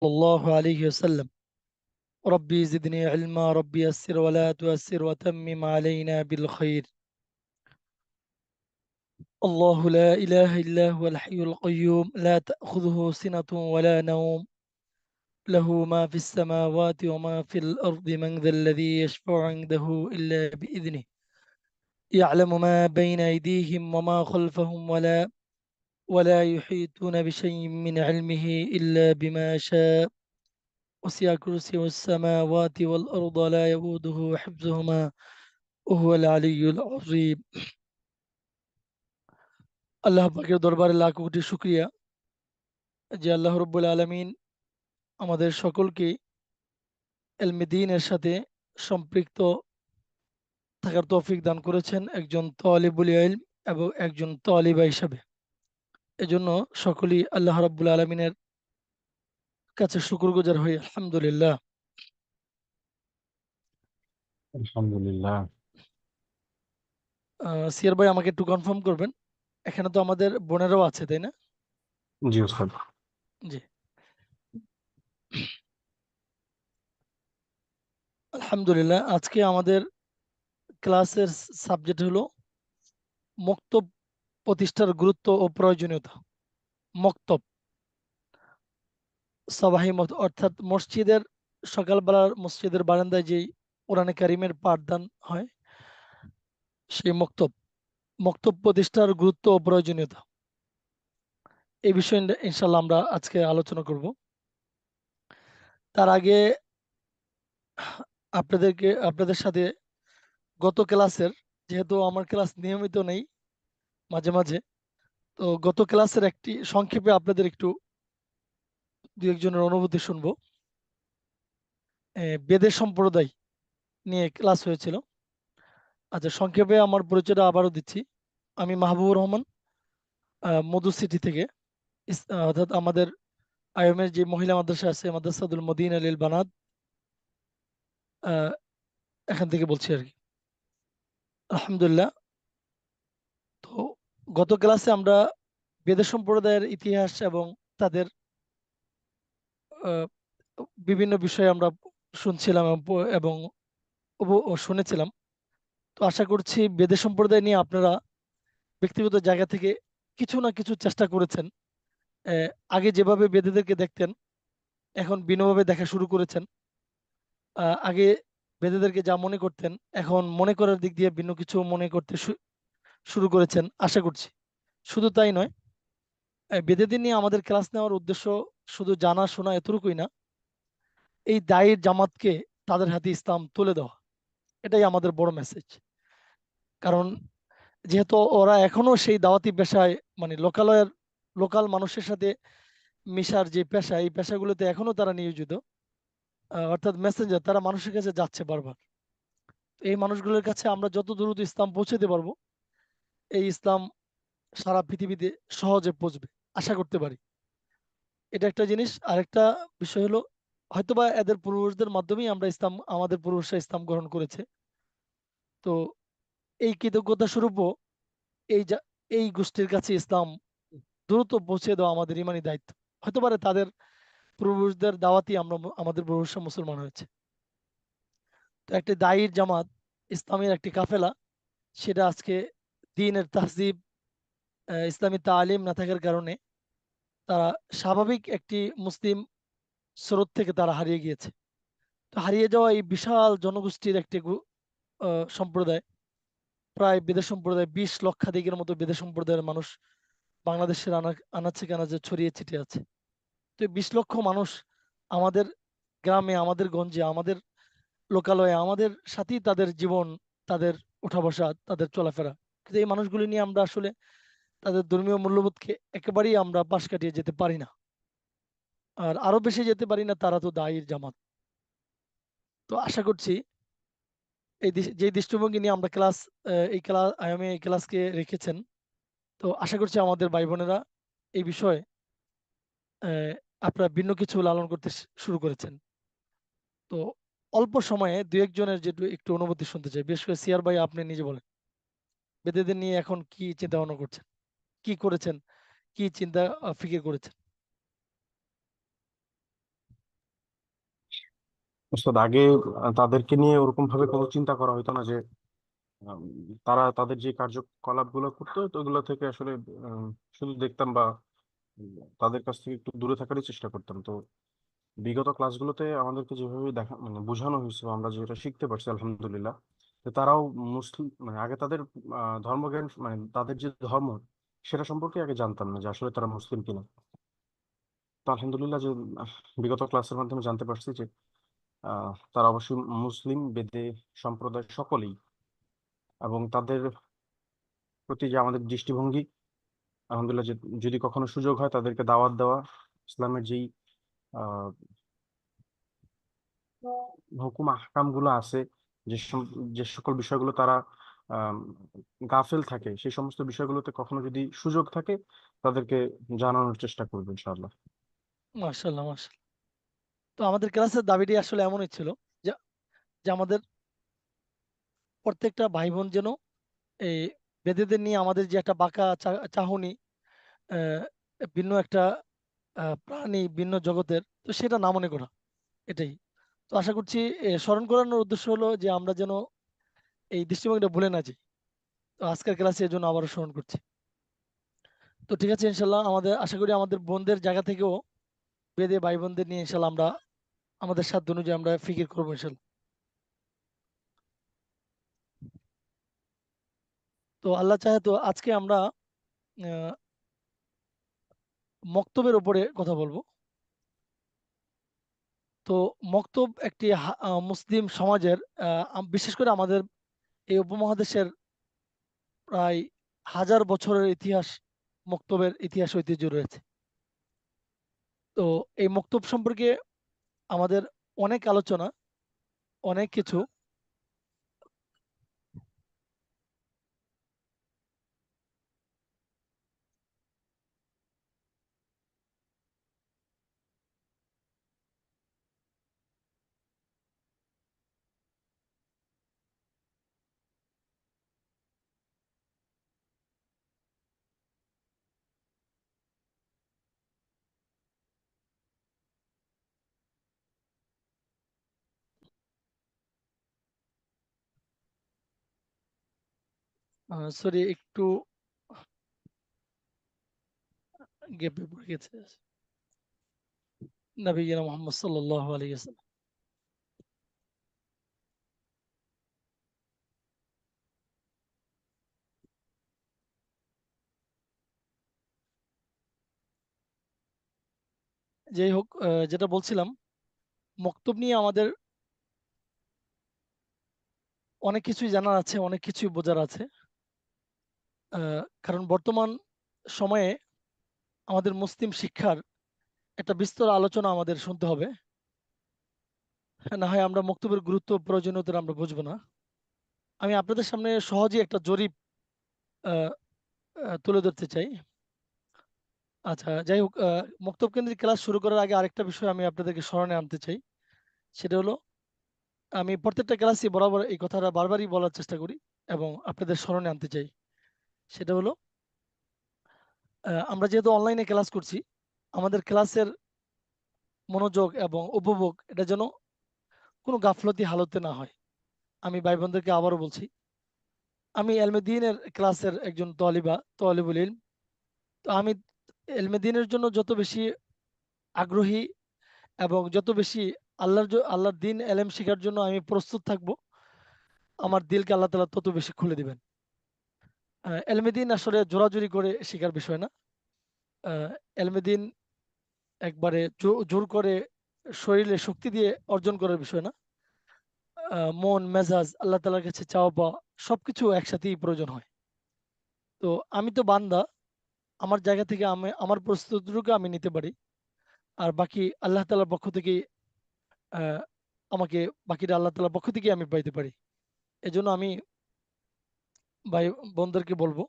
الله عليه وسلم. ربي زدني علما، ربي يسر ولا تؤسر وتمم علينا بالخير. الله لا إله إلا هو الحي القيوم، لا تأخذه سنة ولا نوم، له ما في السماوات وما في الأرض، من ذا الذي يشفع عنده إلا بإذنه، يعلم ما بين أيديهم وما خلفهم، ولا يحيطون بشيء من علمه إلا بما شاء، وسع كرسيه السماوات والأرض لا يؤوده حفظهما وهو العلي العظيم। আল্লাহ পাকের দরবারে লাখ কোটি শুকরিয়া যে আল্লাহ রব্বুল আলামিন আমাদের সকলকে ইলমে দ্বীনের সাথে সম্পৃক্ত থাকার তৌফিক দান করেছেন একজন তালিবুল ইলম এবং একজন তালিবা হিসাবে। এজন্য সকলেই আল্লাহ রাব্বুল আলামিনের কাছে শুকরগুজার হই, আলহামদুলিল্লাহ। আলহামদুলিল্লাহ। সিয়ার ভাই আমাকে একটু কনফার্ম করবেন, এখানে তো আমাদের বোনেরাও আছে তাই না? জি উস্তাদ। জি, আলহামদুলিল্লাহ। আজকে আমাদের ক্লাসের সাবজেক্ট হলো মক্তব প্রতিষ্ঠার গুরুত্ব ও প্রয়োজনীয়তা। মক্তব সাবাহি অর্থাৎ মসজিদের সকালবেলার মসজিদের বারান্দায় যেই কোরআনে কারিমের পাঠদান হয়, সেই মক্তব মক্তব প্রতিষ্ঠার গুরুত্ব ও প্রয়োজনীয়তা, এই বিষয়ে ইনশাল্লাহ আমরা আজকে আলোচনা করব। তার আগে আপনাদের সাথে গত ক্লাসের, যেহেতু আমার ক্লাস নিয়মিত নেই, মাঝে মাঝে, তো গত ক্লাসের একটি সংক্ষেপে আপনাদের একটু দু একজনের অনুভূতি শুনবো। বেদের সম্প্রদায় নিয়ে ক্লাস হয়েছিল। আচ্ছা, সংক্ষেপে আমার পরিচয়টা আবারও দিচ্ছি। আমি মাহবুবুর রহমান, মধু সিটি থেকে, অর্থাৎ আমাদের আইএমের যে মহিলা মাদ্রাসা আছে, মাদ্রাসাতুল মদিনা লিল বানাত, আহ, এখান থেকে বলছি আর কি। আলহামদুলিল্লাহ। তো গত ক্লাসে আমরা বেদের সম্প্রদায়ের ইতিহাস এবং তাদের আহ, বিভিন্ন বিষয়ে আমরা শুনছিলাম এবং শুনেছিলাম। তো আশা করছি বেদের সম্প্রদায় নিয়ে আপনারা ব্যক্তিগত জায়গা থেকে কিছু না কিছু চেষ্টা করেছেন। আহ, আগে যেভাবে বেদেদেরকে দেখতেন, এখন ভিন্নভাবে দেখা শুরু করেছেন। আগে বেদেদেরকে যা মনে করতেন, এখন মনে করার দিক দিয়ে ভিন্ন কিছু মনে করতে শুরু করেছেন আশা করছি। শুধু তাই নয়, বেদেদের নিয়ে আমাদের ক্লাস নেওয়ার উদ্দেশ্য শুধু জানা শোনা এতটুকুই না, এই দায়ের জামাতকে তাদের হাতে ইসলাম তুলে দেওয়া, এটাই আমাদের বড় মেসেজ। কারণ যেহেতু ওরা এখনো সেই দাওয়াতি পেশায়, মানে লোকাল মানুষের সাথে মিশার যে পেশা, এই পেশাগুলোতে এখনো তারা নিয়োজিত। অর্থাৎ মেসেঞ্জার, তারা মানুষের কাছে যাচ্ছে বারবার। এই মানুষগুলোর কাছে আমরা যত দ্রুত ইসলাম পৌঁছাতে পারবো, এই ইসলাম সারা পৃথিবীতে সহজে পৌঁছবে আশা করতে পারি। এটা একটা জিনিস। আরেকটা বিষয় হলো, হয়তোবা এদের পূর্বপুরুষদের মাধ্যমেই আমরা ইসলাম, আমাদের পূর্বপুরুষরা ইসলাম গ্রহণ করেছে। তো এই কৃতজ্ঞতা স্বরূপও এই এই গোষ্ঠীর কাছে ইসলাম দ্রুত পৌঁছে দেওয়া আমাদের ইমানি দায়িত্ব। হতে পারে তাদের পূর্বপুরুষদের দাওয়াতি আমরা, আমাদের পূর্বপুরুষরা মুসলমান হয়েছে। তো একটি দায়ীর জামাত, ইসলামের একটি কাফেলা, সেটা আজকে দ্বীনের তাহজিব, ইসলামী তালিম না থাকার কারণে তারা স্বাভাবিক একটি মুসলিম স্রোত থেকে তারা হারিয়ে গিয়েছে। তো হারিয়ে যাওয়া এই বিশাল জনগোষ্ঠীর একটি সম্প্রদায়, প্রায় বেদে সম্প্রদায় 20 লক্ষাধিকের মতো বেদে সম্প্রদায়ের মানুষ বাংলাদেশের আনাচে কানাচে ছড়িয়ে ছিটিয়ে আছে। তো 20 লক্ষ মানুষ আমাদের গ্রামে, আমাদের গঞ্জে, আমাদের লোকালয়ে, আমাদের সাথেই তাদের জীবন, তাদের ওঠা বসা, তাদের চলাফেরা। কিন্তু এই মানুষগুলি নিয়ে আমরা আসলে তাদের ধর্মীয় মূল্যবোধকে একেবারেই আমরা পাশ কাটিয়ে যেতে পারি না। আর আরো বেশি যেতে পারি না, তারা তো দায়ীর জামাত। তো আশা করছি যে দৃষ্টিভঙ্গি নিয়ে আমরা আয়ামে এই ক্লাসকে রেখেছেন, তো আশা করছি আমাদের ভাই বোনেরা এই বিষয়ে আহ, আপনারা ভিন্ন কিছু লালন করতে শুরু করেছেন। তো অল্প সময়ে দু একজনের যে একটু অনুভূতি শুনতে চাই, বিশেষ করে সিয়ার ভাই, আপনি নিজে বলেন বেদেদের নিয়ে এখন কি চিন্তা ভাবনা করছেন, কি করেছেন, কি চিন্তা ফিকির করেছেন? ওস্তাদ, আগে তাদেরকে নিয়ে ওরকম ভাবে কোনো চিন্তা করা হতো না যে আম, তাদের যে কার্যকলাপ গুলো করতো তো ওগুলো থেকে আসলে আম, শুধু দেখতাম বা তাদের কাছ থেকে একটু দূরে থাকারই চেষ্টা করতাম। তো বিগত ক্লাসগুলোতে আমাদেরকে যেভাবে দেখা মানে বোঝানো হয়েছে বা আমরা যেটা শিখতে পারছি আলহামদুলিল্লাহ, যে তারাও মুসলিম, মানে আগে তাদের ধর্মজ্ঞান মানে তাদের যে ধর্ম সেটা সম্পর্কে আগে জানতাম না যে আসলে তারা মুসলিম কিনা। তো আলহামদুলিল্লাহ যে বিগত ক্লাসের মাধ্যমে জানতে পারছি যে তারা অবশ্যই মুসলিম বেদে সম্প্রদায় সকলেই, এবং তাদের প্রতি যে আমাদের দৃষ্টিভঙ্গি আলহামদুলিল্লাহ, যে যদি কখনো সুযোগ হয় তাদেরকে দাওয়াত দেওয়া, ইসলামের যেই আহ হুকুম আহকাম গুলো আছে, যে সকল বিষয়গুলো তারা আহ গাফেল থাকে, সেই সমস্ত বিষয়গুলোতে কখনো যদি সুযোগ থাকে তাদেরকে জানানোর চেষ্টা করবো ইনশাআল্লাহ। মাশাল্লাহ মাশাল্লাহ। তো আমাদের ক্লাসের দাবিটি আসলে এমনই ছিল যে যে আমাদের প্রত্যেকটা ভাই বোন যেন এই বেদেদের নিয়ে আমাদের যে একটা বাঁকা চাহনি, আহ, ভিন্ন একটা প্রাণী ভিন্ন জগতের, তো সেটা না মনে করা, এটাই। তো আশা করছি স্মরণ করানোর উদ্দেশ্য হলো যে আমরা যেন এই দৃষ্টিভঙ্গিটা ভুলে না যাই। তো আজকের ক্লাসে এর জন্য আবারও স্মরণ করছি। তো ঠিক আছে, ইনশাল্লাহ আমাদের আশা করি আমাদের বোনদের জায়গা থেকেও বেদে ভাই বোনদের নিয়ে ইনশাল্লাহ আমরা আমাদের সাধ্য অনুযায়ী আমরা ফিকির করবো ইনশাল্লাহ। তো আল্লাহ চাহে তো আজকে আমরা আহ, মক্তবের উপরে কথা বলবো। তো মক্তব একটি মুসলিম সমাজের, বিশেষ করে আমাদের এই উপমহাদেশের প্রায় হাজার বছরের ইতিহাস, মক্তবের ইতিহাস ঐতিহ্য রয়েছে। তো এই মক্তব সম্পর্কে আমাদের অনেক আলোচনা, অনেক কিছু। সরি, একটু গেপে পড়ে গেছে। নবীনা মোহাম্মদ সাল্লাল্লাহু আলাইহি ওয়াসাল্লাম। যাই হোক, যেটা বলছিলাম, মক্তব নিয়ে আমাদের অনেক কিছুই জানার আছে, অনেক কিছুই বোঝার আছে। কারণ বর্তমান সময়ে আমাদের মুসলিম শিক্ষার একটা বিস্তর আলোচনা আমাদের শুনতে হবে। না হয় আমরা মক্তবের গুরুত্ব প্রয়োজনীয়তা আমরা বুঝবো না। আমি আপনাদের সামনে সহজেই একটা জরিপ আহ, তুলে ধরতে চাই। আচ্ছা, যাই হোক, মক্তব কেন্দ্রিক ক্লাস শুরু করার আগে আরেকটা বিষয় আমি আপনাদেরকে স্মরণে আনতে চাই। সেটা হলো, আমি প্রত্যেকটা ক্লাসে বরাবর এই কথাটা বারবারই বলার চেষ্টা করি এবং আপনাদের স্মরণে আনতে চাই। সেটা হলো, আমরা যেহেতু অনলাইনে ক্লাস করছি, আমাদের ক্লাসের মনোযোগ এবং উপভোগ এটা যেন কোনো গাফলতি হালতে না হয়। আমি ভাই বোনদেরকে আবারও বলছি, আমি এলমেদিনের ক্লাসের একজন তলিবুল ইলম। তো আমি এলমেদিনের জন্য যত বেশি আগ্রহী এবং যত বেশি আল্লাহর দিন এলেম শেখার জন্য আমি প্রস্তুত থাকব, আমার দিলকে আল্লাহ তাআলা তত বেশি খুলে দিবেন। এলমেদিন আসলে জোরাজুরি করে শেখার বিষয় না। এলমেদিন একবারে জোর করে শরীরে শক্তি দিয়ে অর্জন করার বিষয় না। মন মেজাজ আল্লাহ তাআলার কাছে চাওয়া পাওয়া সবকিছু একসাথেই প্রয়োজন হয়। তো আমি তো বান্দা, আমার জায়গা থেকে আমি আমার প্রস্তুতিটুকু আমি নিতে পারি, আর বাকি আল্লাহ তাআলার পক্ষ থেকে আহ, আমাকে বাকিটা আল্লাহ তাআলার পক্ষ থেকে আমি পাইতে পারি। এজন্য আমি ভাই বোনদেরকে বলবো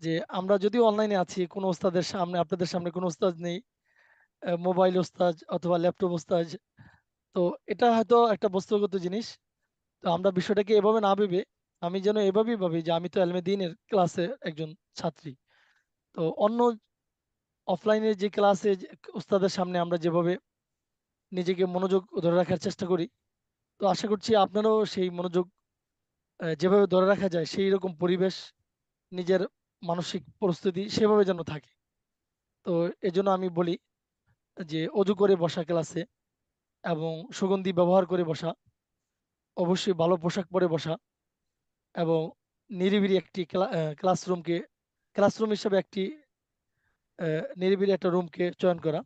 যে আমরা যদিও অনলাইনে আছি, কোনো ওস্তাদের সামনে, আপনাদের সামনে কোনো ওস্তাদ নেই, মোবাইল ওস্তাদ অথবা ল্যাপটপ ওস্তাদ। তো এটা হয়তো একটা বস্তুগত জিনিস। তো আমরা বিষয়টাকে এভাবে না ভেবে আমি যেন এভাবেই ভাবি যে আমি তো এলমেদিনের ক্লাসে একজন ছাত্রী। তো অন্য অফলাইনে যে ক্লাসে ওস্তাদের সামনে আমরা যেভাবে নিজেকে মনোযোগ ধরে রাখার চেষ্টা করি। তো আশা করছি আপনারাও সেই মনোযোগ যেভাবে ধরে রাখা যায় সেই রকম পরিবেশ, নিজের মানসিক প্রস্তুতি সেভাবে যেন থাকে। তো এজন্য আমি বলি যে অজু করে বসা ক্লাসে এবং সুগন্ধি ব্যবহার করে বসা, অবশ্যই ভালো পোশাক পরে বসা এবং নিরিবিলি একটি ক্লাসরুম হিসেবে একটি নিরিবিলি একটা রুমকে চয়ন করা।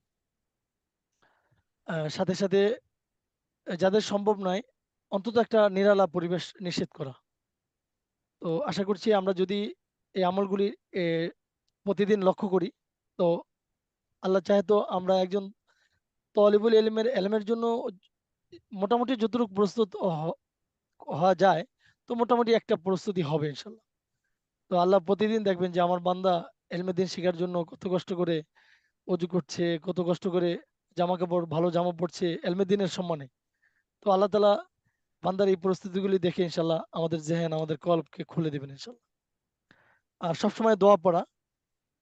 সাথে সাথে যাদের সম্ভব নয় অন্তত একটা নিরালা পরিবেশ নিষেধ করা। তো আশা করছি আমরা যদি এই আমলগুলি এ, প্রতিদিন লক্ষ্য করি, তো আল্লাহ চাহে তো আমরা একজন তলিবুল এলমের জন্য মোটামুটি যতটুকু প্রস্তুত হওয়া যায়, তো মোটামুটি একটা প্রস্তুতি হবে ইনশাল্লাহ। তো আল্লাহ প্রতিদিন দেখবেন যে আমার বান্দা এলমের দিন শেখার জন্য কত কষ্ট করে অজু করছে, কত কষ্ট করে জামা কাপড় ভালো জামা পড়ছে এলমের দিনের সম্মানে। তো আল্লাহ তালা বান্দার এই পরিস্থিতিগুলি দেখে ইনশাল্লাহ আমাদের জেহেন, আমাদের কলবকে খুলে দিবেন ইনশাল্লাহ। আর সবসময় দোয়া পড়া,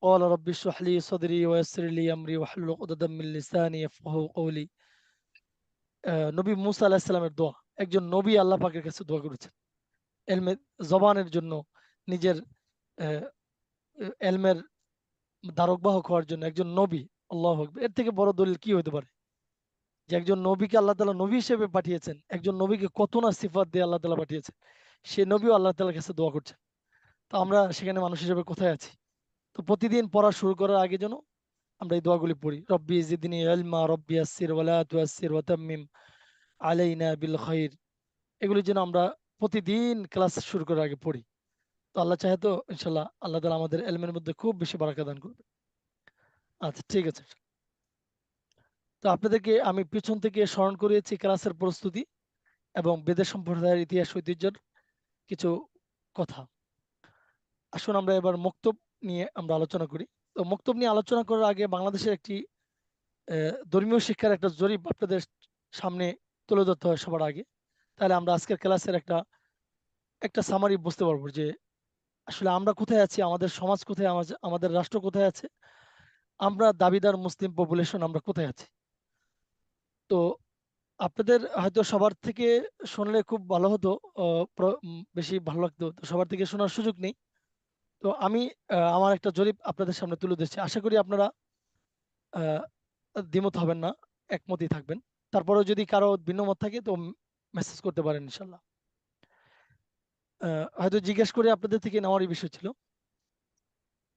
قال رب اشرح لي صدري ويسر لي امري واحلل عقدة من لساني يفقهوا قولي। নবী মুসা আলাহিস সালামের দোয়া, একজন নবী আল্লাহ পাকের কাছে দোয়া করেছেন এলমে জবানের জন্য, নিজের আহ, এলমের ধারক বাহক হওয়ার জন্য একজন নবী। আল্লাহ আকবার, এর থেকে বড় দলিল কি হতে পারে যে একজন নবীকে আল্লাহ তালা নবী হিসেবে পাঠিয়েছেন, একজন নবীকে কত না সিফাত দিয়ে আল্লাহ তালা পাঠিয়েছেন, সে নবীও আল্লাহ তালার কাছে দোয়া করছেন। তো আমরা সেখানে মানুষ হিসেবে কোথায় আছি? তো প্রতিদিন পড়া শুরু করার আগে যেন আমরা এই দোয়াগুলি পড়ি, রব্বি জিদনি ইলমা রব্বি ইয়াসসির ওয়ালা তুয়াসসির ওয়া তাম্মিম আলাইনা বিল খাইর। এগুলি যেন আমরা প্রতিদিন ক্লাস শুরু করার আগে পড়ি। তো আল্লাহ চাহে তো ইনশাল্লাহ আল্লাহ তাআলা আমাদের এলমের মধ্যে খুব বেশি বারাকা দান করবে। আচ্ছা, ঠিক আছে। তো আপনাদেরকে আমি পিছন থেকে স্মরণ করিয়েছি ক্লাসের প্রস্তুতি এবং বেদের সম্প্রদায়ের ইতিহাস ঐতিহ্যের কিছু কথা। আসুন আমরা এবার মক্তব নিয়ে আমরা আলোচনা করি। তো মক্তব নিয়ে আলোচনা করার আগে বাংলাদেশের একটি ধর্মীয় শিক্ষার একটা জরিপ আপনাদের সামনে তুলে ধরতে হয় সবার আগে। তাহলে আমরা আজকের ক্লাসের একটা একটা সামারি বুঝতে পারবো যে আসলে আমরা কোথায় আছি, আমাদের সমাজ কোথায়, আমাদের রাষ্ট্র কোথায় আছে, আমরা দাবিদার মুসলিম পপুলেশন আমরা কোথায় আছি। তো আপনাদের হয়তো সবার থেকে শুনলে খুব ভালো হতো, বেশি ভালো লাগতো, তো সবার থেকে শোনার সুযোগ নেই। তো আমি আমার একটা জরিপ আপনাদের সামনে তুলে ধরছি, আশা করি আপনারা আহ, দ্বিমত হবেন না, একমতই থাকবেন। তারপরেও যদি কারো ভিন্ন মত থাকে তো মেসেজ করতে পারেন ইনশাল্লাহ। হয়তো জিজ্ঞেস করে আপনাদের থেকে নেওয়ারই বিষয় ছিল।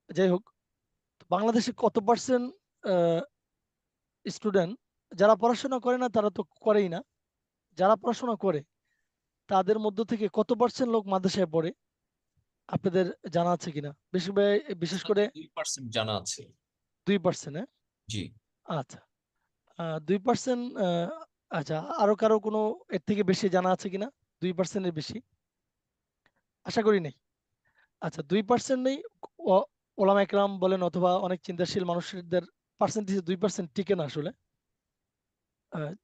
যাই হোক, বাংলাদেশে কত পার্সেন্ট স্টুডেন্ট যারা পড়াশোনা করে না, তারা তো করেই না, যারা পড়াশোনা করে তাদের মধ্য থেকে কত পার্সেন্ট লোক মাদ্রাসায় পড়ে আপনাদের জানা আছে কিনা? বিশেষ করে 2% জানা আছে। 2%? জি। আচ্ছা, 2%। আচ্ছা, আরো কারো কোনো এর থেকে বেশি জানা আছে কিনা? 2%-এর বেশি? আশা করি নেই। আচ্ছা, 2% নেই। ওলামা একরাম বলেন অথবা অনেক চিন্তাশীল মানুষদের পার্সেন্টেজ 2% টিকে না আসলে।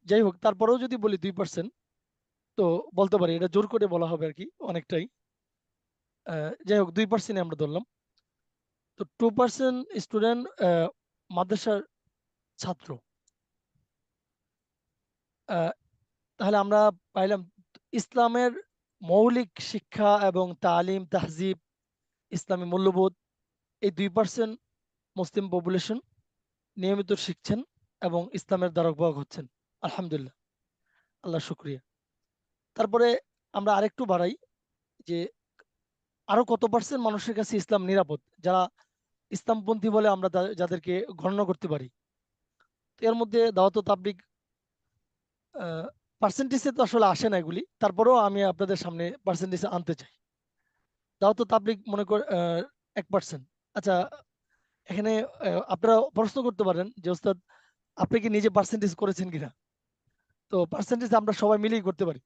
যাই হোক, তারপরেও যদি বলি 2%, তো বলতে পারি এটা জোর করে বলা হবে আর কি, অনেকটাই। যাই হোক, 2% আমরা ধরলাম। তো 2% স্টুডেন্ট মাদ্রাসার ছাত্র। আহ, তাহলে আমরা পাইলাম ইসলামের মৌলিক শিক্ষা এবং তালিম তাহজিব, ইসলামী মূল্যবোধ, এই 2% মুসলিম পপুলেশন নিয়মিত শিখছেন এবং ইসলামের দ্বারক বাহক হচ্ছেন। আলহামদুলিল্লাহ, আল্লাহ শুক্রিয়া। তারপরে আমরা আরেকটু বাড়াই যে আরো কত পার্সেন্ট মানুষের কাছে ইসলাম নিরাপদ, যারা ইসলামপন্থী বলে আমরা যাদেরকে গণনা করতে পারি। তো এর মধ্যে দাওয়াত ও তাবলীগ পার্সেন্টেজে তো আসলে আসে না এগুলি, তারপরেও আমি আপনাদের সামনে পার্সেন্টেজে আনতে চাই। দাওয়াত ও তাবলীগ মনে কর 1%। আচ্ছা, এখানে আপনারা প্রশ্ন করতে পারেন যে ওস্তাদ আপনি কি নিজে পার্সেন্টেজ করেছেন কিনা? তো পার্সেন্টেজ আমরা সবাই মিলেই করতে পারি।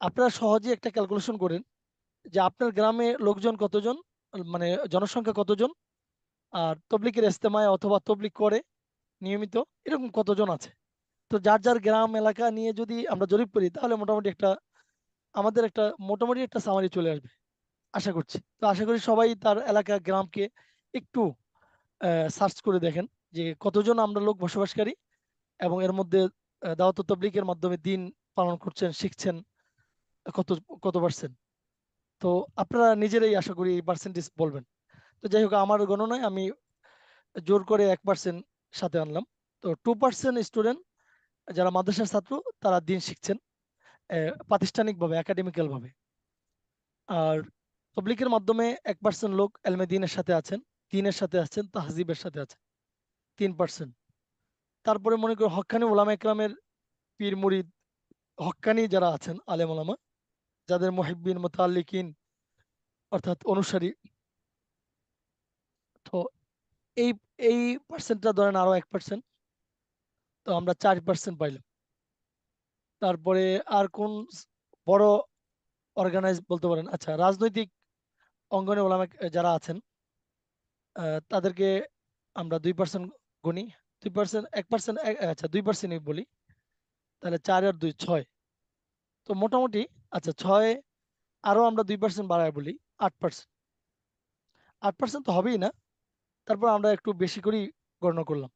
আপনারা সহজে একটা ক্যালকুলেশন করেন যে আপনার গ্রামে লোকজন কতজন, মানে জনসংখ্যা কতজন, আর তবলিগের ইস্তেমায় অথবা তবলিগ করে নিয়মিত এরকম কতজন আছে। তো যার যার গ্রাম এলাকা নিয়ে যদি আমরা জরিপ করি তাহলে মোটামুটি আমাদের একটা মোটামুটি একটা সামারি চলে আসবে আশা করছি। তো আশা করি সবাই তার এলাকা গ্রামকে একটু সার্চ করে দেখেন যে কতজন আমরা লোক বসবাসকারী এবং এর মধ্যে দাওয়াত তাবলীগের মাধ্যমে দিন পালন করছেন, শিখছেন কত কত পার্সেন্ট? তো আপনারা নিজেরাই আশা করি এই পার্সেন্টেজ বলবেন। তো যাই হোক, আমার গণনায় আমি জোর করে 1% সাথে আনলাম। তো 2% স্টুডেন্ট যারা মাদ্রাসার ছাত্র, তারা দিন শিখছেন প্রাতিষ্ঠানিকভাবে, একাডেমিক্যাল ভাবে। আর তবলিগের মাধ্যমে 1% লোক এলমে দিনের সাথে আছেন, দিনের সাথে আছেন, তাহজিবের সাথে আছেন 3%। তারপরে মনে করি হক্কানি ওলামা একরামের পীর মুরিদ, হক্কানি যারা আছেন আলেম ওলামা, যাদের মুহিব্বিন মুতাল্লিকিন অর্থাৎ অনুসারী, তো এই এই পার্সেন্টটা ধরেন আরো 1%, তো আমরা 4% পাইলাম। তারপরে আর কোন বড় অর্গানাইজ বলতে পারেন? আচ্ছা, রাজনৈতিক অঙ্গনে ওলামা যারা আছেন, তাদেরকে আমরা 2% গুনি। 2%, 1%, আচ্ছা 2%ই বলি, তাহলে 4 আর 2 6। তো মোটামুটি, আচ্ছা 6 আরো আমরা 2% বাড়ায় বলি, 8%। 8% তো হবেই না, তারপর আমরা একটু বেশি করেই গণনা করলাম।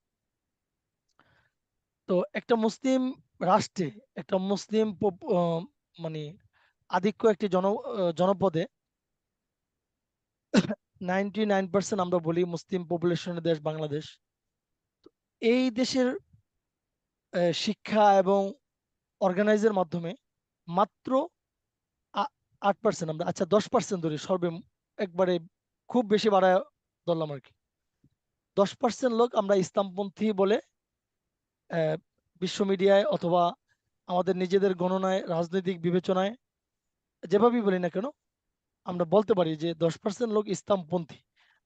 তো একটা মুসলিম রাষ্ট্রে, একটা মুসলিম মানে আধিক্য একটি জনপদে 99% আমরা বলি মুসলিম পপুলেশনের দেশ বাংলাদেশ। এই দেশের শিক্ষা এবং অর্গানাইজের মাধ্যমে মাত্র 8% আমরা, আচ্ছা 10% ধরি একবারে খুব বেশি বাড়ায় ধরলাম আর কি। 10% লোক আমরা ইসলামপন্থী বলে আহ, বিশ্ব মিডিয়ায় অথবা আমাদের নিজেদের গণনায়, রাজনৈতিক বিবেচনায়, যেভাবেই বলি না কেন, আমরা বলতে পারি যে 10% লোক ইসলামপন্থী,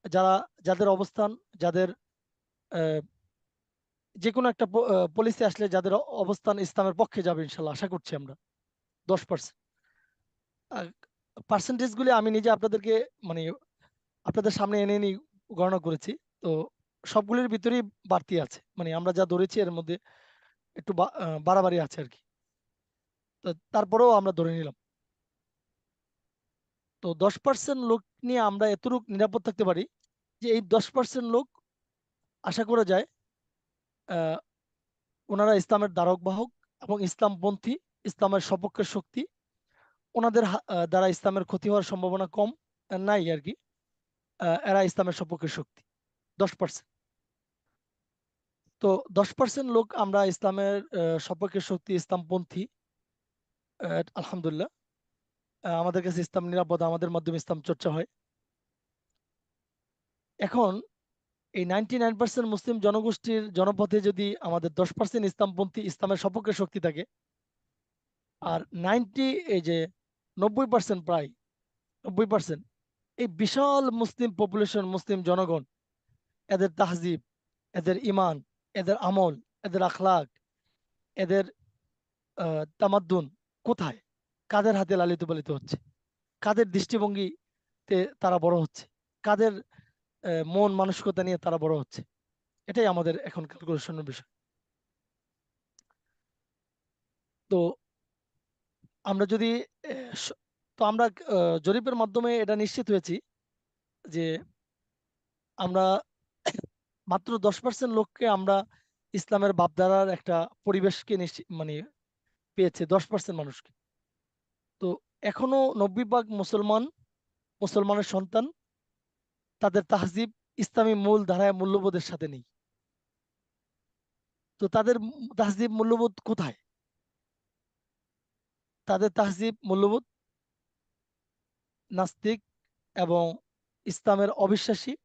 যারা, যাদের অবস্থান, যাদের আহ, যে কোনো একটা পলিসি আসলে যাদের অবস্থান ইসলামের পক্ষে যাবে ইনশাল্লাহ, আশা করছি আমরা 10%। পার্সেন্টেজ গুলি আমি নিজে আপনাদেরকে মানে আপনাদের সামনে এনে নিয়ে গণনা করেছি। তো সবগুলির ভিতরেই বাড়তি আছে, মানে আমরা যা ধরেছি এর মধ্যে একটু বাড়াবাড়ি আছে আর কি। তো তারপরেও আমরা ধরে নিলাম। তো 10% লোক নিয়ে আমরা এতটুকু নিরাপদ থাকতে পারি যে এই 10% লোক আশা করা যায় আহ ওনারা ইসলামের ধারক বাহক এবং ইসলামপন্থী, ইসলামের সপক্ষের শক্তি। ওনাদের দ্বারা ইসলামের ক্ষতি হওয়ার সম্ভাবনা কম, নাই আর কি। এরা ইসলামের সপক্ষের শক্তি 10%। তো 10% লোক আমরা ইসলামের সপক্ষের শক্তি, ইসলামপন্থী। আলহামদুলিল্লাহ, আমাদের কাছে ইসলাম নিরাপদ, আমাদের মাধ্যমে ইসলাম চর্চা হয়। এখন এই 99% মুসলিম জনগোষ্ঠীর জনপথে যদি আমাদের 10% ইসলামপন্থী, ইসলামের সপক্ষে শক্তি থাকে, আর এই যে 90%, প্রায় 90%, এই বিশাল মুসলিম পপুলেশন, মুসলিম জনগণ, এদের তাহজিব, এদের ইমান, এদের আমল, এদের আখলাক, এদের তামাদ্দুন কোথায়, কাদের হাতে লালিত পালিত হচ্ছে, কাদের দৃষ্টিভঙ্গিতে তারা বড় হচ্ছে, কাদের মন মানসিকতা নিয়ে তারা বড় হচ্ছে, এটাই আমাদের এখন ক্যালকুলেশনের বিষয়। তো আমরা যদি আহ, স- তো আমরা জরিপের মাধ্যমে এটা নিশ্চিত হয়েছি যে আমরা মাত্র 10% লোককে আমরা ইসলামের ভাবধারার একটা পরিবেশকে নিশ্চিত মানে পেয়েছে, 10% মানুষকে। তো এখনো 90% মুসলমানের সন্তান, তাদের তাহজিব ইসলামী মূল ধারায় মূল্যবোধের সাথে নেই। তো তাদের তাহজিব মূল্যবোধ কোথায়? তাদের তাহজিব মূল্যবোধ নাস্তিক এবং ইসলামের অবিশ্বাসী,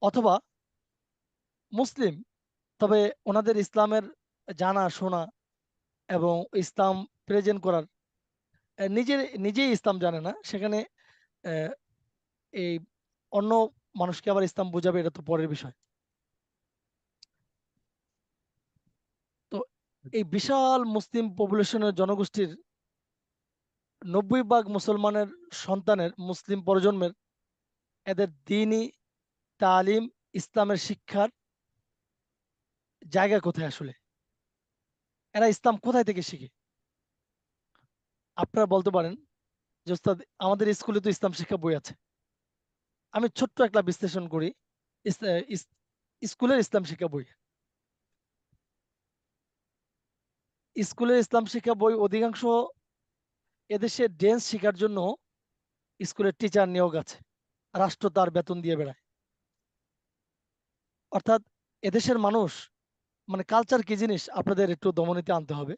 অথবা মুসলিম, তবে ওনাদের ইসলামের জানা শোনা এবং ইসলাম প্রেজেন্ট করার, নিজেই ইসলাম জানে না, সেখানে আহ, এই অন্য মানুষকে আবার ইসলাম বোঝাবে, এটা তো পরের বিষয়। তো এই বিশাল মুসলিম পপুলেশনের জনগোষ্ঠীর 90% মুসলমানের সন্তানের, মুসলিম প্রজন্মের, এদের দ্বীনি তালিম, ইসলামের শিক্ষার জায়গা কোথায় আসলে? এরা ইসলাম কোথায় থেকে শিখে? আপনারা বলতে পারেন যে ওস্তাদ, আমাদের স্কুলে তো ইসলাম শিক্ষা বই আছে। আমি ছোট্ট একটা বিশ্লেষণ করি। ইস- ইস- স্কুলের ইসলাম শিক্ষা বই, স্কুলের ইসলাম শিক্ষা বই অধিকাংশ এদেশে ডেন্স শেখার জন্য স্কুলের টিচার নিয়োগ আছে, রাষ্ট্র তার বেতন দিয়ে বেড়ায়। অর্থাৎ এদেশের মানুষ, মানে কালচার কি জিনিস আপনাদের একটু দমনীতে আনতে হবে।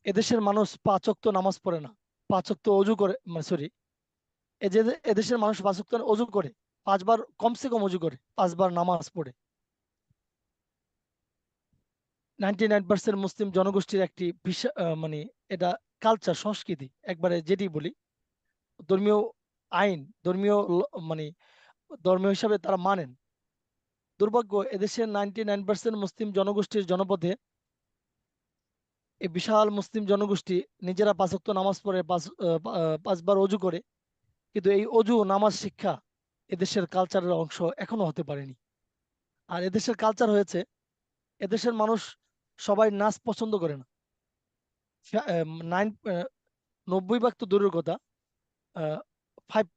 এদেশের মানুষ 5 ওয়াক্ত নামাজ পড়ে না, 5 ওয়াক্ত অজু করে, মানে সরি, এই যে এদেশের মানুষ 5 ওয়াক্ত অজু করে, 5 বার কমসে কম অজু করে, 5 বার নামাজ পড়ে। 99% মুসলিম জনগোষ্ঠীর একটি মানে এটা কালচার, সংস্কৃতি, একবারে যেটি বলি ধর্মীয় আইন, ধর্মীয় মানে ধর্মীয় হিসাবে তারা মানেন। দুর্ভাগ্য, এদেশের 99% মুসলিম জনগোষ্ঠীর জনপদে এই বিশাল মুসলিম জনগোষ্ঠী নিজেরা 5 ওয়াক্ত নামাজ পড়ে, 5 বার অজু করে, কিন্তু এই অজু নামাজ শিক্ষা এদেশের কালচারের অংশ এখনো হতে পারেনি। আর এদেশের কালচার হয়েছে, এদেশের মানুষ সবাই নাচ পছন্দ করে না। 90 ভাগ তো দূরের কথা, 5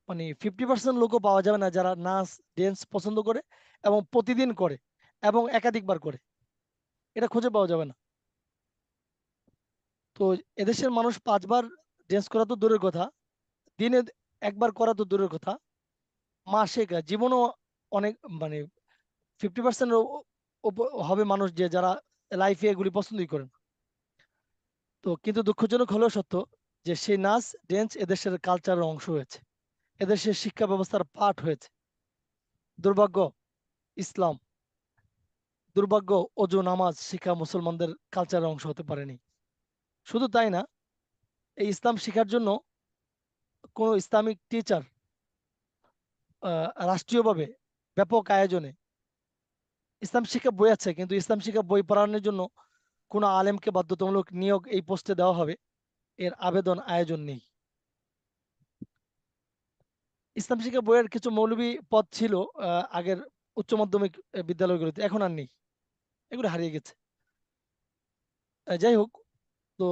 মানে 50% লোকও পাওয়া যাবে না যারা নাচ ড্যান্স পছন্দ করে এবং প্রতিদিন করে এবং একাধিকবার করে, এটা খুঁজে পাওয়া যাবে না। তো এদেশের মানুষ 5 বার ড্যান্স করা তো দূরের কথা, দিনে একবার করা তো দূরের কথা, মাসে জীবনও অনেক, মানে 50% হবে মানুষ যে যারা লাইফে এগুলি পছন্দই করেন। তো কিন্তু দুঃখজনক হলেও সত্য যে সেই নাচ ড্যান্স এদেশের কালচারের অংশ হয়েছে, এদেশের শিক্ষা ব্যবস্থার পার্ট হয়েছে। দুর্ভাগ্য, ইসলাম, দুর্ভাগ্য, অজু নামাজ শিক্ষা মুসলমানদের কালচারের অংশ হতে পারেনি। শুধু তাই না, এই ইসলাম শিখার জন্য কোনো ইসলামিক টিচার রাষ্ট্রীয়ভাবে ব্যাপক আয়োজনে, ইসলাম শিক্ষা বই আছে কিন্তু ইসলাম শিক্ষা বই পড়ানোর জন্য কোনো আলেমকে বাধ্যতামূলক নিয়োগ এই পোস্টে দেওয়া হবে, এর আবেদন আয়োজন নেই। ইসলাম শিক্ষা বইয়ের কিছু মৌলবী পদ ছিল আগের উচ্চ মাধ্যমিক বিদ্যালয়গুলোতে, এখন আর নেই, এগুলো হারিয়ে গেছে। যাই হোক, তো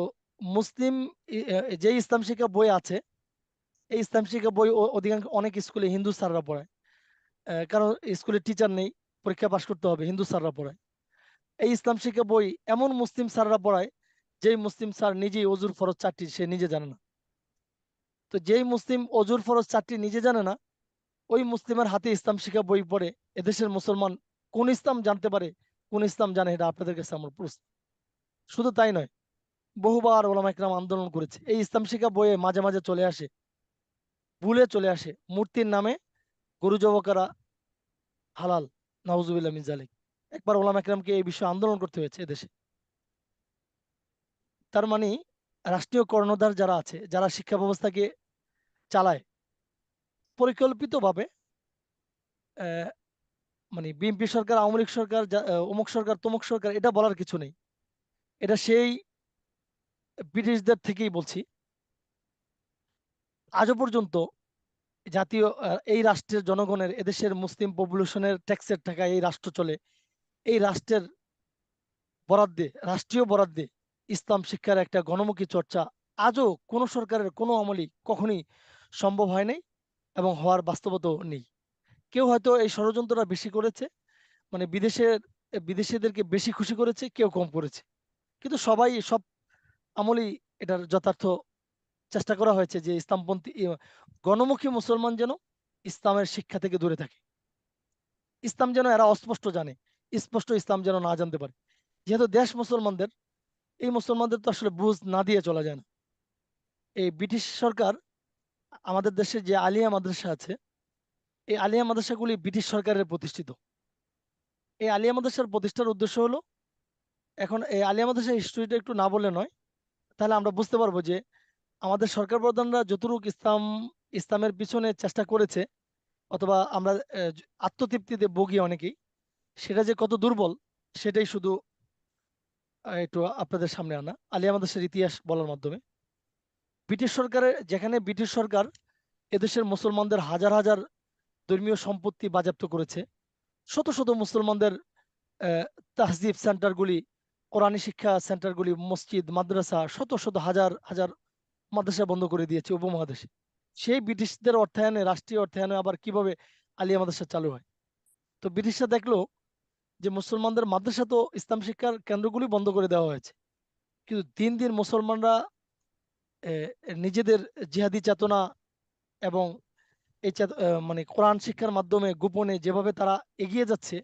মুসলিম যে ইসলাম শিক্ষা বই আছে, এই ইসলাম শিক্ষা বই অধিকাংশ অনেক স্কুলে হিন্দু স্যাররা পড়ায়। কারণ স্কুলে টিচার নেই, পরীক্ষা পাশ করতে হবে, হিন্দু স্যাররা পড়ায়। এই ইসলাম শিক্ষা বই এমন মুসলিম স্যাররা পড়ায় যেই মুসলিম স্যার নিজেই অজুর ফরজ 4টি সে নিজে জানে না। তো যেই মুসলিম অজুর ফরজ 4টি নিজে জানে না, ওই মুসলিমের হাতে ইসলাম শিক্ষা বই পড়ে এদেশের মুসলমান কোন ইসলাম জানতে পারে, কোন ইসলাম জানে, এটা আপনাদের কাছে আমার প্রশ্ন। শুধু তাই নয়, বহুবার ওলামা ইকরাম আন্দোলন করেছে, এই ইসলাম শিক্ষা বইয়ে মাঝে মাঝে চলে আসে, ভুলে চলে আসে মূর্তির নামে গরু জবাই করা হালাল, নাউজুবিল্লাহ মিন জালিক। একবার ওলামা ইকরামকে এই বিষয়ে আন্দোলন করতে হয়েছে এদেশে। তার মানে রাষ্ট্রীয় কর্ণধার যারা আছে, যারা শিক্ষা ব্যবস্থাকে চালায় পরিকল্পিতভাবে, আহ, মানে বিএনপি সরকার, আওয়ামী লীগ সরকার, অমুক সরকার তমুক সরকার, এটা বলার কিছু নেই। এটা সেই ব্রিটিশদের থেকেই বলছি। আজও পর্যন্ত জাতীয় এই রাষ্ট্রের জনগণের, এদেশের মুসলিম পপুলেশনের ট্যাক্সের টাকায় এই রাষ্ট্র চলে। এই রাষ্ট্রের বরাদ্দে, রাষ্ট্রীয় বরাদ্দে ইসলাম শিক্ষার একটা গণমুখী চর্চা আজও কোনো সরকারের কোনো আমলই কখনই সম্ভব হয় নাই এবং হওয়ার বাস্তবতাও নেই। কেউ হয়তো এই ষড়যন্ত্রটা বেশি করেছে, মানে বিদেশিদেরকে বেশি খুশি করেছে, কেউ কম করেছে, কিন্তু সবাই সব আমলই এটার যথার্থ চেষ্টা করা হয়েছে যে ইসলামপন্থী গণমুখী মুসলমান যেন ইসলামের শিক্ষা থেকে দূরে থাকে, ইসলাম যেন এরা অস্পষ্ট জানে, স্পষ্ট ইসলাম যেন না জানতে পারে। যেহেতু দেশ মুসলমানদের, এই মুসলমানদের তো আসলে বুঝ না দিয়ে চলা যায় না। এই ব্রিটিশ সরকার আমাদের দেশে যে আলিয়া মাদ্রাসা আছে, এই আলিয়া মাদ্রাসাগুলি ব্রিটিশ সরকারের প্রতিষ্ঠিত। এই আলিয়া মাদ্রাসার প্রতিষ্ঠার উদ্দেশ্য হলো, এখন এই আলিয়া মাদ্রাসার হিস্ট্রিটা একটু না বললে নয়, তাহলে আমরা বুঝতে পারবো যে আমাদের সরকার প্রধানরা যতটুকু ইসলামের পিছনে চেষ্টা করেছে, অথবা আমরা আত্মতৃপ্তিতে ভুগি অনেকেই, সেটা যে কত দুর্বল সেটাই শুধু একটু আপনাদের সামনে আনা আলিয়া মাদ্রাসার ইতিহাস বলার মাধ্যমে। ব্রিটিশ সরকারের, যেখানে ব্রিটিশ সরকার এদেশের মুসলমানদের হাজার হাজার ধর্মীয় সম্পত্তি বাজেয়াপ্ত করেছে, শত শত মুসলমানদের আহ, তাহজিব সেন্টারগুলি, কোরআনী শিক্ষা সেন্টারগুলি, মসজিদ মাদ্রাসা, শত শত হাজার হাজার মাদ্রাসা বন্ধ করে দিয়েছে উপমহাদেশে। সেই ব্রিটিশদের অর্থায়নে, রাষ্ট্রীয় অর্থায়নে আবার কিভাবে আলিয়া মাদ্রাসা চালু হয়? তো ব্রিটিশরা দেখলো যে মুসলমানদের মাদ্রাসা তো ইসলাম শিক্ষার কেন্দ্রগুলি বন্ধ করে দেওয়া হয়েছে, কিন্তু দিন দিন মুসলমানরা নিজেদের জিহাদি চেতনা এবং এই মানে কোরআন শিক্ষার মাধ্যমে গোপনে যেভাবে তারা এগিয়ে যাচ্ছে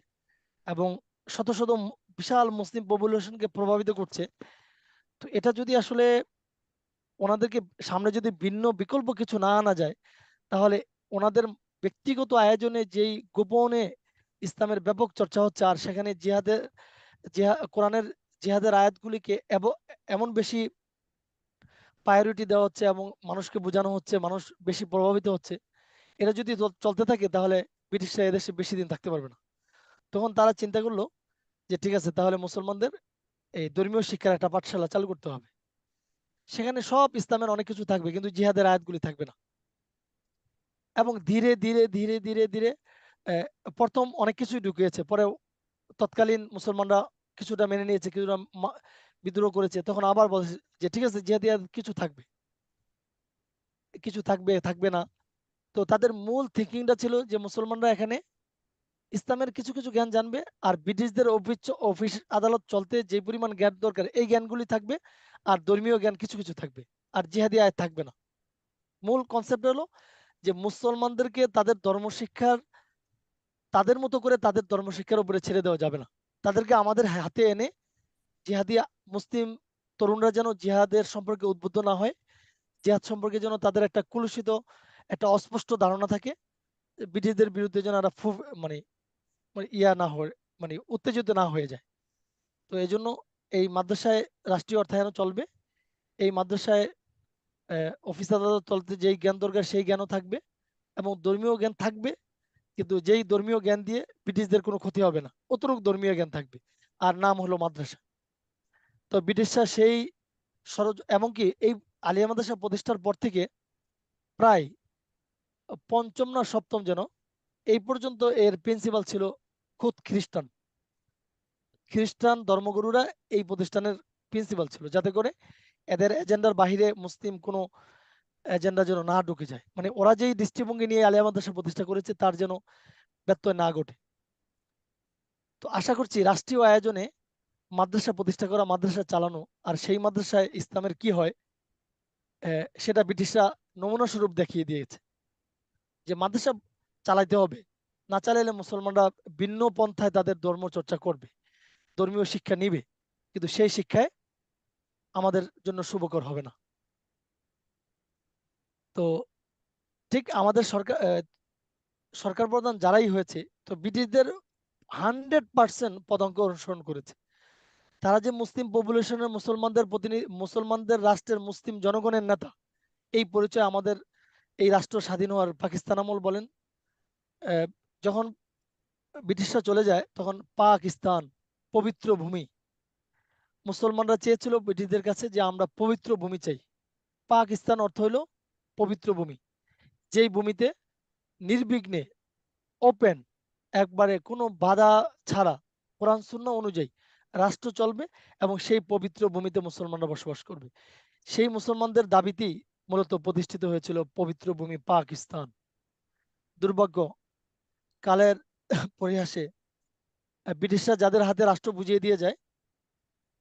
এবং শত শত বিশাল মুসলিম পপুলেশনকে প্রভাবিত করছে। তো এটা যদি আসলে ওনাদেরকে সামনে যদি ভিন্ন বিকল্প কিছু না আনা যায়, তাহলে ওনাদের ব্যক্তিগত আয়োজনে যেই গোপনে ইসলামের ব্যাপক চর্চা হচ্ছে, আর সেখানে কোরআনের জিহাদের আয়াতগুলিকে এমন বেশি প্রায়োরিটি দেওয়া হচ্ছে এবং মানুষকে বোঝানো হচ্ছে, মানুষ বেশি প্রভাবিত হচ্ছে, এটা যদি চলতে থাকে তাহলে ব্রিটিশরা এদেশে বেশি দিন থাকতে পারবে না। তখন তারা চিন্তা করলো যে ঠিক আছে, তাহলে মুসলমানদের এই ধর্মীয় শিক্ষার একটা পাঠশালা চালু করতে হবে। সেখানে সব ইসলামের অনেক কিছু থাকবে, কিন্তু জিহাদের আয়াতগুলি থাকবে না। এবং ধীরে ধীরে ধীরে ধীরে ধীরে আহ, প্রথম অনেক কিছুই ঢুকিয়েছে, পরে তৎকালীন মুসলমানরা কিছুটা মেনে নিয়েছে, কিছুটা বিদ্রোহ করেছে, তখন আবার বলছে যে ঠিক আছে, জিহাদি আয়াত কিছু থাকবে, কিছু থাকবে, থাকবে না। তো তাদের মূল থিঙ্কিংটা ছিল যে মুসলমানরা এখানে ইসলামের কিছু কিছু জ্ঞান জানবে, আর ব্রিটিশদের অফিস আদালত চলতে যে পরিমাণ জ্ঞান দরকার এই জ্ঞানগুলি থাকবে, আর ধর্মীয় জ্ঞান কিছু কিছু থাকবে, আর জিহাদি আয়াত থাকবে না। মূল কনসেপ্ট হলো যে মুসলমানদেরকে তাদের মতো করে তাদের ধর্মশিক্ষার উপরে ছেড়ে দেওয়া যাবে না। তাদেরকে আমাদের হাতে এনে জিহাদি মুসলিম তরুণরা যেন জিহাদের সম্পর্কে উদ্বুদ্ধ না হয়, জিহাদ সম্পর্কে যেন তাদের একটা কুলুষিত, একটা অস্পষ্ট ধারণা থাকে, ব্রিটিশদের বিরুদ্ধে যেন একটা মানে মানে ইয়া না হয়, মানে উত্তেজিত না হয়ে যায়। তো এই জন্য এই মাদ্রাসায় রাষ্ট্রীয় অর্থায়ন চলবে। এই মাদ্রাসায় অফিস আদালত চলতে যেই জ্ঞান দরকার সেই জ্ঞানও থাকবে, এবং ধর্মীয় জ্ঞান থাকবে, কিন্তু যেই ধর্মীয় জ্ঞান দিয়ে ব্রিটিশদের কোনো ক্ষতি হবে না, অতটুকু ধর্মীয় জ্ঞান থাকবে। আর নাম হলো মাদ্রাসা। তো ব্রিটিশরা সেই এমনকি এই আলিয়া মাদ্রাসা প্রতিষ্ঠার পর থেকে প্রায় পঞ্চম না সপ্তম যেন, এই পর্যন্ত এর প্রিন্সিপাল ছিল খুদ খ্রিস্টান। খ্রিস্টান ধর্মগুরুরা এই প্রতিষ্ঠানের প্রিন্সিপাল ছিল, যাতে করে এদের এজেন্ডার বাহিরে মুসলিম কোনো এজেন্ডা যেন না ঢুকে যায়, মানে ওরা যেই দৃষ্টিভঙ্গি নিয়ে আলিয়া মাদ্রাসা প্রতিষ্ঠা করেছে তার যেন ব্যত্যয় না ঘটে। তো আশা করছি রাষ্ট্রীয় আয়োজনে মাদ্রাসা প্রতিষ্ঠা করা, মাদ্রাসা চালানো, আর সেই মাদ্রাসায় ইসলামের কি হয় সেটা ব্রিটিশরা নমুনা স্বরূপ দেখিয়ে দিয়েছে, যে মাদ্রাসা চালাইতে হবে, না চালাইলে মুসলমানরা ভিন্ন পন্থায় তাদের ধর্ম চর্চা করবে, ধর্মীয় শিক্ষা নিবে, কিন্তু সেই শিক্ষায় আমাদের জন্য শুভকর হবে না। তো ঠিক আমাদের সরকার প্রধান যারাই হয়েছে, তো ব্রিটিশদের 100% পদাঙ্ক অনুসরণ করেছে। তারা যে মুসলিম পপুলেশনের মুসলমানদের রাষ্ট্রের মুসলিম জনগণের নেতা, এই পরিচয় আমাদের এই রাষ্ট্র স্বাধীন হওয়ার পাকিস্তান আমল বলেন, আহ, যখন ব্রিটিশরা চলে যায় তখন পাকিস্তান পবিত্র ভূমি, মুসলমানরা চেয়েছিল ব্রিটিশদের কাছে যে আমরা পবিত্র ভূমি চাই। পাকিস্তান অর্থ হইল পবিত্র ভূমি, যেই ভূমিতে নির্বিঘ্নে, ওপেন, একবারে কোনো বাধা ছাড়া কোরআন সুন্নাহ অনুযায়ী রাষ্ট্র চলবে, এবং সেই পবিত্র ভূমিতে মুসলমানরা বসবাস করবে। সেই মুসলমানদের দাবিতেই মূলত প্রতিষ্ঠিত হয়েছিল পবিত্র ভূমি পাকিস্তান। দুর্ভাগ্য, কালের পরিহাসে ব্রিটিশরা যাদের হাতে রাষ্ট্র বুঝিয়ে দিয়ে যায়,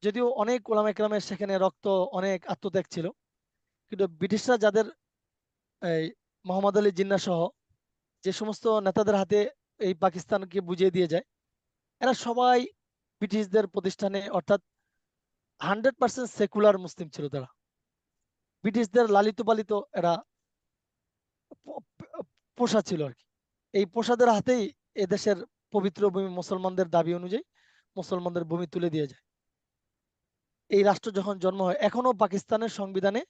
যদিও অনেক ওলামা একরামের সেখানে রক্ত, অনেক আত্মত্যাগ ছিল, কিন্তু ব্রিটিশরা যাদের এই মোহাম্মদ আলী জিন্নাহ সহ যে সমস্ত নেতাদের হাতে এই পাকিস্তানকে বুঝিয়ে দিয়ে যায়, এরা সবাই ব্রিটিশদের প্রতিষ্ঠানে, অর্থাৎ 100% সেকুলার মুসলিম ছিল তারা, ব্রিটিশদের লালিত পালিত এরা পোষা ছিল আর কি। এই পোষাদের হাতেই এদেশের পবিত্র ভূমি মুসলমানদের দাবি অনুযায়ী মুসলমানদের ভূমি তুলে দিয়ে যায়। এই রাষ্ট্র যখন জন্ম হয়, এখনো পাকিস্তানের সংবিধানে,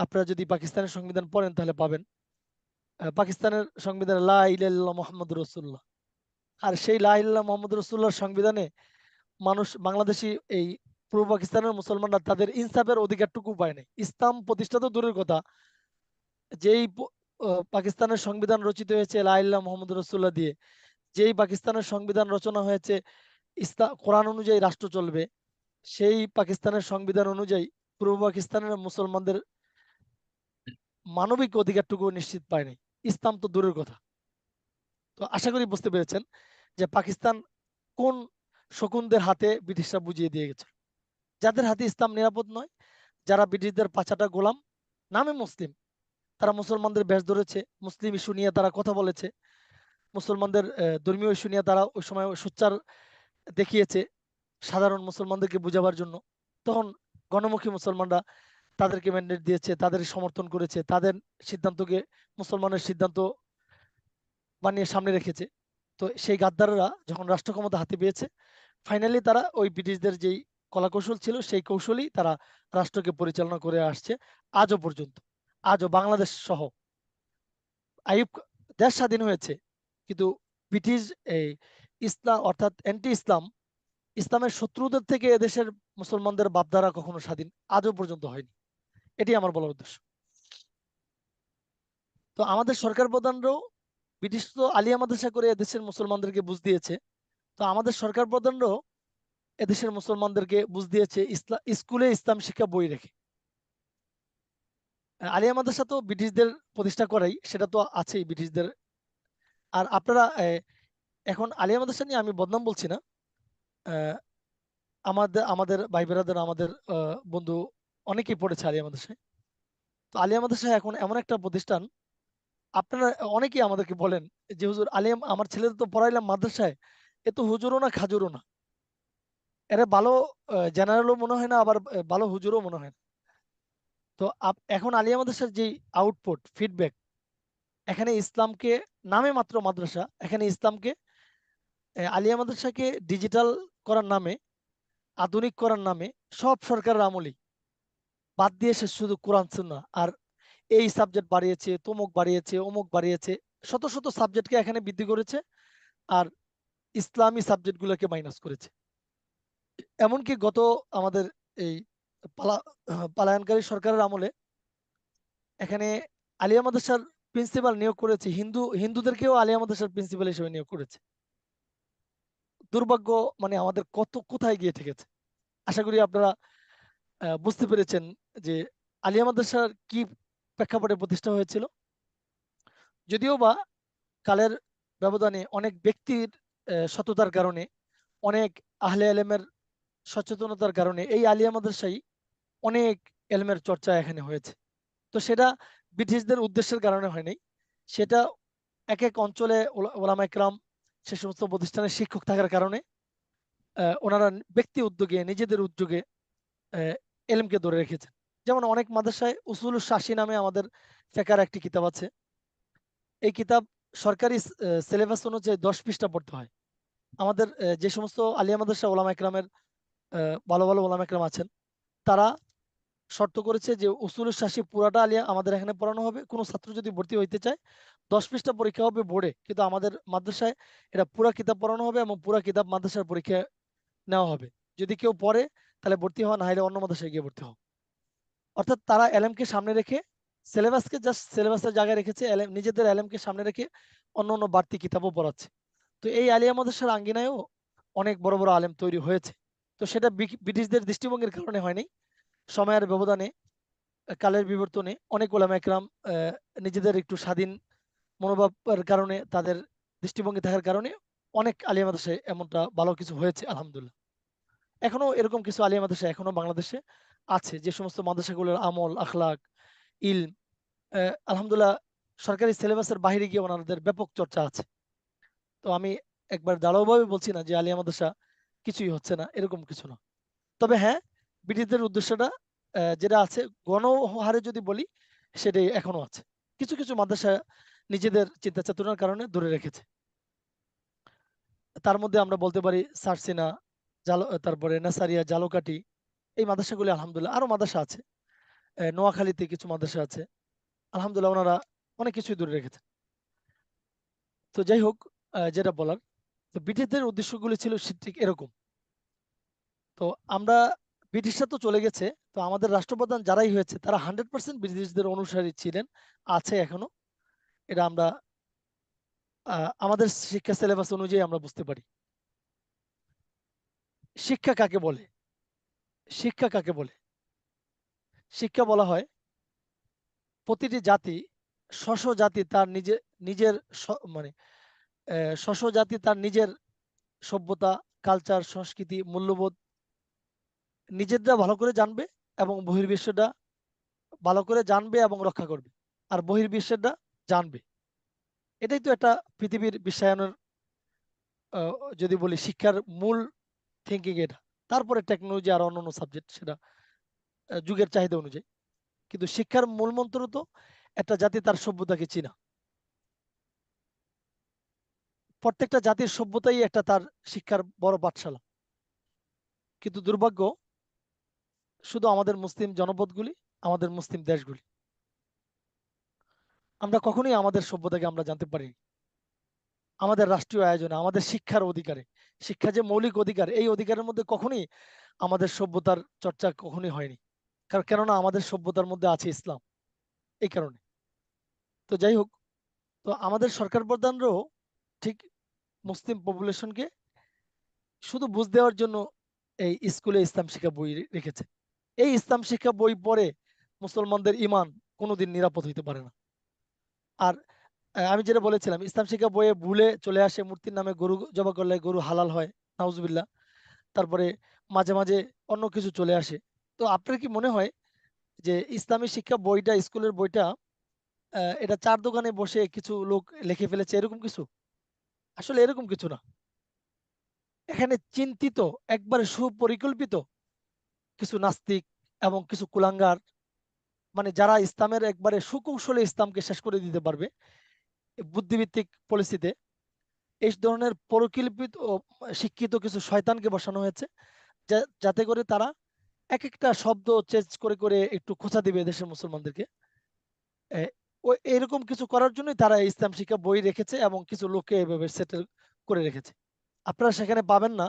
আপনারা যদি পাকিস্তানের সংবিধান পড়েন তাহলে পাবেন, পাকিস্তানের সংবিধানে লা ইলাহা ইল্লাল্লাহ মুহাম্মাদুর রাসূলুল্লাহ। আর সেই লা ইলাহা ইল্লাল্লাহ মুহাম্মাদুর রাসূলুল্লাহর সংবিধানে মানুষ, বাংলাদেশি এই পূর্ব পাকিস্তানের মুসলমানরা তাদের ইনসাফের অধিকারটুকু পায় নাই। ইসলাম প্রতিষ্ঠা তো দূরের কথা, যেই পাকিস্তানের সংবিধান রচিত হয়েছে লা ইলাহা মুহাম্মাদুর রাসূলুল্লাহ দিয়ে, যেই পাকিস্তানের সংবিধান রচনা হয়েছে ইসলাম কোরআন অনুযায়ী রাষ্ট্র চলবে, সেই পাকিস্তানের সংবিধান অনুযায়ী পূর্ব পাকিস্তানের মুসলমানদের মানবিক অধিকারটুকু নিশ্চিত পায়নি, ইসলাম তো দূরের কথা। তো আশা করি বুঝতে পেরেছেন যে পাকিস্তান কোন শকুনদের হাতে ব্রিটিশরা বুঝিয়ে দিয়ে গেছে, যাদের হাতে ইসলাম নিরাপদ নয়, যারা ব্রিটিশদের পাচাটা গোলাম, নামে মুসলিম, তারা মুসলমানদের বেশ ধরেছে, মুসলিম ইস্যু নিয়ে তারা কথা বলেছে, মুসলমানদের ধর্মীয় ইস্যু নিয়ে তারা ওই সময় সোচ্চার দেখিয়েছে সাধারণ মুসলমানদেরকে বুঝাবার জন্য। তখন গণমুখী মুসলমানরা তাদেরকে ম্যান্ডেট দিয়েছে, তাদের সমর্থন করেছে, তাদের সিদ্ধান্তকে মুসলমানের সিদ্ধান্ত বানিয়ে সামনে রেখেছে। তো সেই গাদ্দাররা যখন রাষ্ট্র ক্ষমতা হাতে পেয়েছে, ফাইনালি তারা ওই ব্রিটিশদের যেই কলাকৌশল ছিল সেই কৌশলই তারা রাষ্ট্রকে পরিচালনা করে আসছে আজও পর্যন্ত। আজও বাংলাদেশ সহ আইয়ুব দেশ স্বাধীন হয়েছে, কিন্তু ব্রিটিশ এই ইসলাম অর্থাৎ অ্যান্টি ইসলাম, ইসলামের শত্রুদের থেকে এদেশের মুসলমানদের বাপদারা কখনো স্বাধীন আজও পর্যন্ত হয়নি। এটি আমার বলার উদ্দেশ্য। তো আমাদের সরকার প্রধানরাও, ব্রিটিশ তো আলিয়া মাদ্রাসা করে এদেশের মুসলমানদেরকে বুঝ দিয়েছে, তো আমাদের সরকার প্রধানরাও এদেশের মুসলমানদেরকে বুঝ দিয়েছে ইসলাম স্কুলে ইসলাম শিক্ষা বই রেখে। আলিয়া মাদ্রাসা তো ব্রিটিশদের প্রতিষ্ঠা করাই, সেটা তো আছেই ব্রিটিশদের। আর আপনারা এখন আলিয়া মাদ্রাসা নিয়ে আমি বদনাম বলছি না, আহ, আমাদের আমাদের ভাই বেরাদের আমাদের বন্ধু অনেকেই পড়েছে আলিয়া মাদ্রাসায়। তো আলিয়া মাদ্রাসা এখন এমন একটা প্রতিষ্ঠান, আপনারা অনেকেই আমাদেরকে বলেন যে হুজুর আলিয়া, আমার ছেলেদের তো পড়াইলাম মাদ্রাসায়, এ তো হুজুরও না খাজুরও না, এরা ভালো জেনারেলও মনে হয় না, আবার ভালো হুজুরও মনে হয় না। তো এখন আলিয়া মাদ্রাসার যে আউটপুট ফিডব্যাক, এখানে ইসলামকে, নামে মাত্র মাদ্রাসা, এখানে ইসলামকে আলিয়া মাদ্রাসাকে ডিজিটাল করার নামে, আধুনিক করার নামে সব সরকারের আমলই বাদ দিয়ে সে শুধু কোরআন সুন্নাহ আর এই সাবজেক্ট বাড়িয়েছে, তমুক বাড়িয়েছে, অমুক বাড়িয়েছে, শত শত সাবজেক্টকে এখানে বৃদ্ধি করেছে, আর ইসলামী সাবজেক্টগুলোকে মাইনাস করেছে। এমনকি গত আমাদের এই পালা পালায়নকারী সরকারের আমলে এখানে আলিয়া মাদ্রাসার প্রিন্সিপাল নিয়োগ করেছে, হিন্দুদেরকেও আলিয়া মাদ্রাসার প্রিন্সিপাল হিসেবে নিয়োগ করেছে। দুর্ভাগ্য, মানে আমাদের কত কোথায় গিয়ে ঠেকেছে। আশা করি আপনারা বুঝতে পেরেছেন যে আলিয়া মাদ্রাসার কি প্রেক্ষাপটে প্রতিষ্ঠা হয়েছিল। যদিও বা কালের ব্যবধানে অনেক ব্যক্তির সততার কারণে, অনেক আহলে এলেমের সচেতনতার কারণে এই আলিয়া মাদ্রাসায় অনেক এলমের চর্চা এখানে হয়েছে। তো সেটা ব্রিটিশদের উদ্দেশ্যের কারণে হয়নি, সেটা এক এক অঞ্চলে ওলামা একরাম, সে সমস্ত প্রতিষ্ঠানের শিক্ষক থাকার কারণে ওনারা ব্যক্তি উদ্যোগে, নিজেদের উদ্যোগে এলমকে ধরে রেখেছেন। যেমন অনেক মাদ্রাসায় উসুল শাসি নামে আমাদের ফেকার একটি কিতাব আছে। এই কিতাব সরকারি সিলেবাস অনুযায়ী 10 পৃষ্ঠা পড়তে হয়। আমাদের যে সমস্ত আলিয়া মাদ্রাসা ওলামা একরামের ভালো ভালো ওলামা একরাম আছেন, তারা শর্ত করেছে যে উসুল শাসি পুরাটা আলিয়া আমাদের এখানে পড়ানো হবে। কোনো ছাত্র যদি ভর্তি হইতে চায় 10 পৃষ্ঠা পরীক্ষা হবে বোর্ডে, কিন্তু আমাদের মাদ্রাসায় এটা পুরা কিতাব পড়ানো হবে এবং পুরা কিতাব মাদ্রাসার পরীক্ষা নেওয়া হবে। যদি কেউ পড়ে তাহলে ভর্তি হওয়া, না হলে অন্য মাদ্রাসায় গিয়ে ভর্তি হওয়া। অর্থাৎ তারা এলএমকে সামনে রেখে, সিলেবাসকে জাস্ট সিলেবাসের জায়গায় রেখেছে, নিজেদের এলএমকে সামনে রেখে অন্য অন্য বাড়তি কিতাবও পড়াচ্ছে। তো এই আলিয়া মাদ্রাসার আঙ্গিনায়ও অনেক বড় বড় আলেম তৈরি হয়েছে। তো সেটা ব্রিটিশদের দৃষ্টিভঙ্গির কারণে হয়নি, সময়ের ব্যবধানে, কালের বিবর্তনে অনেক ওলামা একরাম নিজেদের একটু স্বাধীন মনোভাবের কারণে, তাদের দৃষ্টিভঙ্গি থাকার কারণে অনেক আলিয়া মাদ্রাসায় এমনটা ভালো কিছু হয়েছে আলহামদুলিল্লাহ। এখনো এরকম কিছু আলিয়া মাদ্রাসা এখনো বাংলাদেশে আছে, যে সমস্ত মাদ্রাসাগুলোর আমল, আখলাক, ইলম আলহামদুলিল্লাহ সরকারি সিলেবাসের বাইরে গিয়ে ওনাদের ব্যাপক চর্চা আছে। তো আমি একবার দাঁড়াওভাবে বলছি না যে আলিয়া মাদ্রাসা কিছুই হচ্ছে না, এরকম কিছু না। তবে হ্যাঁ, ব্রিটিশদের উদ্দেশ্যটা যেটা আছে গণহারে যদি বলি, সেটাই এখনো আছে। কিছু কিছু মাদ্রাসা নিজেদের চিন্তা চেতনার কারণে ধরে রেখেছে। তার মধ্যে আমরা বলতে পারি সারসিনা, তারপরে নাসারিয়া, জালকাঠি, এই মাদ্রাসাগুলি আলহামদুলিল্লাহ। আরো মাদ্রাসা আছে, নোয়াখালীতে কিছু মাদ্রাসা আছে, আলহামদুলিল্লাহ ওনারা অনেক কিছুই ধরে রেখেছে। তো যাই হোক, যেটা বলার, তো ব্রিটিশদের উদ্দেশ্যগুলি ছিল ঠিক এরকম। তো আমরা, ব্রিটিশরা তো চলে গেছে, তো আমাদের রাষ্ট্রপ্রধান যারাই হয়েছে তারা 100% ব্রিটিশদের অনুসারী ছিলেন, আছে এখনো। এটা আমরা আমাদের শিক্ষা সিলেবাস অনুযায়ী আমরা বুঝতে পারি। শিক্ষা কাকে বলে? শিক্ষা কাকে বলে? শিক্ষা বলা হয় প্রতিটি জাতি, স্ব জাতি তার নিজের নিজের মানে স্ব জাতি তার নিজের সভ্যতা, কালচার, সংস্কৃতি, মূল্যবোধ নিজেরটা ভালো করে জানবে এবং বহির্বিশ্বটা ভালো করে জানবে এবং রক্ষা করবে, আর বহির্বিশ্বটা জানবে। এটাই তো একটা পৃথিবীর বিশ্বায়নের যদি বলি শিক্ষার মূল থিঙ্কিং এটা। তারপরে টেকনোলজি আর অন্যান্য সাবজেক্ট সেটা যুগের চাহিদা অনুযায়ী। কিন্তু শিক্ষার মূল মন্ত্র তো একটা জাতি তার সভ্যতাকে চিনা। প্রত্যেকটা জাতির সভ্যতাই একটা তার শিক্ষার বড় পাঠশালা। কিন্তু দুর্ভাগ্য শুধু আমাদের মুসলিম জনপদগুলি, আমাদের মুসলিম দেশগুলি, আমরা কখনোই আমাদের সভ্যতাকে আমরা জানতে পারি। আমাদের রাষ্ট্রীয় আয়োজনে, আমাদের শিক্ষার অধিকারে, শিক্ষা যে মৌলিক অধিকার, এই অধিকারের মধ্যে কখনোই আমাদের সভ্যতার চর্চা কখনোই হয়নি। কারণ কেননা আমাদের সভ্যতার মধ্যে আছে ইসলাম, এই কারণে। তো যাই হোক, তো আমাদের সরকার প্রধানরাও ঠিক মুসলিম পপুলেশনকে শুধু বুঝ দেওয়ার জন্য এই স্কুলে ইসলাম শিক্ষা বই রেখেছে। এই ইসলাম শিক্ষা বই পড়ে মুসলমানদের ইমান কোনোদিন নিরাপদ হইতে পারে না। আর আমি যেটা বলেছিলাম, ইসলাম শিক্ষা বইয়ে ভুলে চলে আসে মূর্তির নামে গরু জবাই করলে গরু হালাল হয়, নাউজুবিল্লাহ। তারপরে মাঝে মাঝে অন্য কিছু চলে আসে। তো আপনার কি মনে হয় যে ইসলামী শিক্ষা বইটা, স্কুলের বইটা, এটা চার দোকানে বসে কিছু লোক লিখে ফেলেছে এরকম কিছু? আসলে এরকম কিছু না। এখানে চিন্তিত, একবারে সুপরিকল্পিত কিছু নাস্তিক এবং কিছু কুলাঙ্গার, মানে যারা ইসলামের একবারে সুকৌশলে ইসলামকে শেষ করে দিতে পারবে বুদ্ধিভিত্তিক পলিসিতে, এই ধরনের পরিকল্পিত ও শিক্ষিত কিছু শয়তানকে বসানো হয়েছে, যাতে করে তারা এক একটা শব্দ চেঞ্জ করে করে একটু খোঁচা দিবে দেশের মুসলমানদেরকে। এ, এরকম কিছু করার জন্যই তারা এই ইসলাম শিক্ষা বই রেখেছে এবং কিছু লোককে এইভাবে সেটেল করে রেখেছে। আপনারা সেখানে পাবেন না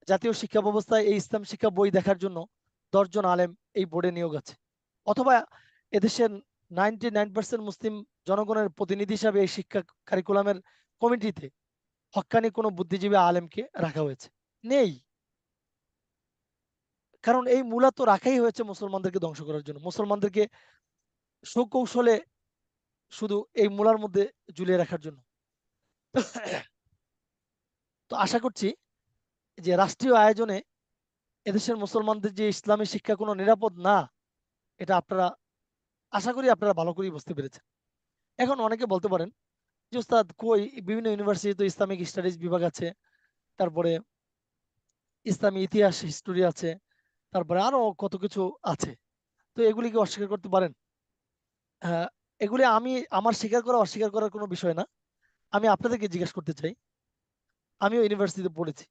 জাতীয় শিক্ষা ব্যবস্থায় এই ইসলাম শিক্ষা বই দেখার জন্য 10 জন আলেম এই বোর্ডে নিয়োগ আছে, অথবা এদেশের 99% মুসলিম জনগণের প্রতিনিধি হিসাবে এই শিক্ষা কারিকুলামের কমিটিতে হক্কানি কোনো বুদ্ধিজীবী আলেমকে রাখা হয়েছে। নেই। কারণ এই মূলা তো রাখাই হয়েছে মুসলমানদেরকে ধ্বংস করার জন্য, মুসলমানদেরকে সুকৌশলে শুধু এই মূলার মধ্যে ঝুলিয়ে রাখার জন্য। তো আশা করছি যে রাষ্ট্রীয় আয়োজনে এদেশের মুসলমানদের যে ইসলামী শিক্ষা কোনো নিরাপদ না, এটা আপনারা, আশা করি আপনারা ভালো করেই বুঝতে পেরেছেন। এখন অনেকে বলতে পারেন যে উস্তাদ কই, বিভিন্ন ইউনিভার্সিটি তো ইসলামিক স্টাডিজ বিভাগ আছে, তারপরে ইসলামী ইতিহাস হিস্টোরি আছে, তারপরে আরো কত কিছু আছে, তো এগুলি কি অস্বীকার করতে পারেন? হ্যাঁ, এগুলি আমি, আমার স্বীকার করা অস্বীকার করার কোনো বিষয় না। আমি আপনাদেরকে জিজ্ঞেস করতে চাই, আমিও ইউনিভার্সিটিতে পড়েছি,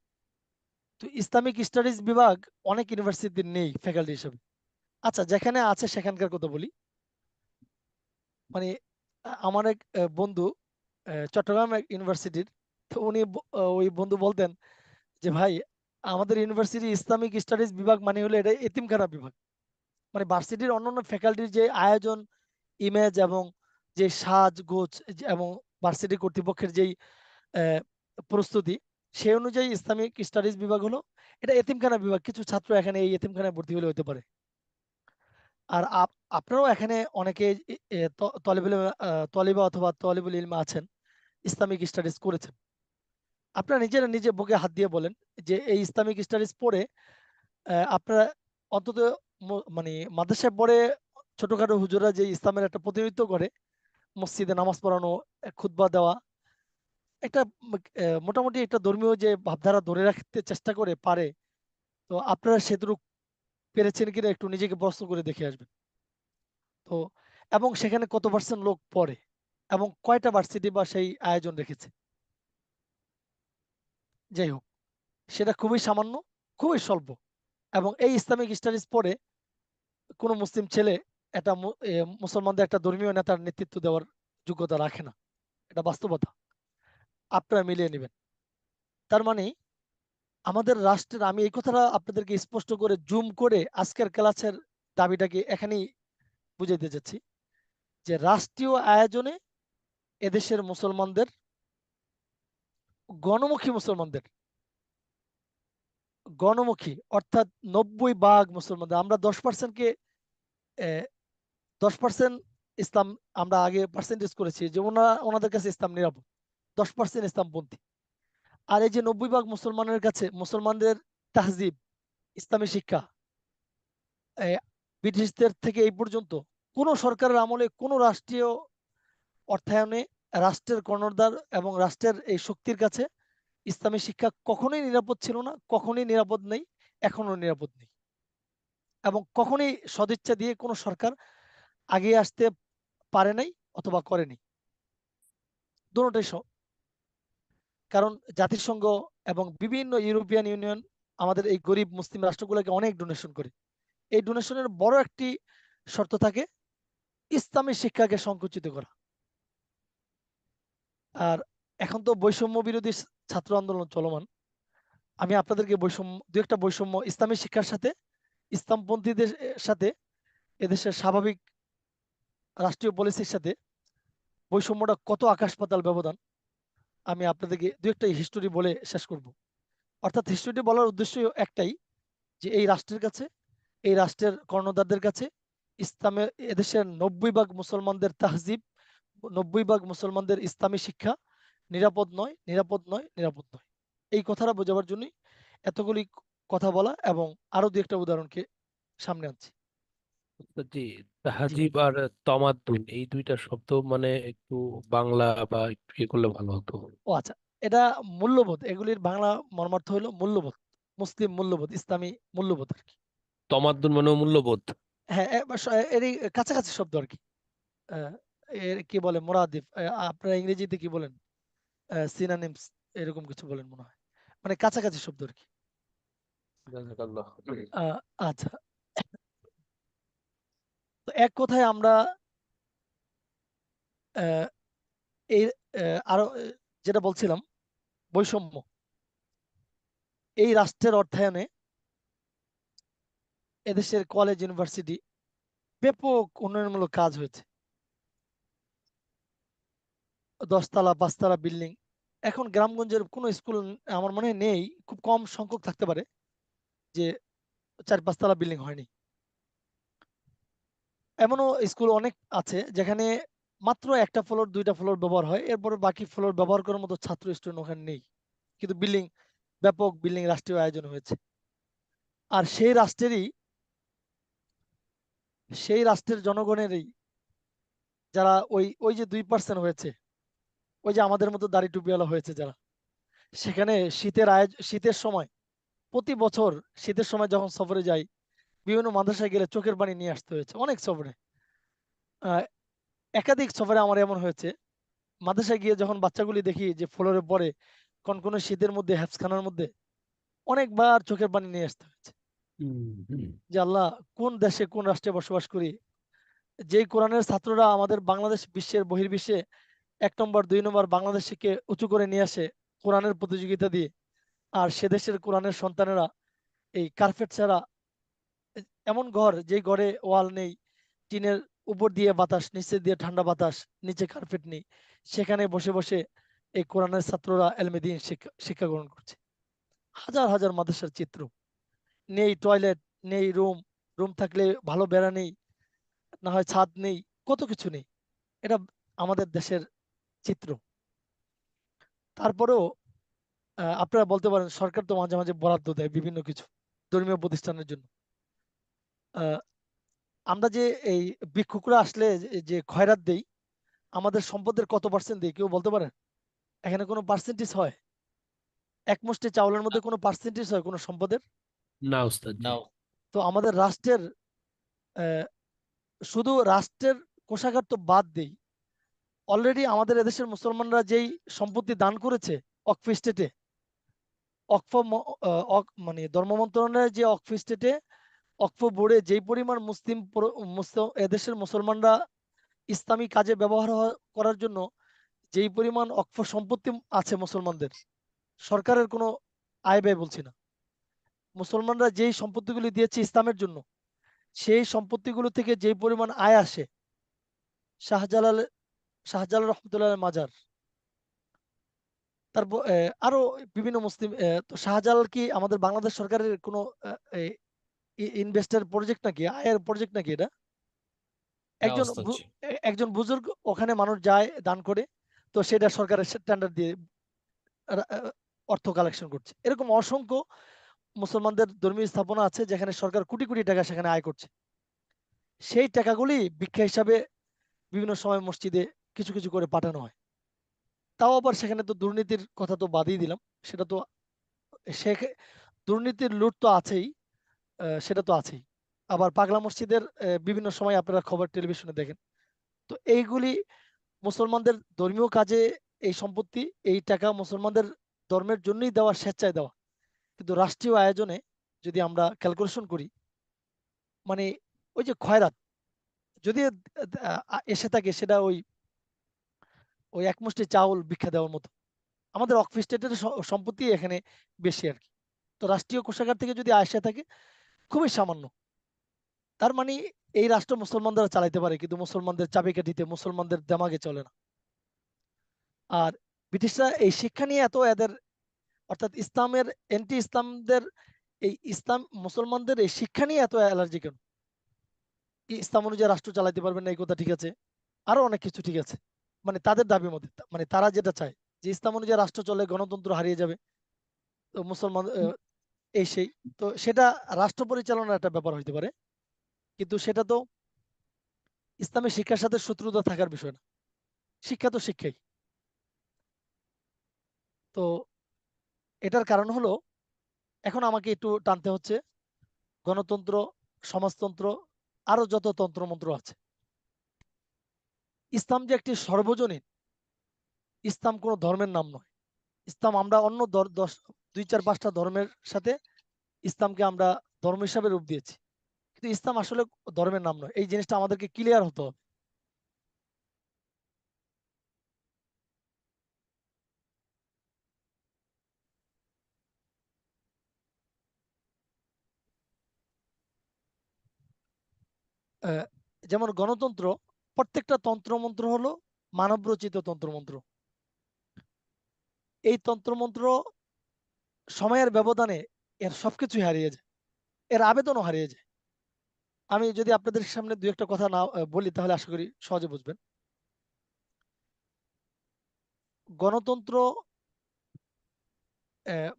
তো ইসলামিক স্টাডিজ বিভাগ অনেক ইউনিভার্সিটিতে নেই ফ্যাকাল্টি হিসেবে। আচ্ছা, যেখানে আছে সেখানকার কথা বলি। মানে আমার এক বন্ধু চট্টগ্রাম ইউনিভার্সিটির, তো উনি ওই বন্ধু বলতেন যে ভাই, আমাদের ইউনিভার্সিটি ইসলামিক স্টাডিজ বিভাগ মানে হলো এটা এতিমখানা বিভাগ। মানে ভার্সিটির অন্যান্য ফ্যাকাল্টির যে আয়োজন, ইমেজ এবং যে সাজগোজ এবং ভার্সিটি কর্তৃপক্ষের যেই আহ, প্রস্তুতি, সেই অনুযায়ী ইসলামিক স্টাডিজ বিভাগ হলো এটা এতিমখানা বিভাগ। কিছু ছাত্র এখানে এই এতিমখানায় ভর্তি হলে হতে পারে। আর আপনারাও এখানে অনেকে তলিবুল তলিবা অথবা তলিবুল ইলম আছেন, ইসলামিক স্টাডিজ করেছেন। আপনারা নিজেরা নিজে বুকে হাত দিয়ে বলেন যে এই ইসলামিক স্টাডিজ পড়ে আপনারা অন্তত মানে মাদ্রাসায় পড়ে ছোটখাটো হুজুরা যে ইসলামের একটা প্রতিনিধিত্ব করে, মসজিদে নামাজ পড়ানো, খুতবা দেওয়া, একটা মোটামুটি একটা ধর্মীয় যে ভাবধারা ধরে রাখতে চেষ্টা করে পারে, তো আপনারা সেটুকু পেরেছেন কিনা একটু নিজেকে প্রশ্ন করে দেখে আসবেন। তো এবং সেখানে কত পার্সেন্ট লোক পড়ে এবং কয়টা ভার্সিটি বা সেই আয়োজন রেখেছে। যাই হোক, সেটা খুবই সামান্য, খুবই স্বল্প। এবং এই ইসলামিক স্টাডিজ পড়ে কোনো মুসলিম ছেলে একটা মুসলমানদের একটা ধর্মীয় নেতার নেতৃত্ব দেওয়ার যোগ্যতা রাখে না। এটা বাস্তবতা, আপনারা মিলিয়ে নেবেন। তার মানে আমাদের রাষ্ট্রের, আমি এই কথাটা আপনাদেরকে স্পষ্ট করে জুম করে আজকের ক্লাসের দাবিটাকে এখানেই বুঝাইতে যাচ্ছি, যে রাষ্ট্রীয় আয়োজনে এদেশের মুসলমানদের, গণমুখী মুসলমানদের, গণমুখী অর্থাৎ 90% মুসলমানদের, আমরা 10%কে 10% ইসলাম, আমরা আগে পার্সেন্টেজ করেছি যে ওনাদের কাছে ইসলাম নিরাপদ, 10% ইসলামপন্থী। আর এই যে 90 ভাগ মুসলমানের কাছে মুসলমানদের তাহজিব, ইসলামী শিক্ষা, এ, ব্রিটিশদের থেকে এই পর্যন্ত কোন সরকারের আমলে কোন রাষ্ট্রীয় অর্থায়নে রাষ্ট্রের কর্ণধার এবং রাষ্ট্রের এই শক্তির কাছে ইসলামী শিক্ষা কখনোই নিরাপদ ছিল না, কখনোই নিরাপদ নেই, এখনো নিরাপদ নেই। এবং কখনোই সদিচ্ছা দিয়ে কোনো সরকার আগিয়ে আসতে পারে নাই অথবা করেনি, দুটোটাই কারণ জাতিসংঘ এবং বিভিন্ন ইউরোপিয়ান ইউনিয়ন আমাদের এই গরিব মুসলিম রাষ্ট্রগুলোকে অনেক ডোনেশন করে। এই ডোনেশনের বড় একটি শর্ত থাকে ইসলামী শিক্ষাকে সংকুচিত করা। আর এখন তো বৈষম্য বিরোধী ছাত্র আন্দোলন চলমান। আমি আপনাদেরকে দু একটা বৈষম্য ইসলামী শিক্ষার সাথে ইসলামপন্থীদের সাথে এদেশের স্বাভাবিক রাষ্ট্রীয় পলিসির সাথে বৈষম্যটা কত আকাশ পাতাল ব্যবধান, আমি আপনাদেরকে দু একটা হিস্টোরি বলে শেষ করব। অর্থাৎ হিস্টোরিটি বলার উদ্দেশ্য একটাই, যে এই রাষ্ট্রের কাছে, এই রাষ্ট্রের কর্ণধারদের কাছে ইসলামের এদেশের 90 ভাগ মুসলমানদের তাহজিব, 90 ভাগ মুসলমানদের ইসলামী শিক্ষা নিরাপদ নয়, নিরাপদ নয়, নিরাপদ নয়। এই কথাটা বোঝাবার জন্যই এতগুলি কথা বলা এবং আরো দু একটা উদাহরণকে সামনে আনছি। তো জি, জি। তাহাজিব আর তামাদ্দুন এই দুইটা শব্দ মানে একটু বাংলা বা একটু ইয়ে করলে ভালো হতো। ও আচ্ছা, এটা মূল্যবোধ, এগুলির বাংলা মর্মার্থ হলো মূল্যবোধ, মুসলিম মূল্যবোধ, ইসলামী মূল্যবোধ আর কি। তামাদ্দুন মানে মূল্যবোধ। হ্যাঁ, এরই কাছাকাছি শব্দ আর কি। আহ, এর কি বলে মোরাদিফ, আপনারা ইংরেজিতে কি বলেন, সিনোনিমস এরকম কিছু বলেন মনে হয়, মানে কাছাকাছি শব্দ আর কি। জাযাকাল্লাহ। আহ, আচ্ছা, তো এক কথায় আমরা আহ, এই আরো যেটা বলছিলাম বৈষম্য, এই রাষ্ট্রের অর্থায়নে এদেশের কলেজ ইউনিভার্সিটি ব্যাপক উন্নয়নমূলক কাজ হয়েছে। 10 তলা 5 তলা বিল্ডিং, এখন গ্রামগঞ্জের কোনো স্কুল আমার মনে হয় নেই, খুব কম সংখ্যক থাকতে পারে যে 4-5 তলা বিল্ডিং হয়নি। এমনও স্কুল অনেক আছে যেখানে মাত্র একটা ফ্লোর 2টা ফ্লোর ব্যবহার হয়, এরপরে বাকি ফ্লোর ব্যবহার করার মতো ছাত্র স্টুডেন্ট ওখানে নেই, কিন্তু বিল্ডিং, ব্যাপক বিল্ডিং রাষ্ট্রীয় আয়োজন হয়েছে। আর সেই রাষ্ট্রের জনগণেরই যারা ওই ওই যে 2% হয়েছে, ওই যে আমাদের মতো দাড়ি টুপিওয়ালা হয়েছে যারা, সেখানে শীতের সময় প্রতি বছর শীতের সময় যখন সফরে যাই, বিভিন্ন মাদ্রাসায় গেলে চোখের পানি নিয়ে আসতে হয়েছে অনেক সফরে। আহ, একাধিক সফরে আমার এমন হয়েছে, মাদ্রাসায় গিয়ে যখন বাচ্চাগুলি দেখি যে ফ্লোরে পড়ে কোন শীতের মধ্যে হ্যাবসখানার মধ্যে, অনেকবার চোখের পানি নিয়ে আসতে হয়েছে যে আল্লাহ, কোন দেশে কোন রাষ্ট্রে বসবাস করি, যেই কোরআনের ছাত্ররা আমাদের বাংলাদেশ বিশ্বের বহির্বিশ্বে 1 নম্বর 2 নম্বর বাংলাদেশকে উঁচু করে নিয়ে আসে কোরআনের প্রতিযোগিতা দিয়ে, আর সে দেশের কোরআনের সন্তানেরা এই কার্পেট ছাড়া, এমন ঘর যে ঘরে ওয়াল নেই, টিনের উপর দিয়ে বাতাস, নিচে দিয়ে ঠান্ডা বাতাস, নিচে কার্পেট নেই, সেখানে বসে বসে এই কোরআনের ছাত্ররা এলমে দিন শিক্ষা গ্রহণ করছে। হাজার হাজার মাদ্রাসার চিত্র, নেই টয়লেট, নেই রুম, রুম থাকলে ভালো বেড়া নেই, না হয় ছাদ নেই, কত কিছু নেই। এটা আমাদের দেশের চিত্র। তারপরেও আপনারা বলতে পারেন সরকার তো মাঝে মাঝে বরাদ্দ দেয় বিভিন্ন কিছু ধর্মীয় প্রতিষ্ঠানের জন্য। আহ, আমরা যে এই ভিক্ষুকরা আসলে যে খয়রাত দেই, আমাদের সম্পদের কত পার্সেন্ট দিই কেউ বলতে পারেন? এখানে কোনো পার্সেন্টেজ হয়? এক মুষ্টি চাউলের মধ্যে কোনো পার্সেন্টেজ হয় কোনো সম্পদের? না উস্তাদ জি। তো আমাদের রাষ্ট্রের আহ, শুধু রাষ্ট্রের কোষাগার তো বাদ দেই, অলরেডি আমাদের এদেশের মুসলমানরা যেই সম্পত্তি দান করেছে অক্ফ স্টেটে, মানে ধর্ম মন্ত্রণালয়ের যে অক্ফ স্টেটে, অক্ফ বোর্ডে যেই পরিমাণ মুসলিম এদেশের মুসলমানরা ইসলামী কাজে ব্যবহার করার জন্য যেই পরিমাণ অক্ষ সম্পত্তি আছে মুসলমানদের, সরকারের কোনো আয় ব্যয় বলছি না, মুসলমানরা যেই সম্পত্তিগুলি দিয়েছে ইসলামের জন্য, সেই সম্পত্তিগুলো থেকে যেই পরিমাণ আয় আসে, শাহজালাল শাহজালাল রহমতুল্লাহ মাজার, তারপর আরো বিভিন্ন মুসলিম, তো শাহজালাল কি আমাদের বাংলাদেশ সরকারের কোনো ইনভেস্টার প্রজেক্ট নাকি, আয়ের প্রজেক্ট নাকি এটা? না একজন ওস্তাদ জি। একজন বুজুর্গ ওখানে মানুষ যায় দান করে, তো সেটা সরকারের টেন্ডার দিয়ে অর্থ কালেকশন করছে। এরকম অসংখ্য মুসলমানদের ধর্মীয় স্থাপনা আছে যেখানে সরকার কোটি কোটি টাকা সেখানে আয় করছে। সেই টাকাগুলি ভিক্ষা হিসাবে বিভিন্ন সময় মসজিদে কিছু কিছু করে পাঠানো হয়। তাও আবার সেখানে তো দুর্নীতির কথা তো বাদই দিলাম, সেটা তো সে দুর্নীতির লুট তো আছেই, সেটা তো আছেই। আবার পাগলা মসজিদের বিভিন্ন সময় আপনারা খবর টেলিভিশনে দেখেন। তো এইগুলি মুসলমানদের ধর্মীয় কাজে, এই সম্পত্তি, এই টাকা মুসলমানদের ধর্মের জন্যই দেওয়া, স্বেচ্ছায় দেওয়া। কিন্তু রাষ্ট্রীয় আয়োজনে যদি আমরা ক্যালকুলেশন করি, মানে ওই যে খয়রাত যদি এসে থাকে, সেটা ওই ওই এক মুষ্টি চাউল ভিক্ষা দেওয়ার মতো। আমাদের অক্ফ স্টেটের সম্পত্তি এখানে বেশি আর কি। তো রাষ্ট্রীয় কোষাগার থেকে যদি আসে থাকে, খুবই সামান্য। তার মানে এই রাষ্ট্র মুসলমানরা চালাইতে পারে, কিন্তু মুসলমানদের চাবিকাঠিতে, মুসলমানদের দেমাগে চলে না। আর ব্রিটিশরা এই শিক্ষা নিয়ে এত এদের, অর্থাৎ ইসলামের এন্টি ইসলামদের, এই ইসলাম মুসলমানদের এই শিক্ষা নিয়ে এত অ্যালার্জি কেন? ইসলাম অনুযায়ী রাষ্ট্র চালাইতে পারবেন না, এই কথা ঠিক আছে, আরো অনেক কিছু ঠিক আছে, মানে তাদের দাবির মধ্যে, মানে তারা যেটা চায় যে ইসলাম অনুযায়ী রাষ্ট্র চলে, গণতন্ত্র হারিয়ে যাবে, তো মুসলমান এই সেই, তো সেটা রাষ্ট্র পরিচালনার একটা ব্যাপার হইতে পারে, কিন্তু সেটা তো ইসলামের শিক্ষার সাথে শত্রুতা থাকার বিষয় না। শিক্ষা তো শিক্ষাই। তো এটার কারণ হলো, এখন আমাকে একটু টানতে হচ্ছে গণতন্ত্র, সমাজতন্ত্র, আরো যত তন্ত্রমন্ত্র আছে। ইসলাম যে একটি সর্বজনীন, ইসলাম কোনো ধর্মের নাম নয়। ইসলাম আমরা অন্য 2-4-5টা ধর্মের সাথে ইসলামকে আমরা ধর্ম হিসাবে রূপ দিয়েছি, কিন্তু ইসলাম আসলে ধর্মের নাম নয়। এই জিনিসটা আমাদেরকে ক্লিয়ার হতে হবে। আহ, যেমন গণতন্ত্র, প্রত্যেকটা তন্ত্রমন্ত্র হলো মানবরচিত তন্ত্রমন্ত্র। এই তন্ত্রমন্ত্র সময়ের ব্যবধানে এর সবকিছুই হারিয়ে যায়, এর আবেদনও হারিয়ে যায়। আমি যদি আপনাদের সামনে দু একটা কথা না বলি, তাহলে আশা করি সহজে বুঝবেন। গণতন্ত্র আহ,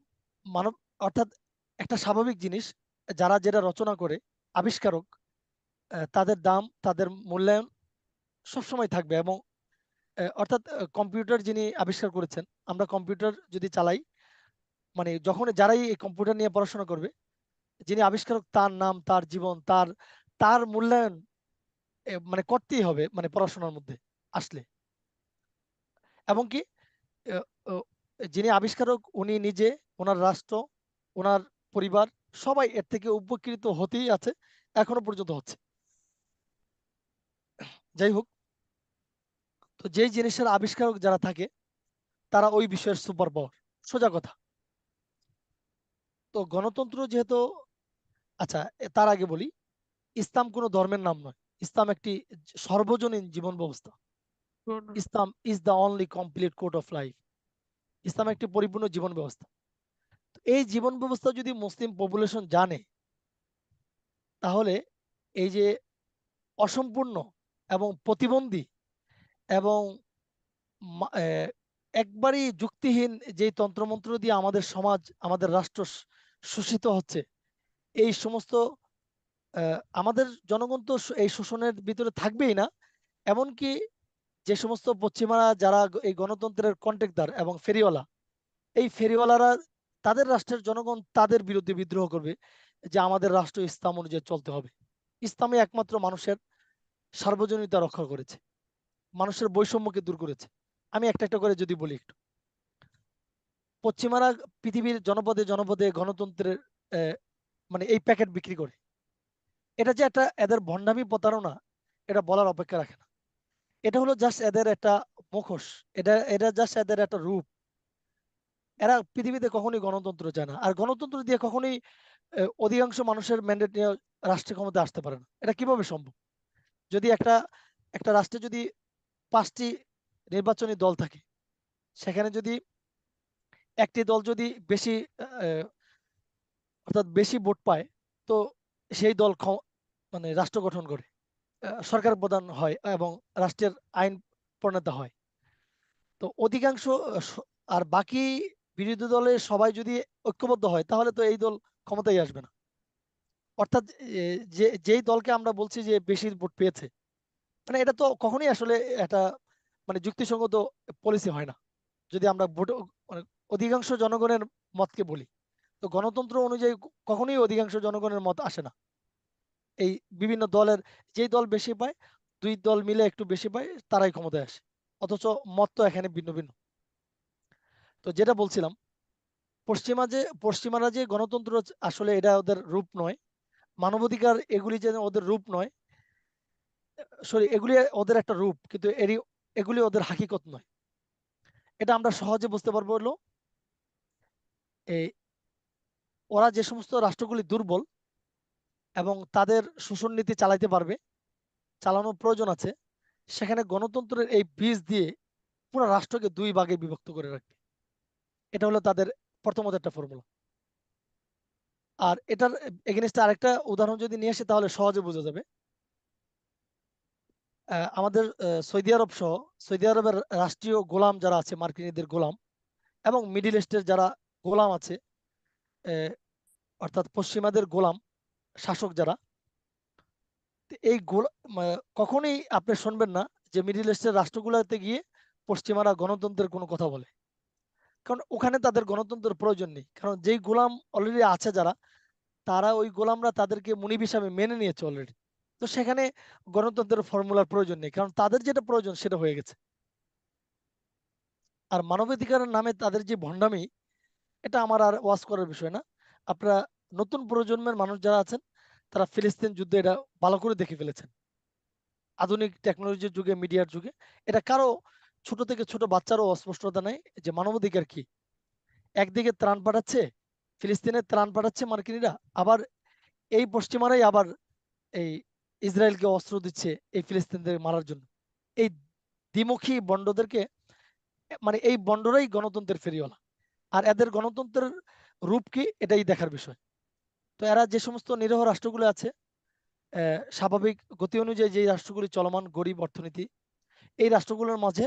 মানব, অর্থাৎ একটা স্বাভাবিক জিনিস, যারা যেটা রচনা করে, আবিষ্কারক, তাদের দাম, তাদের মূল্যায়ন সবসময় থাকবে। এবং অর্থাৎ কম্পিউটার যিনি আবিষ্কার করেছেন, আমরা কম্পিউটার যদি চালাই, মানে যখন যারাই এই কম্পিউটার নিয়ে পড়াশোনা করবে, যিনি আবিষ্কারক, তার নাম, তার জীবন, তার তার মূল্যায়ন মানে করতেই হবে, মানে পড়াশোনার মধ্যে আসলে। এবং কি আহ, আহ, যিনি আবিষ্কারক, উনি নিজে, ওনার রাষ্ট্র, ওনার পরিবার, সবাই এর থেকে উপকৃত হতেই আছে, এখনো পর্যন্ত হচ্ছে। যাই হোক, তো যেই জিনিসের আবিষ্কারক যারা থাকে, তারা ওই বিষয়ের সুপার পাওয়ার, সোজা কথা। তো গণতন্ত্র যেহেতু, আচ্ছা, তার আগে বলি, ইসলাম কোনো ধর্মের নাম নয়। ইসলাম একটি সর্বজনীন জীবন ব্যবস্থা। Islam is the only complete code of life. ইসলাম একটি পরিপূর্ণ জীবন ব্যবস্থা। তো এই জীবন ব্যবস্থা যদি মুসলিম পপুলেশন জানে, তাহলে এই যে অসম্পূর্ণ এবং প্রতিবন্ধী এবং একবারই যুক্তিহীন যে তন্ত্রমন্ত্র দিয়ে আমাদের সমাজ, আমাদের রাষ্ট্র শোষিত হচ্ছে, এই সমস্ত আমাদের জনগণ তো এই শোষণের ভিতরে থাকবেই না। এমনকি যে সমস্ত পশ্চিমারা, যারা এই গণতন্ত্রের কন্ট্রাক্টর এবং ফেরিওয়ালা, এই ফেরিওয়ালারা, তাদের রাষ্ট্রের জনগণ তাদের বিরুদ্ধে বিদ্রোহ করবে যে আমাদের রাষ্ট্র ইসলাম অনুযায়ী চলতে হবে। ইসলামে একমাত্র মানুষের সার্বজনীনতা রক্ষা করেছে, মানুষের বৈষম্যকে দূর করেছে। আমি একটা একটা করে যদি বলি একটু, পশ্চিমারা পৃথিবীর জনপদে জনপদে গণতন্ত্রের আহ, মানে এই প্যাকেট বিক্রি করে। এটা যে একটা এদের ভণ্ডামি, প্রতারণা, এটা বলার অপেক্ষা রাখে না। এটা হলো জাস্ট এদের একটা মুখোশ, এটা এটা জাস্ট এদের একটা রূপ। এরা পৃথিবীতে কখনোই গণতন্ত্র চায় না, আর গণতন্ত্র দিয়ে কখনোই অধিকাংশ মানুষের ম্যান্ডেট নিয়ে রাষ্ট্রের ক্ষমতা আসতে পারে না। এটা কিভাবে সম্ভব? যদি একটা একটা রাষ্ট্রে যদি 5টি নির্বাচনী দল থাকে, সেখানে যদি একটি দল যদি বেশি আহ, অর্থাৎ বেশি ভোট পায়, তো সেই দল মানে রাষ্ট্র গঠন করে, সরকার প্রধান হয় এবং রাষ্ট্রের আইন প্রণেতা হয়। তো অধিকাংশ আর বাকি বিরোধী দলের সবাই যদি ঐক্যবদ্ধ হয় তাহলে তো এই দল ক্ষমতায় আসবে না। অর্থাৎ যেই দলকে আমরা বলছি যে বেশি ভোট পেয়েছে, মানে এটা তো কখনোই আসলে একটা মানে যুক্তিসঙ্গত পলিসি হয় না। যদি আমরা ভোট মানে অধিকাংশ জনগণের মতকে বলি, তো গণতন্ত্র অনুযায়ী কখনোই অধিকাংশ জনগণের মত আসে না। এই বিভিন্ন দলের যেই দল বেশি পায়, দুই দল মিলে একটু বেশি পায়, তারাই ক্ষমতায় আসে। অথচ মত তো এখানে ভিন্ন ভিন্ন। তো যেটা বলছিলাম, পশ্চিমারা যে গণতন্ত্র আসলে এটা ওদের রূপ নয়, মানবাধিকার এগুলি যে ওদের রূপ নয়, সরি এগুলি ওদের একটা রূপ, কিন্তু এগুলি ওদের হাকিকত নয়। এটা আমরা সহজে বুঝতে পারবো হলো এই ওরা যে সমস্ত রাষ্ট্রগুলি দুর্বল এবং তাদের শোষণ নীতি চালাইতে পারবে, চালানোর প্রয়োজন আছে, সেখানে গণতন্ত্রের এই বীজ দিয়ে পুরো রাষ্ট্রকে দুই ভাগে বিভক্ত করে রাখবে। এটা হলো তাদের প্রথমত একটা ফর্মুলা। আর এটার এগেনস্টে আরেকটা উদাহরণ যদি নিয়ে আসে তাহলে সহজে বোঝা যাবে। আমাদের সৌদি আরব সহ সৌদি আরবের রাষ্ট্রীয় গোলাম যারা আছে, মার্কিনীদের গোলাম, এবং মিডিল ইস্টের যারা গোলাম আছে, আহ, অর্থাৎ পশ্চিমাদের গোলাম শাসক যারা, তো এই কখনোই আপনি শুনবেন না যে মিডিল ইস্টের রাষ্ট্রগুলোতে গিয়ে পশ্চিমারা গণতন্ত্রের কোনো কথা বলে। কারণ ওখানে তাদের গণতন্ত্রের প্রয়োজন নেই, কারণ যেই গোলাম অলরেডি আছে যারা, তারা ওই গোলামরা তাদেরকে মুনিব হিসাবে মেনে নিয়েছে অলরেডি। তো সেখানে গণতন্ত্রের ফর্মুলার প্রয়োজন নেই, কারণ তাদের যেটা প্রয়োজন সেটা হয়ে গেছে। আর মানবাধিকারের নামে তাদের যে ভণ্ডামি, এটা আমার আর ওয়াজ করার বিষয় না। আপনারা নতুন প্রজন্মের মানুষ যারা আছেন, তারা ফিলিস্তিন যুদ্ধে এটা ভালো করে দেখে ফেলেছেন। আধুনিক টেকনোলজির যুগে, মিডিয়ার যুগে, এটা কারো ছোট থেকে ছোট বাচ্চারও অস্পষ্টতা নেই যে মানবাধিকার কি। একদিকে ত্রাণ পাঠাচ্ছে, ফিলিস্তিনে ত্রাণ পাঠাচ্ছে মার্কিনীরা, আবার এই পশ্চিমারাই আবার এই ইসরায়েলকে অস্ত্র দিচ্ছে এই ফিলিস্তিনদের মারার জন্য। এই দ্বিমুখী বন্ডদেরকে, মানে এই বন্ডরাই গণতন্ত্রের ফেরিওয়ালা। আর এদের গণতন্ত্রের রূপ কি, এটাই দেখার বিষয়। তো এরা যে সমস্ত নিরীহ রাষ্ট্রগুলো আছে, স্বাভাবিক গতি অনুযায়ী যে রাষ্ট্রগুলি চলমান, গরিব অর্থনীতি, এই রাষ্ট্রগুলোর মাঝে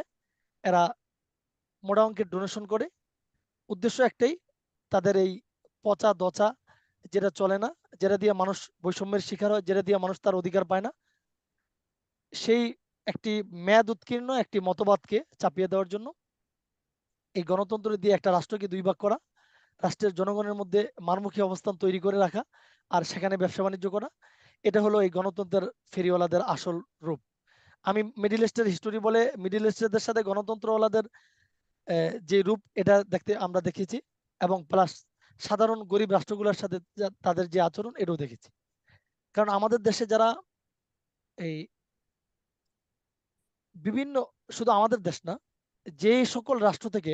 এরা মোটা অঙ্কের ডোনেশন করে। উদ্দেশ্য একটাই, তাদের এই পচা দচা যেটা চলে না, যেটা দিয়ে মানুষ বৈষম্যের শিকার হয়, যেটা দিয়ে মানুষ তার অধিকার পায় না, সেই একটি মেয়াদ উৎকীর্ণ একটি মতবাদকে চাপিয়ে দেওয়ার জন্য এই গণতন্ত্র দিয়ে একটা রাষ্ট্রকে দুই ভাগ করা, রাষ্ট্রের জনগণের মধ্যে মারমুখী অবস্থান তৈরি করে রাখা, আর সেখানে ব্যবসা বাণিজ্য করা। এটা হলো এই গণতন্ত্রের ফেরিওয়ালাদের আসল রূপ। আমি মিডিল ইস্টের হিস্টোরি বলে মিডিল ইস্টের সাথে গণতন্ত্রওয়ালাদের যে রূপ, এটা দেখতে আমরা দেখেছি, এবং প্লাস সাধারণ গরিব রাষ্ট্রগুলোর সাথে তাদের যে আচরণ, এটাও দেখেছি। কারণ আমাদের দেশে যারা এই বিভিন্ন, শুধু আমাদের দেশ না, যে সকল রাষ্ট্র থেকে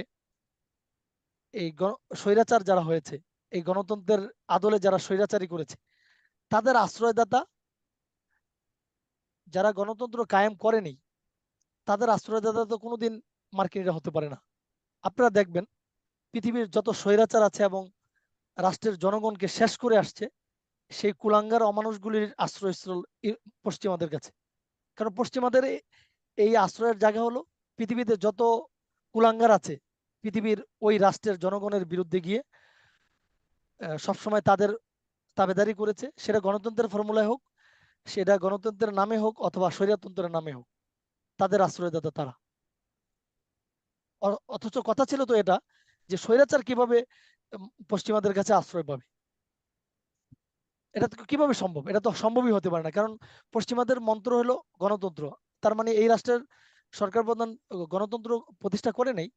এই স্বৈরাচার যারা হয়েছে, এই গণতন্ত্রের আদলে যারা স্বৈরাচারী করেছে, তাদের আশ্রয়দাতা যারা গণতন্ত্র কায়েম করেনি, তাদের আশ্রয়দাতা তো কোনোদিন মার্কিনিরা হতে পারে না। আপনারা দেখবেন পৃথিবীর যত স্বৈরাচার আছে এবং রাষ্ট্রের জনগণকে শেষ করে আসছে, সেই কুলাঙ্গার অমানুষগুলির আশ্রয়স্থল পশ্চিমাদের কাছে। কারণ পশ্চিমাদের এই আশ্রয়ের জায়গা হলো পৃথিবীতে যত কুলাঙ্গার আছে, পৃথিবীর ওই রাষ্ট্রের জনগণের বিরুদ্ধে গিয়ে সবসময় তাদের তাবেদারি করেছে, সেটা গণতন্ত্রের ফর্মুলায় হোক, সেটা গণতন্ত্রের নামে হোক, অথবা স্বৈরতন্ত্রের নামে হোক, তাদের আশ্রয়দাতা তারা। অথচ কথা ছিল তো এটা, যে স্বৈরাচার কিভাবে পশ্চিমাদের কাছে আশ্রয় পাবে। এটা তো কিভাবে সম্ভব? এটা তো সম্ভবই হতে পারে না, কারণ পশ্চিমাদের মন্ত্র হলো গণতন্ত্র। তার মানে এই রাষ্ট্রের সরকার প্রধান গণতন্ত্র প্রতিষ্ঠা করে নেই,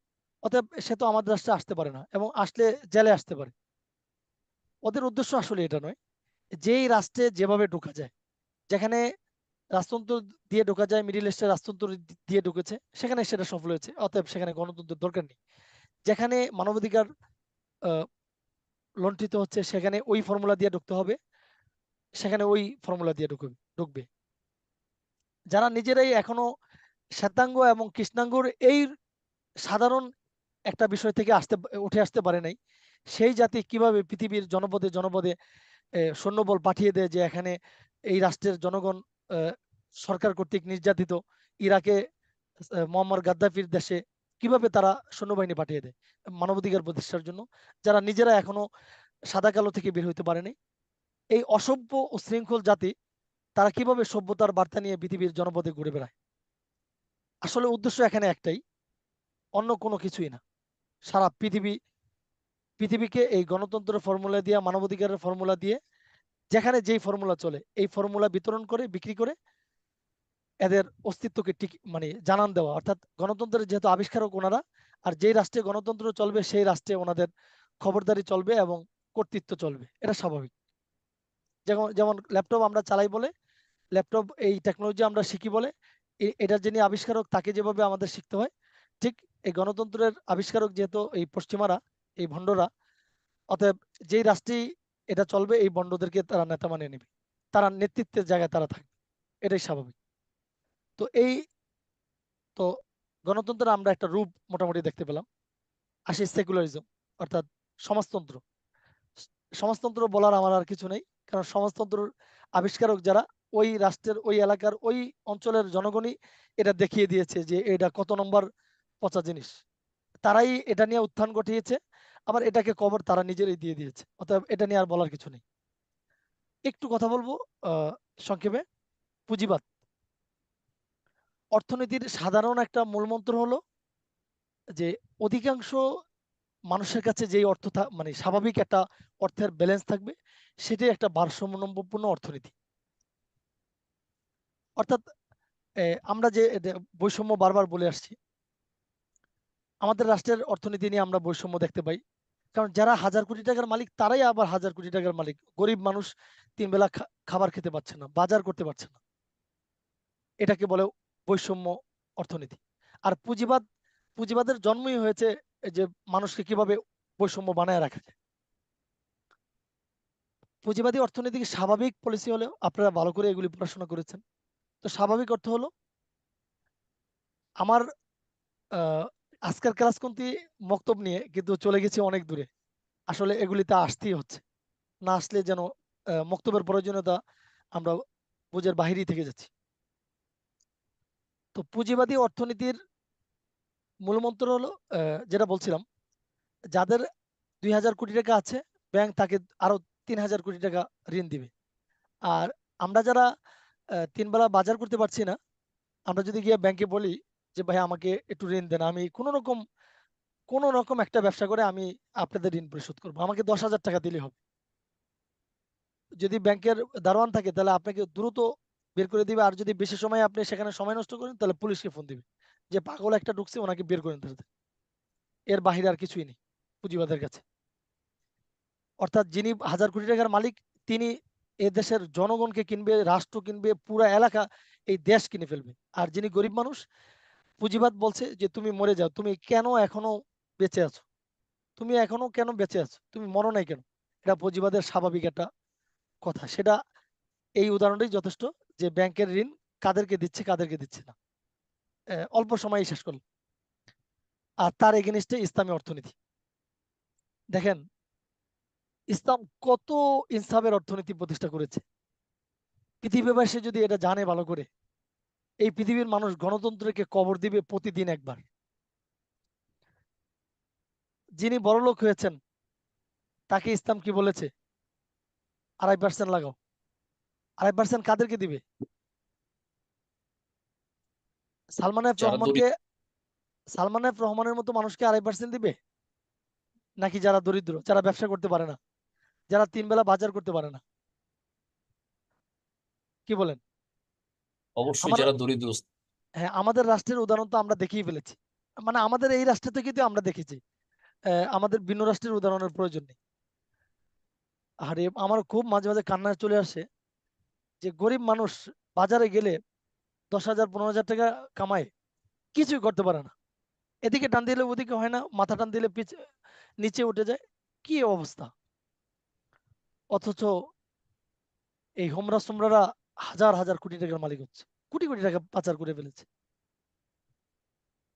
অতএব সে তো আমাদের রাষ্ট্রে আসতে পারে না, এবং আসলে জেলে আসতে পারে। ওদের উদ্দেশ্য আসলে এটা নয়। যেই রাষ্ট্রে যেভাবে ঢোকা যায়, যেখানে রাজতন্ত্র দিয়ে ঢোকা যায়, মিডিল ইস্টের রাজতন্ত্র দিয়ে ঢুকেছে, সেখানে সেটা সফল হয়েছে, অতএব সেখানে গণতন্ত্রের দরকার নেই। যেখানে মানবাধিকার লণ্ঠিত হচ্ছে, সেখানে ওই ফর্মুলা দিয়ে ঢুকতে হবে, সেখানে ওই ফর্মুলা দিয়ে ঢুকবে। যারা নিজেরাই এখনো শ্বেতাঙ্গ এবং কৃষ্ণাঙ্গর এই সাধারণ একটা বিষয় থেকে উঠে আসতে পারে নাই, সেই জাতি কিভাবে পৃথিবীর জনপদে জনপদে সৈন্যবল পাঠিয়ে দেয়, যে এখানে এই রাষ্ট্রের জনগণ সরকার কর্তৃক নির্যাতিত, ইরাকে মুয়াম্মার গাদ্দাফির দেশে কিভাবে তারা সৈন্যবাহিনী পাঠিয়ে দেয় মানবাধিকার প্রতিষ্ঠার জন্য, যারা নিজেরা এখনো সাদা কালো থেকে বের হইতে পারেনি। এই অসভ্য ও শৃঙ্খল জাতি তারা কিভাবে সভ্যতার বার্তা নিয়ে পৃথিবীর জনপদে ঘুরে বেড়ায়। আসলে উদ্দেশ্য এখানে একটাই, অন্য কোনো কিছুই না। সারা পৃথিবীকে এই গণতন্ত্রের ফর্মুলা দিয়ে, মানবাধিকারের ফর্মুলা দিয়ে, যেখানে যেই ফর্মুলা চলে এই ফর্মুলা বিতরণ করে, বিক্রি করে এদের অস্তিত্বকে ঠিক মানে জানান দেওয়া। অর্থাৎ গণতন্ত্রের যেহেতু আবিষ্কারক ওনারা, আর যেই রাষ্ট্রে গণতন্ত্র চলবে সেই রাষ্ট্রে ওনাদের খবরদারি চলবে এবং কর্তৃত্ব চলবে, এটা স্বাভাবিক। যেমন যেমন ল্যাপটপ আমরা চালাই বলে, ল্যাপটপ এই টেকনোলজি আমরা শিখি বলে, এটার যিনি আবিষ্কারক তাকে যেভাবে আমাদের শিখতে হয়, ঠিক এই গণতন্ত্রের আবিষ্কারক যেহেতু এই পশ্চিমারা, এই ভণ্ডরা, অতএব যেই রাষ্ট্রেই এটা চলবে এই ভণ্ডদেরকে তারা নেতা মানিয়ে নেবে, তারা নেতৃত্বের জায়গায় তারা থাকবে, এটাই স্বাভাবিক। তো তো গণতন্ত্রের আমরা একটা রূপ মোটামুটি দেখতে পেলাম। আসি সেকুলারিজম, অর্থাৎ সমাজতন্ত্র। সমাজতন্ত্র বলার আমার আর কিছু নেই, কারণ সমাজতন্ত্রের আবিষ্কারক যারা, ওই রাষ্ট্রের, ওই এলাকার, ওই অঞ্চলের জনগণই এটা দেখিয়ে দিয়েছে যে এটা কত নম্বর পচা জিনিস। তারাই এটা নিয়ে উত্থান ঘটিয়েছে, আবার এটাকে কবর তারা নিজেরাই দিয়ে দিয়েছে। অতএব এটা নিয়ে আর বলার কিছু নেই। একটু কথা বলবো সংক্ষেপে। পুঁজিবাদ অর্থনীতির সাধারণ একটা মূলমন্ত্র হলো যে অধিকাংশ মানুষের কাছে যেই অর্থ মানে স্বাভাবিক একটা অর্থের ব্যালেন্স থাকবে, সেটাই একটা ভারসাম্যপূর্ণ অর্থনীতি। অর্থাৎ আমরা যে বৈষম্য বারবার বলে আসছি, আমাদের রাষ্ট্রের অর্থনীতি নিয়ে আমরা বৈষম্য দেখতে পাই। কারণ যারা হাজার কোটি টাকার মালিক তারাই আবার হাজার কোটি টাকার মালিক, গরিব মানুষ তিন বেলা খাবার খেতে পারছে না, বাজার করতে পারছে না। এটাকে বলে বৈষম্য অর্থনীতি। আর পুঁজিবাদের জন্মই হয়েছে যে মানুষকে কিভাবে বৈষম্য বানায় রাখা যায়। পুঁজিবাদী অর্থনীতি স্বাভাবিক পলিসি হলেও, আপনারা ভালো করে এগুলি পড়াশোনা করেছেন, তো স্বাভাবিক অর্থ হলো আমার আজকের ক্লাস কোনটি মক্তব নিয়ে, কিন্তু চলে গেছি অনেক দূরে। আসলে এগুলিতে আসতেই হচ্ছে, না আসলে যেন মক্তবের প্রয়োজনীয়তা আমরা বুঝের বাহিরেই থেকে যাচ্ছি। তো পুঁজিবাদী অর্থনীতির মূলমন্ত্র হলো যেটা বলছিলাম, যাদের 2000 কোটি টাকা আছে, ব্যাংক তাকে আরো 3000 কোটি টাকা ঋণ দিবে। আর আমরা যারা তিন বেলা বাজার করতে পারছি না, আমরা যদি গিয়ে ব্যাংকে বলি যে ভাই আমাকে একটু ঋণ দেন, আমি কোনো রকম একটা ব্যবসা করে আমি আপনাদের ঋণ পরিশোধ করবো, আমাকে 10,000 টাকা দিলে হবে। যদি ব্যাংকের দারোয়ান থাকে তাহলে আপনাকে দ্রুত বের করে দিবে, আর যদি বেশি সময় আপনি সেখানে সময় নষ্ট করেন তাহলে পুলিশকে ফোন দিবে যে পাগল একটা ঢুকছে, ওনাকে বের করে দিতে। এর বাহিরে আর কিছুই নেই পুঁজিবাদের কাছে। অর্থাৎ যিনি হাজার কোটি টাকার মালিক, তিনি এ দেশের জনগণকে কিনবে, রাষ্ট্র কিনবে, পুরা এলাকা, এই দেশ কিনে ফেলবে। আর যিনি গরিব মানুষ, পুঁজিবাদ বলছে যে তুমি মরে যাও, তুমি কেন এখনো বেঁচে আছো, তুমি এখনো কেন বেঁচে আছো, তুমি মরো নাই কেন। এটা পুঁজিবাদের স্বাভাবিক একটা কথা। সেটা এই উদাহরণটাই যথেষ্ট যে ব্যাংকের ঋণ কাদেরকে দিচ্ছে কাদেরকে দিচ্ছে না, অল্প সময়ে শেষ করলো। আর তার এগেনিস্টে ইসলামী অর্থনীতি। দেখেন ইসলাম কত ইনসাফের অর্থনীতি প্রতিষ্ঠা করেছে। পৃথিবীবাসী যদি এটা জানে ভালো করে, এই পৃথিবীর মানুষ গণতন্ত্রকে কবর দিবে প্রতিদিন একবার। যিনি বড়লোক হয়েছেন তাকে ইসলাম কি বলেছে? 2.5% লাগাও। 2.5% কাদেরকে দিবে? সালমান এফ যারা রহমানকে, দরিদ্র। সালমান এফ রহমানের মতো মানুষকে 2.5% দিবে? নাকি যারা দরিদ্র, যারা ব্যবসা করতে পারে না, যারা তিন বেলা বাজার করতে পারে না? কি বলেন? অবশ্যই আমার যারা দরিদ্র। হ্যাঁ, আমাদের রাষ্ট্রের উদাহরণ তো আমরা দেখিয়ে ফেলেছি। মানে আমাদের এই রাষ্ট্র থেকে তো আমরা দেখেছি, আমাদের ভিন্ন রাষ্ট্রের উদাহরণের প্রয়োজন নেই। আর আমার খুব মাঝে মাঝে কান্না চলে আসে যে গরিব মানুষ বাজারে গেলে 10,000 15,000 টাকা কামায়, কিছুই করতে পারে না। এদিকে টান দিলে ওদিকে হয় না, মাথা টান দিলে নিচে উঠে যায়, কি অবস্থা। অথচ এই হোমরা সোমরারা হাজার হাজার কোটি টাকার মালিক হচ্ছে, কোটি কোটি টাকা পাচার করে ফেলেছে।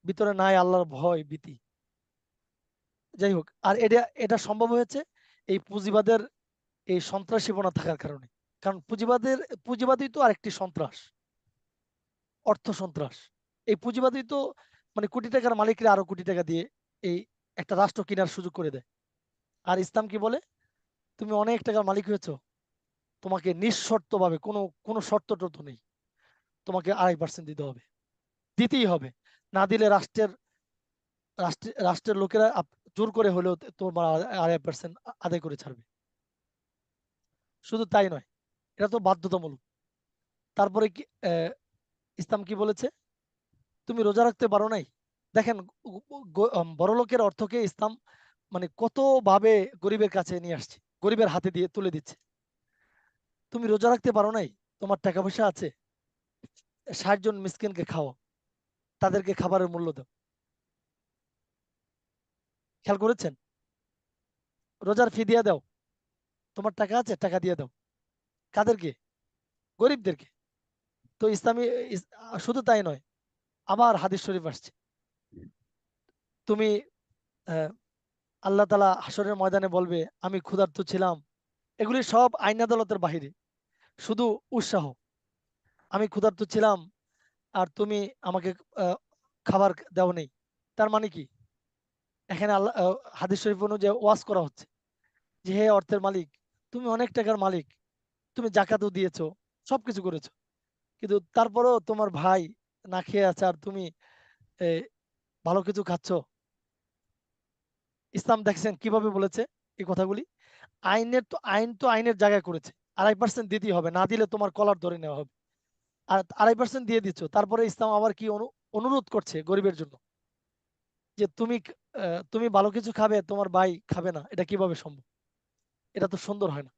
ভিতরে নাই আল্লাহর ভয় ভীতি। যাই হোক, আর এটা এটা সম্ভব হয়েছে এই পুঁজিবাদের এই সন্ত্রাসীপনা থাকার কারণে। কারণ পুঁজিবাদী তো আরেকটি সন্ত্রাস, অর্থ সন্ত্রাস। এই পুঁজিবাদী তো মানে কোটি টাকার মালিকরা আরো কোটি টাকা দিয়ে এই একটা রাষ্ট্র কেনার সুযোগ করে দেয়। আর ইসলাম কি বলে, তুমি অনেক টাকার মালিক হয়েছো, তোমাকে নিঃশর্তভাবে কোনো কোনো শর্ত টর্ত নেই, তোমাকে 2.5% দিতে হবে, দিতেই হবে। না দিলে রাষ্ট্রের লোকেরা জোর করে হলেও তোমার 2.5% আদায় করে ছাড়বে। শুধু তাই নয়, এটা তো বাধ্যতামূলক। তারপরে কি ইসলাম কি বলেছে, তুমি রোজা রাখতে পারো নাই, দেখেন বড় লোকের অর্থকে ইসলাম মানে কত ভাবে গরিবের কাছে নিয়ে আসছে, গরিবের হাতে দিয়ে তুলে দিচ্ছে। তুমি রোজা রাখতে পারো নাই, তোমার টাকা পয়সা আছে, 60 জন মিসকিনকে খাও, তাদেরকে খাবারের মূল্য দাও। খেয়াল করেছেন? রোজার ফি দিয়ে দাও, তোমার টাকা আছে, টাকা দিয়ে দাও। কাদেরকে? গরিবদেরকে। তো ইসলামী শুধু তাই নয়, আবার হাদিস শরীফ আসছে, তুমি আহ, আল্লাহ তাআলা হাসরের ময়দানে বলবে আমি ক্ষুধার্ত ছিলাম, এগুলি সব আইন আদালতের বাহিরে, শুধু উৎসাহ। আমি ক্ষুধার্ত ছিলাম আর তুমি আমাকে আহ, খাবার দাও নেই। তার মানে কি, এখানে আল্লাহ হাদিস শরীফ অনুযায়ী ওয়াজ করা হচ্ছে যে হে অর্থের মালিক, তুমি অনেক টাকার মালিক, তুমি জাকাতও দিয়েছো, সবকিছু করেছো, কিন্তু তারপরেও তোমার ভাই না খেয়ে আছে আর তুমি এ, ভালো কিছু খাচ্ছ। ইসলাম দেখছেন কিভাবে বলেছে এই কথাগুলি। আইন তো আইনের জায়গায় করেছে, 2.5% দিতেই হবে, না দিলে তোমার কলার ধরে নেওয়া হবে। আর 2.5% দিয়ে দিচ্ছ, তারপরে ইসলাম আবার কি অনুরোধ করছে গরিবের জন্য, যে তুমি ভালো কিছু খাবে, তোমার ভাই খাবে না, এটা কিভাবে সম্ভব? এটা তো সুন্দর হয় না।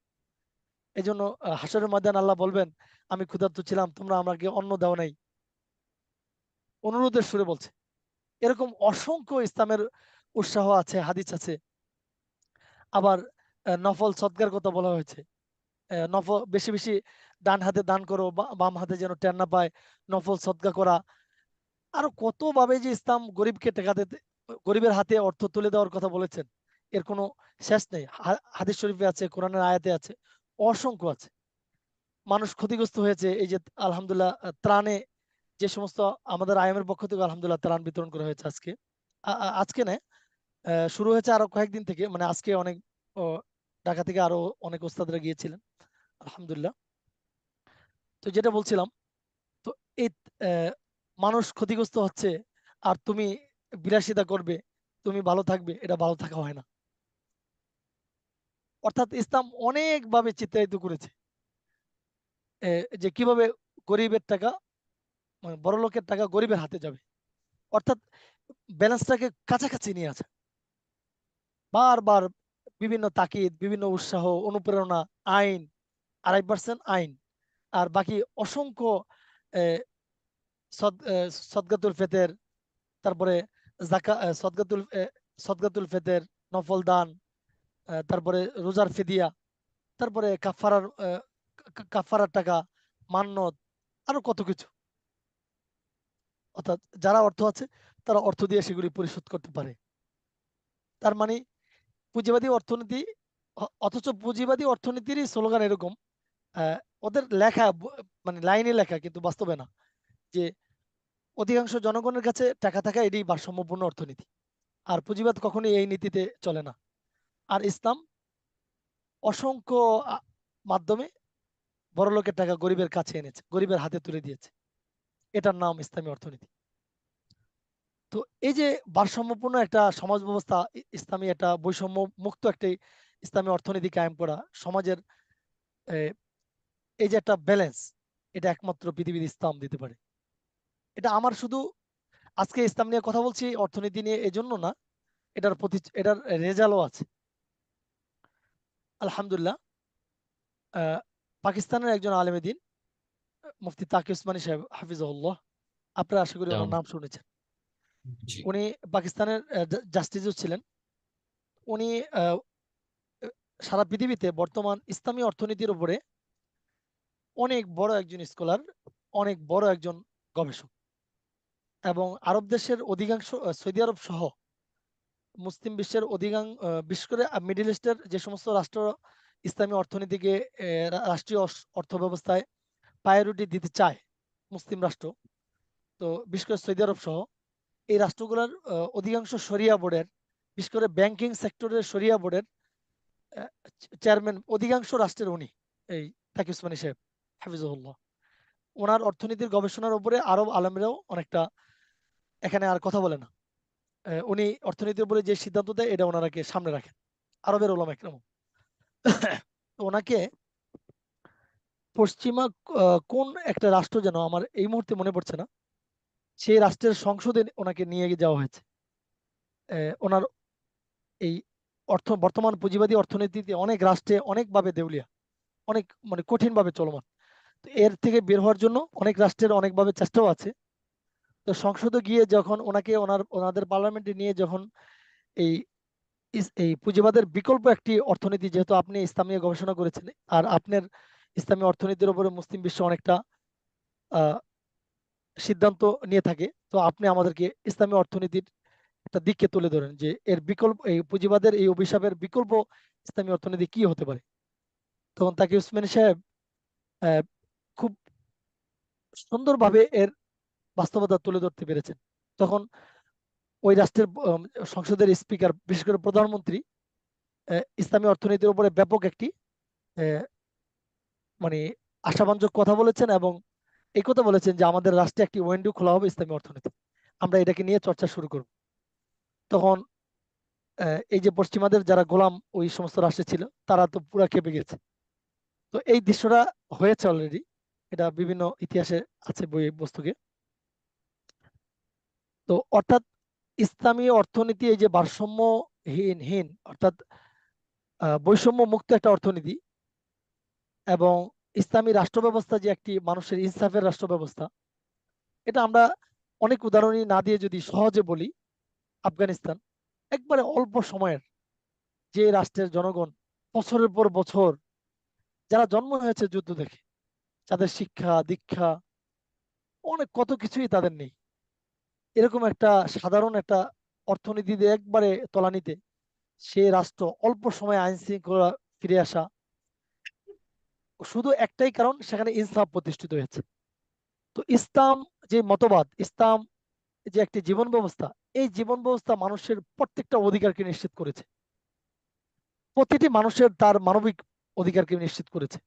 এই জন্য হাসরের ময়দান আল্লাহ বলবেন আমি ক্ষুধার্ত ছিলাম, তোমরা আমাকে অন্ন দাও নাই, অনুরোধের সুরে বলছে। এরকম অসংখ্য ইসলামের উৎসাহ আছে, হাদিস আছে। আবার নফল সদকার কথা বলা হয়েছে, নফল বেশি বেশি ডান হাতে দান করো, বাম হাতে যেন টের না পায়, নফল সদকা করা। আরো কত ভাবে যে ইসলাম গরিবকে টাকা দিতে, গরিবের হাতে অর্থ তুলে দেওয়ার কথা বলেছেন, এর কোনো শেষ নেই। হাদিস শরীফে আছে, কোরআনের আয়াতে আছে, অসংখ্য আছে। মানুষ ক্ষতিগ্রস্ত হয়েছে, এই যে আলহামদুলিল্লাহ ত্রাণে যে সমস্ত আমাদের আইএমের পক্ষ থেকে আলহামদুলিল্লাহ ত্রাণ বিতরণ করা হয়েছে আজকে। আজকে না, শুরু হয়েছে আরো কয়েকদিন থেকে, মানে আজকে অনেক ও, ঢাকা থেকে আরো অনেক ওস্তাদরা গিয়েছিলেন আলহামদুলিল্লাহ। তো যেটা বলছিলাম, তো এই আহ, মানুষ ক্ষতিগ্রস্ত হচ্ছে আর তুমি বিলাসিতা করবে, তুমি ভালো থাকবে, এটা ভালো থাকা হয় না। অর্থাৎ ইসলাম অনেকভাবে চিত্রায়িত করেছে যে কিভাবে গরিবের টাকা, মানে বড় লোকের টাকা গরিবের হাতে যাবে। অর্থাৎ ব্যালেন্সটাকে কাছাকাছি নিয়ে আসা, বারবার বিভিন্ন তাকিদ, বিভিন্ন উৎসাহ, অনুপ্রেরণা, আইন, 2.5% আইন, আর বাকি অসংখ্য আহ, সদকাতুল ফেতের, তারপরে সদকাতুল ফেতের, নফল দান, তারপরে রোজার ফিদিয়া, তারপরে কাফারার টাকা, মান্নত, আরো কত কিছু। অর্থাৎ যারা অর্থ আছে তারা অর্থ দিয়ে সেগুলি পরিশোধ করতে পারে। তার মানে পুঁজিবাদী অর্থনীতি, অথচ পুঁজিবাদী অর্থনীতিরই স্লোগান এরকম, আহ, ওদের লেখা মানে লাইনে লেখা কিন্তু বাস্তবে না, যে অধিকাংশ জনগণের কাছে টাকা থাকা এটাই ভারসাম্যপূর্ণ অর্থনীতি। আর পুঁজিবাদ কখনোই এই নীতিতে চলে না। আর ইসলাম অসংখ্য মাধ্যমে বড়লোকের টাকা গরিবের কাছে এনেছে, গরিবের হাতে তুলে দিয়েছে। এটার নাম ইসলামী অর্থনীতি। তো এই যে ভারসাম্যপূর্ণ একটা সমাজ ব্যবস্থা, ইসলামী একটা বৈষম্য মুক্ত একটা ইসলামী অর্থনীতি কায়েম করা, সমাজের আহ, এই যে একটা ব্যালেন্স, এটা একমাত্র পৃথিবীর ইসলাম দিতে পারে। এটা আমার শুধু আজকে ইসলাম নিয়ে কথা বলছি, অর্থনীতি নিয়ে, এজন্য না, এটার রেজাল্টও আছে আলহামদুলিল্লাহ। আহ, পাকিস্তানের একজন আলেমে দিন, মুফতি তাকি উসমানী সাহেব হাফিজাহুল্লাহ, আপনারা আশা করি ওনার নাম শুনেছেন। জি। উনি পাকিস্তানের জাস্টিসও ছিলেন। উনি আহ, সারা পৃথিবীতে বর্তমান ইসলামী অর্থনীতির উপরে অনেক বড় একজন স্কলার, অনেক বড় একজন গবেষক। এবং আরব দেশের অধিকাংশ, সৌদি আরব সহ মুসলিম বিশ্বের অধিকাংশ, বিশেষ করে মিডিল ইস্টের যে সমস্ত রাষ্ট্র ইসলামী অর্থনীতিকে রাষ্ট্রীয় অর্থ ব্যবস্থায় প্রায়োরিটি দিতে চায়, মুসলিম রাষ্ট্র, তো বিশেষ করে সৌদি আরব সহ এই রাষ্ট্রগুলোর অধিকাংশ শরিয়া বোর্ডের, বিশেষ করে ব্যাংকিং সেক্টরের শরিয়া বোর্ডের চেয়ারম্যান অধিকাংশ রাষ্ট্রের উনি, এই তাকি উসমানী সাহেব হাফিজুল্লাহ। ওনার অর্থনীতির গবেষণার উপরে আরব আলেমরাও অনেকটা এখানে আর কথা বলে না। উনি অর্থনীতির উপরে যে সিদ্ধান্ত দেয় এটা ওনারাকে সামনে রাখেন, আরবের ওলামা ইকরাম। তো ওনাকে পশ্চিমা কোন একটা রাষ্ট্র যেন আমার এই মুহূর্তে মনে পড়ছে না, সেই রাষ্ট্রের সংসদে ওনাকে নিয়ে যাওয়া হয়েছে। ওনার এই বর্তমান পুঁজিবাদী অর্থনীতিতে অনেক রাষ্ট্রে অনেকভাবে দেউলিয়া, অনেক মানে কঠিন ভাবে চলমান। তো এর থেকে বের হওয়ার জন্য অনেক রাষ্ট্রের অনেকভাবে চেষ্টাও আছে। তো সংসদে গিয়ে যখন ওনাকে ওনাদের পার্লামেন্টে নিয়ে যখন এই এই পুঁজিবাদের বিকল্প একটি অর্থনীতি, যেহেতু আপনি ইসলামী গবেষণা করেছেন আর আপনার ইসলামী অর্থনীতির উপরে মুসলিম বিশ্ব অনেকটা আহ সিদ্ধান্ত নিয়ে থাকে, তো আপনি আমাদেরকে ইসলামী অর্থনীতির একটা দিককে তুলে ধরেন যে এর বিকল্প, এই পুঁজিবাদের এই অভিশাপের বিকল্প ইসলামী অর্থনীতি কি হতে পারে। তখন তাকে উসমানী সাহেব আহ, খুব সুন্দরভাবে এর বাস্তবতা তুলে ধরতে পেরেছেন। তখন ওই রাষ্ট্রের সংসদের স্পিকার, বিশেষ করে প্রধানমন্ত্রী, ইসলামী অর্থনীতির উপরে ব্যাপক একটি আহ, মানে আশাবাঞ্জক কথা বলেছেন এবং এই কথা বলেছেন যে আমাদের রাষ্ট্রে একটি উইন্ডো খোলা হবে ইসলামী অর্থনীতি, আমরা এটাকে নিয়ে চর্চা শুরু করব। তখন এই যে পশ্চিমাদের যারা গোলাম ওই সমস্ত রাষ্ট্রে ছিল তারা তো পুরা খেপে গেছে। তো এই দৃশ্যটা হয়েছে অলরেডি, এটা বিভিন্ন ইতিহাসে আছে বই বস্তুকে। তো অর্থাৎ ইসলামী অর্থনীতি এই যে ভারসাম্যহীন অর্থাৎ বৈষম্য মুক্ত একটা অর্থনীতি এবং ইসলামী রাষ্ট্র ব্যবস্থা যে একটি মানুষের ইনসাফের রাষ্ট্র ব্যবস্থা, এটা আমরা অনেক উদাহরণই না দিয়ে যদি সহজে বলি, আফগানিস্তান একবারে অল্প সময়ের, যে রাষ্ট্রের জনগণ বছরের পর বছর, যারা জন্ম হয়েছে যুদ্ধ দেখে, যাদের শিক্ষা দীক্ষা অনেক কত কিছুই তাদের নেই, এরকম একটা সাধারণ একটা অর্থনীতিতে একবারে তলানিতে সে রাষ্ট্র অল্প সময়ে আইন শৃঙ্খলা ফিরে আসা, শুধু একটাই কারণ, সেখানে ইনসাফ প্রতিষ্ঠিত হয়েছে। তো ইসলাম যে মতবাদ, ইসলাম যে একটি জীবন ব্যবস্থা, এই জীবন ব্যবস্থা মানুষের প্রত্যেকটা অধিকারকে নিশ্চিত করেছে, প্রতিটি মানুষের তার মানবিক অধিকারকে নিশ্চিত করেছে।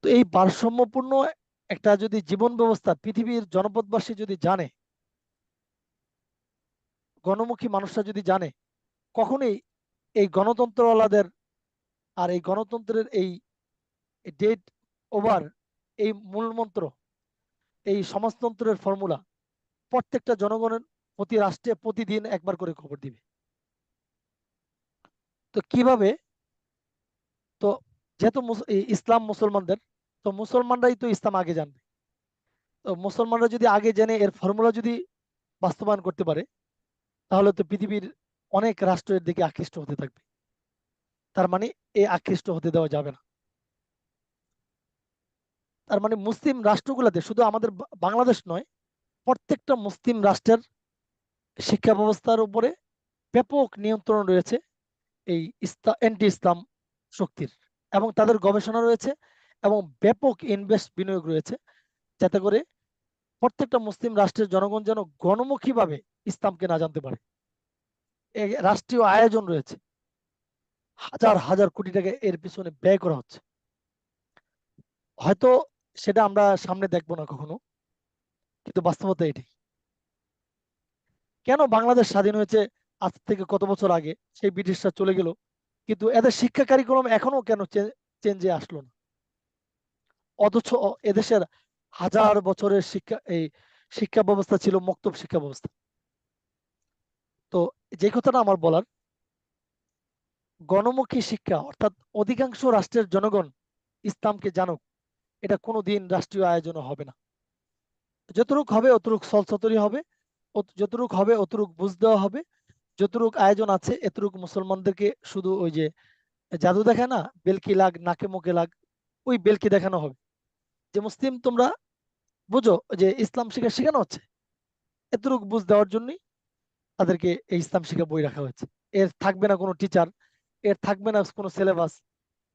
তো এই ভারসাম্যপূর্ণ একটা যদি জীবন ব্যবস্থা পৃথিবীর জনপদবাসী যদি জানে, গণমুখী মানুষরা যদি জানে, কখনোই এই গণতন্ত্রওয়ালাদের আর এই গণতন্ত্রের এই ডেট ওভার, এই মূলমন্ত্র, এই সমাজতন্ত্রের ফর্মুলা প্রত্যেকটা জনগণের প্রতি রাষ্ট্রে প্রতিদিন একবার করে খবর দিবে। তো কিভাবে? তো যেহেতু এই ইসলাম মুসলমানদের, তো মুসলমানরাই তো ইসলাম আগে জানবে। তো মুসলমানরা যদি আগে জেনে এর ফর্মুলা যদি বাস্তবায়ন করতে পারে, তাহলে তো পৃথিবীর অনেক রাষ্ট্রের দিকে আকৃষ্ট হতে থাকবে। তার মানে এই আকৃষ্ট হতে দেওয়া যাবে না। তার মানে মুসলিম রাষ্ট্রগুলোতে, শুধু আমাদের বাংলাদেশ নয়, প্রত্যেকটা মুসলিম রাষ্ট্রের শিক্ষা ব্যবস্থার উপরে ব্যাপক নিয়ন্ত্রণ রয়েছে এই অ্যান্টি ইসলাম শক্তির, এবং তাদের গবেষণা রয়েছে এবং ব্যাপক বিনিয়োগ রয়েছে, যাতে করে প্রত্যেকটা মুসলিম রাষ্ট্রের জনগণ যেন গণমুখীভাবে ইসলামকে না জানতে পারে। রাষ্ট্রীয় আয়োজন রয়েছে, হাজার হাজার কোটি টাকা এর পিছনে ব্যয় করা হচ্ছে। হয়তো সেটা আমরা সামনে দেখবো না কখনো, কিন্তু বাস্তবতা এটাই। কেন বাংলাদেশ স্বাধীন হয়েছে আজ থেকে কত বছর আগে, সেই ব্রিটিশরা চলে গেল, কিন্তু এদের শিক্ষা কারিকুলাম এখনো কেন চেঞ্জে আসলো না? অথচ এদেশের হাজার বছরের শিক্ষা ব্যবস্থা ছিল মক্তব শিক্ষা ব্যবস্থা। তো যে কথাটা আমার বলার, গণমুখী শিক্ষা অর্থাৎ অধিকাংশ রাষ্ট্রের জনগণ ইসলামকে জানুক, এটা কোনোদিন রাষ্ট্রীয় আয়োজন হবে না। যতটুক হবে অতটুক সলসতরি হবে, যতটুক হবে অতটুক বুঝ দেওয়া হবে, যতটুক আয়োজন আছে এতটুক মুসলমানদেরকে শুধু ওই যে জাদু দেখায় না, বেলকি লাগ নাকে মুখে লাগ, ওই বেলকি দেখানো হবে যে মুসলিম তোমরা বুঝো যে ইসলাম শিক্ষা শেখানো হচ্ছে, এতটুকু বুঝ দেওয়ার জন্যই তাদেরকে এই ইসলাম শিক্ষা বই রাখা হয়েছে। এর থাকবে না কোনো টিচার, এর থাকবে না কোনো সিলেবাস,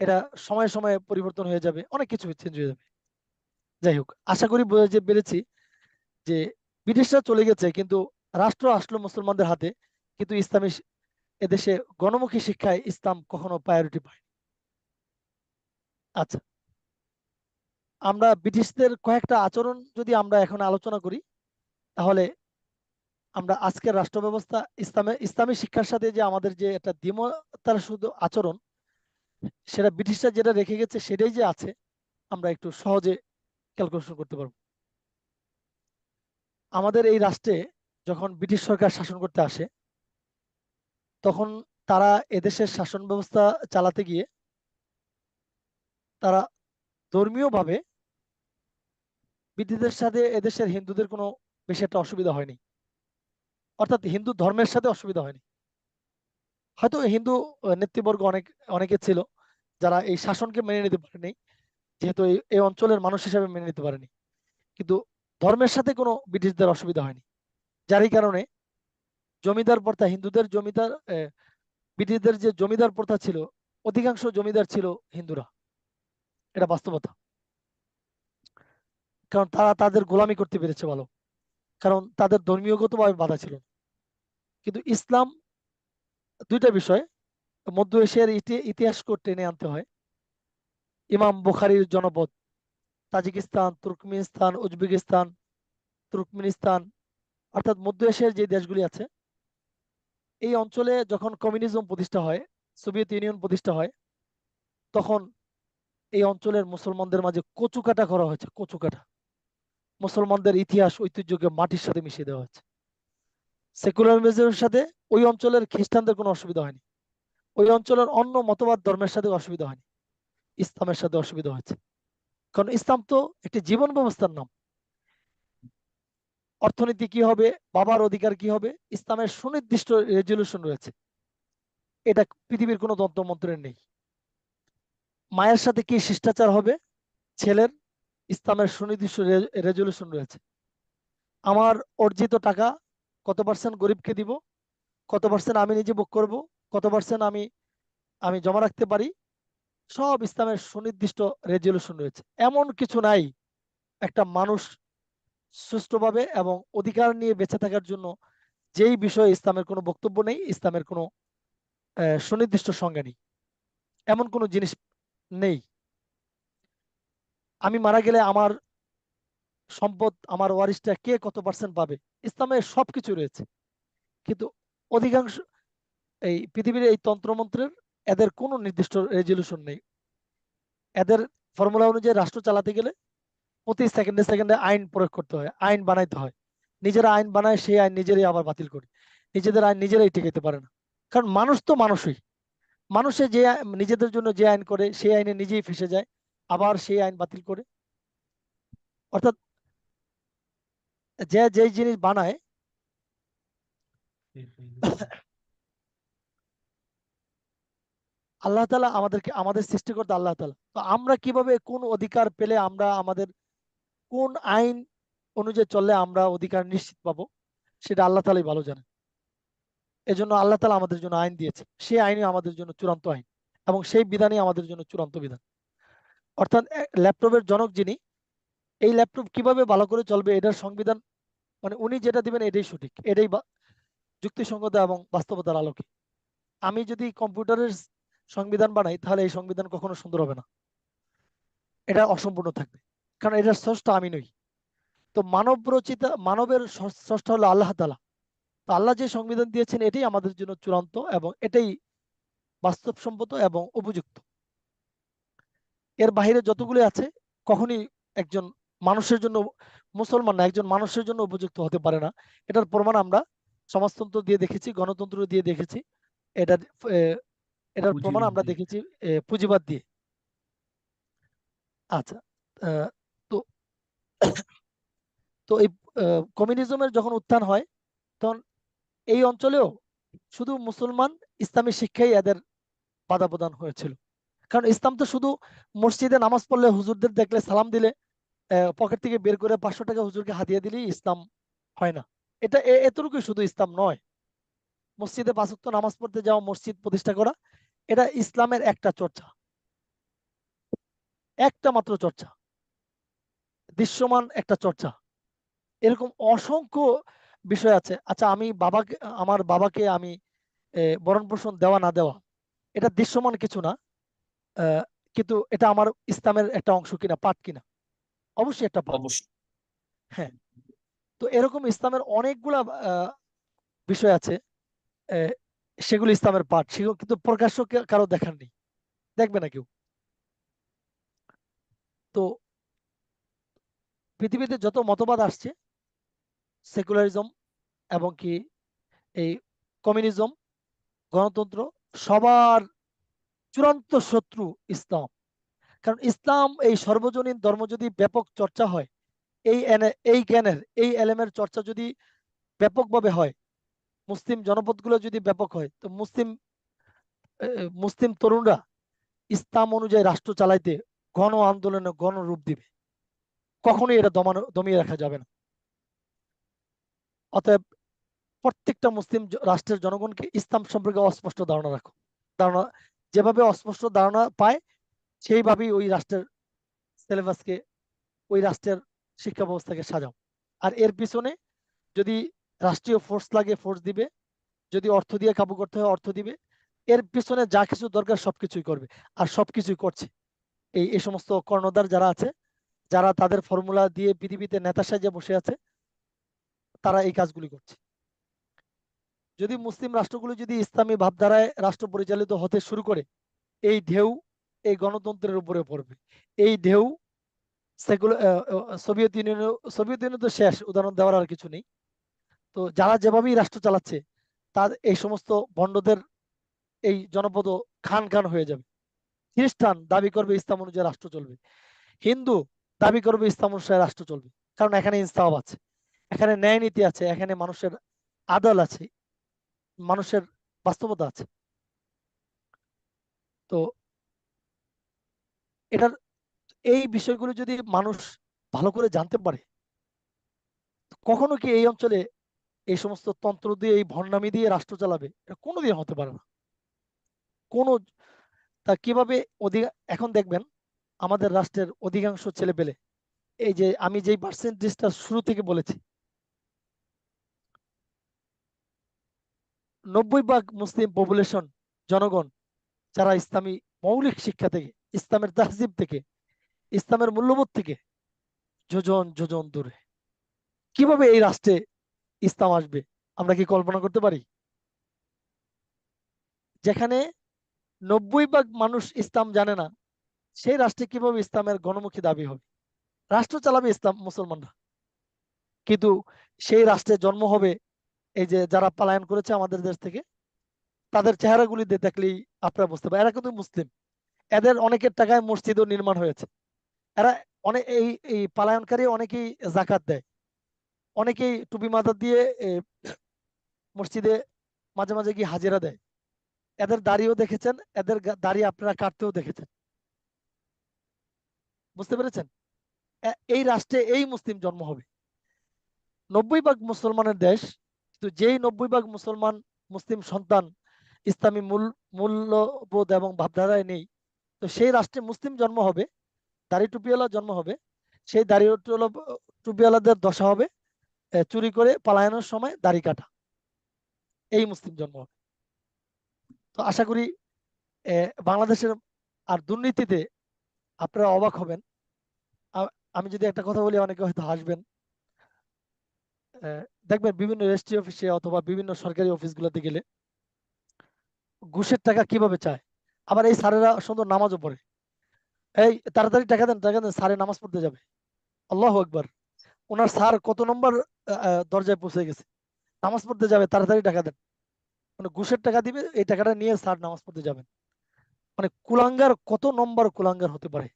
এটা সময়ে সময়ে পরিবর্তন হয়ে যাবে, অনেক কিছু চেঞ্জ হয়ে যাবে। যাই হোক, আশা করি বুঝতে পেরেছি যে ব্রিটিশরা চলে গেছে, কিন্তু রাষ্ট্র আসলো মুসলমানদের হাতে, কিন্তু এদেশে গণমুখী শিক্ষায় ইসলাম কখনো প্রায়োরিটি পায়। আচ্ছা, আমরা ব্রিটিশদের কয়েকটা আচরণ যদি আমরা এখন আলোচনা করি, তাহলে আমরা আজকের রাষ্ট্র ব্যবস্থা ইসলামী শিক্ষার সাথে যে আমাদের যে একটা দ্বিমতার শুধু আচরণ, সেটা ব্রিটিশরা যেটা রেখে গেছে সেটাই যে আছে, আমরা একটু সহজে ক্যালকুলেশন করতে পারবো। আমাদের এই রাষ্ট্রে যখন ব্রিটিশ সরকার শাসন করতে আসে, তখন তারা এদেশের শাসন ব্যবস্থা চালাতে গিয়ে তারা ধর্মীয়ভাবে ব্রিটিশদের সাথে এদেশের হিন্দুদের কোনো বেশি একটা অসুবিধা হয়নি, অর্থাৎ হিন্দু ধর্মের সাথে অসুবিধা হয়নি। হয়তো হিন্দু নেতৃবর্গ অনেকে ছিল যারা এই শাসনকে মেনে নিতে পারেনি, যেহেতু এই অঞ্চলের মানুষ হিসাবে মেনে নিতে পারেনি, কিন্তু ধর্মের সাথে কোনো ব্রিটিশদের অসুবিধা হয়নি। যারই কারণে জমিদার প্রথা, হিন্দুদের জমিদার ব্রিটিশদের যে জমিদার প্রথা ছিল, অধিকাংশ জমিদার ছিল হিন্দুরা, এটা বাস্তবতা। কারণ তারা তাদের গোলামি করতে পেরেছে ভালো, কারণ তাদের ধর্মীয়গতভাবে বাধা ছিল না। কিন্তু ইসলাম, দুইটা বিষয় মধ্য এশিয়ার ইতিহাসকে টেনে আনতে হয়। ইমাম বুখারীর জনপদ তাজিকিস্তান, তুর্কমেনিস্তান, উজবেকিস্তান, তুর্কমেনিস্তান, অর্থাৎ মধ্য এশিয়ার যে দেশগুলি আছে, এই অঞ্চলে যখন কমিউনিজম প্রতিষ্ঠা হয়, সোভিয়েত ইউনিয়ন প্রতিষ্ঠা হয়, তখন এই অঞ্চলের মুসলমানদের মাঝে কচুকাটা করা হয়েছে। কচুকাটা, মুসলমানদের ইতিহাস ঐতিহ্যকে মাটির সাথে মিশিয়ে দেওয়া হয়েছে। সেকুলারিজমের সাথে ওই অঞ্চলের খ্রিস্টানদের কোনো অসুবিধা হয়নি, ওই অঞ্চলের অন্য মতবাদ ধর্মের সাথে অসুবিধা হয়নি, ইসলামের সাথে অসুবিধা হয়েছে। কারণ ইসলাম তো একটি জীবন ব্যবস্থার নাম। অর্থনীতি কি হবে, বাবার অধিকার কি হবে, ইসলামের সুনির্দিষ্ট রেজলিউশন রয়েছে, এটা পৃথিবীর কোনো তন্ত্রমন্ত্রের নেই। মায়ের সাথে কি শিষ্টাচার হবে ছেলের, ইসলামের সুনির্দিষ্ট রেজলিউশন রয়েছে। আমার অর্জিত টাকা কত পার্সেন্ট গরিবকে দিব, কত পার্সেন্ট আমি নিজে ভোগ করব, কত পার্সেন্ট আমি আমি জমা রাখতে পারি, সব ইসলামের সুনির্দিষ্ট রেজলিউশন রয়েছে। এমন কিছু নাই একটা মানুষ সুষ্ঠুভাবে এবং অধিকার নিয়ে বেঁচে থাকার জন্য যেই বিষয়ে ইসলামের কোনো বক্তব্য নেই, ইসলামের কোনো সুনির্দিষ্ট সংজ্ঞা নেই, এমন কোনো জিনিস নেই। আমি মারা গেলে আমার সম্পদ, আমার ওয়ারিশটা কে কত পার্সেন্ট পাবে, ইসলামে সবকিছু রয়েছে। কিন্তু অধিকাংশ এই পৃথিবীর এই তন্ত্রমন্ত্রের এদের কোনো নির্দিষ্ট রেজলিউশন নেই। এদের ফর্মুলা অনুযায়ী রাষ্ট্র চালাতে গেলে প্রতি সেকেন্ডে সেকেন্ডে আইন প্রয়োগ করতে হয়, আইন বানাইতে হয়। নিজেরা আইন বানায়, সেই আইন নিজেরাই আবার বাতিল করে, নিজেদের আইন নিজেরাই টিকাইতে পারে না। কারণ মানুষ তো মানুষই, মানুষে যে নিজেদের জন্য যে আইন করে সেই আইনে নিজেই ফেসে যায়, আবার সেই আইন বাতিল করে। অর্থাৎ যে যেই জিনিস বানায়, আল্লাহ তাআলা আমাদের সৃষ্টিকর্তা আল্লাহ তাআলা, তো আমরা কিভাবে কোন অধিকার পেলে আমরা আমাদের কোন আইন অনুযায়ী চললে আমরা অধিকার নিশ্চিত পাবো, সেটা আল্লাহ তাআলাই ভালো জানেন। এজন্য আল্লাহ তাআলা আমাদের জন্য আইন দিয়েছে, সেই আইনই আমাদের জন্য চূড়ান্ত আইন, এবং সেই বিধানই আমাদের জন্য চূড়ান্ত বিধান। অর্থাৎ ল্যাপটপের জনক যিনি, এই ল্যাপটপ কিভাবে ভালো করে চলবে এটার সংবিধান, মানে উনি যেটা দিবেন এটাই সঠিক, এটাই যুক্তিসঙ্গত এবং বাস্তবতার আলোকে। আমি যদি কম্পিউটারের সংবিধান বানাই, তাহলে এই সংবিধান কখনো সুন্দর হবে না, এটা অসম্পূর্ণ থাকবে, কারণ এটার স্রষ্টা আমি নই। তো মানবের স্রষ্টা হলো আল্লাহ তাআলা। তো আল্লাহ যে সংবিধান দিয়েছেন এটাই আমাদের জন্য চূড়ান্ত, এবং এটাই বাস্তবসম্মত এবং উপযুক্ত। এর বাইরে যতগুলি আছে কখনই একজন মানুষের জন্য, মুসলমান না, একজন মানুষের জন্য উপযুক্ত হতে পারে না। এটার প্রমাণ আমরা সমাজতন্ত্র দিয়ে দেখেছি, গণতন্ত্র দিয়ে দেখেছি, এটার এটার প্রমাণ আমরা দেখেছি পুঁজিবাদ দিয়ে। আচ্ছা, আহ, তো তো এই কমিউনিজমের যখন উত্থান হয়, তখন এই অঞ্চলেও শুধু মুসলমান ইসলামী শিক্ষাই এদের বাধা প্রদান হয়েছিল। কারণ ইসলাম তো শুধু মসজিদে নামাজ পড়লে, হুজুরদের দেখলে সালাম দিলে, পকেট থেকে বের করে 500 টাকা হুজুরকে হাতিয়ে দিলেই ইসলাম হয় না। এটা এতটুকুই শুধু ইসলাম নয়। মসজিদে 5 ওয়াক্ত নামাজ পড়তে যাওয়া, মসজিদ প্রতিষ্ঠা করা, এটা ইসলামের একটা চর্চা, একটা মাত্র চর্চা, দৃশ্যমান একটা চর্চা। এরকম অসংখ্য বিষয় আছে। আচ্ছা, আমার বাবাকে আমি ভরণ পোষণ দেওয়া না দেওয়া, এটা দৃশ্যমান কিছু না, আহ, কিন্তু এটা আমার ইসলামের একটা অংশ কিনা, পার্ট কিনা? অবশ্যই একটা পার্ট। অবশ্যই। হ্যাঁ। তো এরকম ইসলামের অনেকগুলা বিষয় আছে, আহ, সেগুলো ইসলামের পার্ট, সেগুলো কিন্তু প্রকাশ্য কারো দেখার নেই, দেখবে না কেউ। তো পৃথিবীতে যত মতবাদ আসছে, সেকুলারিজম এবং কি এই কমিউনিজম, গণতন্ত্র, সবার চূড়ান্ত শত্রু ইসলাম। কারণ ইসলাম এই সর্বজনীন ধর্ম যদি ব্যাপক চর্চা হয়, এই জ্ঞানের, এই এলেমের চর্চা যদি ব্যাপকভাবে হয়, মুসলিম জনপদগুলো যদি ব্যাপক হয়, তো মুসলিম তরুণরা ইসলাম অনুযায়ী রাষ্ট্র চালাইতে গণ আন্দোলনে গণ রূপ দিবে। কখনোই এটা দমিয়ে রাখা যাবে না। অতএব প্রত্যেকটা মুসলিম রাষ্ট্রের জনগণকে ইসলাম সম্পর্কে অস্পষ্ট ধারণা রাখো। ধারণা যেভাবে অস্পষ্ট ধারণা পায়, সেইভাবেই ওই রাষ্ট্রের সিলেবাসকে, ওই রাষ্ট্রের শিক্ষা ব্যবস্থাকে সাজাও। আর এর পিছনে যদি রাষ্ট্রীয় ফোর্স লাগে, ফোর্স দিবে। যদি অর্থ দিয়ে কাবু করতে হয়, অর্থ দিবে। এর পিছনে যা কিছু দরকার সবকিছুই করবে, আর সবকিছুই করছে। এই সমস্ত কর্ণধার যারা আছে, যারা তাদের ফর্মুলা দিয়ে পৃথিবীতে নেতা সাজিয়ে বসে আছে, তারা এই কাজগুলি করছে। যদি মুসলিম রাষ্ট্রগুলো যদি ইসলামী ভাবধারায় রাষ্ট্র পরিচালিত হতে শুরু করে, এই ঢেউ এই গণতন্ত্রের উপরে পড়বে। এই ঢেউ সেগুলো সোভিয়েত ইউনিয়ন তো শেষ, উদাহরণ দেওয়ার আর কিছু নেই। তো যারা যেভাবেই রাষ্ট্র চালাচ্ছে, তার এই সমস্ত ভণ্ডদের এই জনপদ খান খান হয়ে যাবে। খ্রিস্টান দাবি করবে ইসলাম অনুযায়ী রাষ্ট্র চলবে, হিন্দু দাবি করবে ইসলাম অনুসারে রাষ্ট্র চলবে। কারণ এখানে ইনসাফ আছে, এখানে ন্যায় নীতি আছে, এখানে মানুষের আদল আছে, মানুষের বাস্তবতা আছে। তো এটার এই বিষয়গুলো যদি মানুষ ভালো করে জানতে পারে, কখনো কি এই অঞ্চলে এই সমস্ত তন্ত্র দিয়ে, এই ভণ্ডামি দিয়ে রাষ্ট্র চালাবে? এটা কোনোদিন হতে পারে না। কোনো তা কিভাবে এখন দেখবেন আমাদের রাষ্ট্রের অধিকাংশ ছেলে পেলে, এই যে আমি যেই পার্সেন্টেজটা শুরু থেকে বলেছি, 90% মুসলিম পপুলেশন, জনগণ, যারা ইসলামী মৌলিক শিক্ষা থেকে, ইসলামের তাহজিব থেকে, ইসলামের মূল্যবোধ থেকে যোজন যোজন দূরে। কিভাবে এই রাষ্ট্রে ইসলাম আসবে আমরা কি কল্পনা করতে পারি? যেখানে 90% মানুষ ইসলাম জানে না, সেই রাষ্ট্রে কিভাবে ইসলামের গণমুখী দাবি হবে? রাষ্ট্র চালাবে ইসলাম মুসলমানরা, কিন্তু সেই রাষ্ট্রে জন্ম হবে এই যে যারা পলায়ন করেছে আমাদের দেশ থেকে, তাদের চেহারাগুলি দেখলেই আপনারা বুঝতে পারেন এরা কিন্তু মুসলিম। এদের অনেকের টাকায় মসজিদও নির্মাণ হয়েছে। এরা অনেক এই পলায়নকারী অনেকেই জাকাত দেয়, অনেকেই টুপি মাথা দিয়ে মসজিদে মাঝে মাঝে গিয়ে হাজিরা দেয়। এদের দাড়িও দেখেছেন, এদের দাড়ি আপনারা কাটতেও দেখেছেন। বুঝতে পেরেছেন? এই রাষ্ট্রে এই মুসলিম জন্ম হবে। 90% মুসলমানের দেশ, কিন্তু যেই 90% মুসলিম সন্তান ইসলামী মূল্যবোধ এবং ভাবধারায় নেই, তো সেই রাষ্ট্রে মুসলিম জন্ম হবে, দাড়ি টুপিওয়ালা জন্ম হবে। সেই দাড়ি টুপিওয়ালাদের দশা হবে চুরি করে পালানোর সময় দাড়ি কাটা। এই মুসলিম জন্ম হবে। তো আশা করি বাংলাদেশের আর দুর্নীতিতে আপনারা অবাক হবেন। আমি যদি একটা কথা বলি, অনেকে হয়তো হাসবেন। দেখবেন বিভিন্ন রেজিস্ট্রি অফিসে অথবা বিভিন্ন সরকারি অফিসগুলোতে গেলে ঘুষের টাকা কিভাবে চায়। আবার এই স্যারেরা সুন্দর নামাজও পড়ে। এই তাড়াতাড়ি টাকা দেন, টাকা দেন, স্যারে নামাজ পড়তে যাবে। আল্লাহু আকবার। ওনার স্যার কত নম্বর দরজায় পৌঁছে গেছে, নামাজ পড়তে যাবে, তাড়াতাড়ি টাকা দেন। মানে ঘুষের টাকা দিবে, এই টাকাটা নিয়ে স্যার নামাজ পড়তে যাবেন। মানে কুলাঙ্গার কত নম্বর কুলাঙ্গার হতে পারে?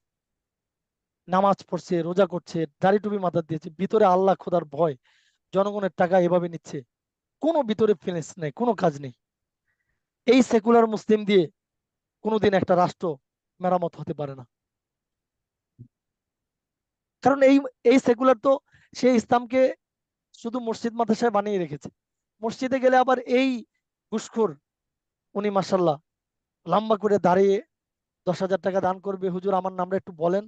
নামাজ পড়ছে, রোজা করছে, দাড়ি টুপি মাথা দিয়েছে, ভিতরে আল্লাহ খোদার ভয়, জনগণের টাকা এভাবে নিচ্ছে, কোনো ভিতরে ফিনিশ নেই, কোনো কাজ নেই। এই সেকুলার মুসলিম দিয়ে কোনোদিন একটা রাষ্ট্র মেরামত হতে পারে না। কারণ এই এই সেকুলার তো সেই ইসলামকে শুধু মসজিদ মাদ্রাসায় বানিয়ে রেখেছে। মসজিদে গেলে আবার এই ঘুষখোর, উনি মাসাল্লাহ লম্বা করে দাঁড়িয়ে 10,000 টাকা দান করবে, হুজুর আমার নামটা একটু বলেন,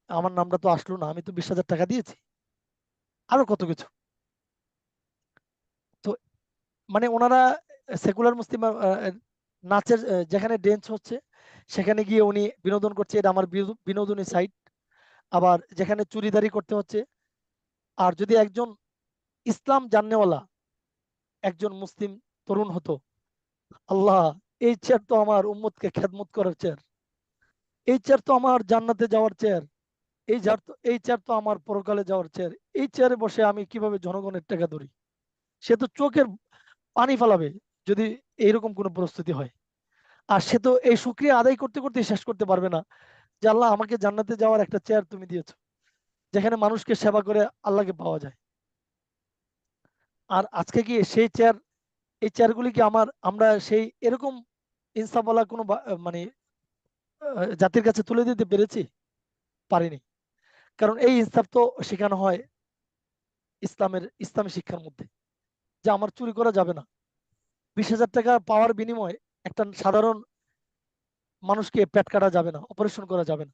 আমার নামটা তো আসলো না, আমি তো 20,000 টাকা দিয়েছি। আরো কত কিছু। তো মানে ওনারা সেকুলার মুসলিম নাচের যেখানে ড্যান্স হচ্ছে সেখানে গিয়ে উনি বিনোদন করছে, এটা আমার বিনোদনী সাইট। আবার যেখানে চুরিদারি করতে হচ্ছে, আর যদি একজন ইসলাম জাননেওয়ালা একজন মুসলিম তরুণ হতো, আল্লাহ, এই চেয়ার তো আমার উম্মতকে খেদমত করার চেয়ার, এই চেয়ার তো আমার জান্নাতে যাওয়ার চেয়ার, এই চেয়ার তো আমার পরকালে যাওয়ার চেয়ার, এই চেয়ারে বসে আমি কিভাবে জনগণের টাকা ধরি, সে তো চোখের পানি ফেলাবে যদি এইরকম কোনো পরিস্থিতি হয়। আর সে তো এই শুকরিয়া আদায় করতে করতে শেষ করতে পারবে না যে আল্লাহ, আমাকে জান্নাতে যাওয়ার একটা চেয়ার তুমি দিয়েছো, যেখানে মানুষকে সেবা করে আল্লাহকে পাওয়া যায়। আর আজকে কি সেই চেয়ার, এই চেয়ারগুলি কি আমরা সেই এরকম ইনসাফওয়ালা কোনো মানে জাতির কাছে তুলে দিতে পেরেছি? পারিনি। কারণ এই ইনসাফ তো শেখানো হয় ইসলামী শিক্ষার মধ্যে, যে আমার চুরি করা যাবে না, 20,000 টাকা পাওয়ার বিনিময়ে একটা সাধারণ মানুষকে পেট কাটা যাবে না, অপারেশন করা যাবে না।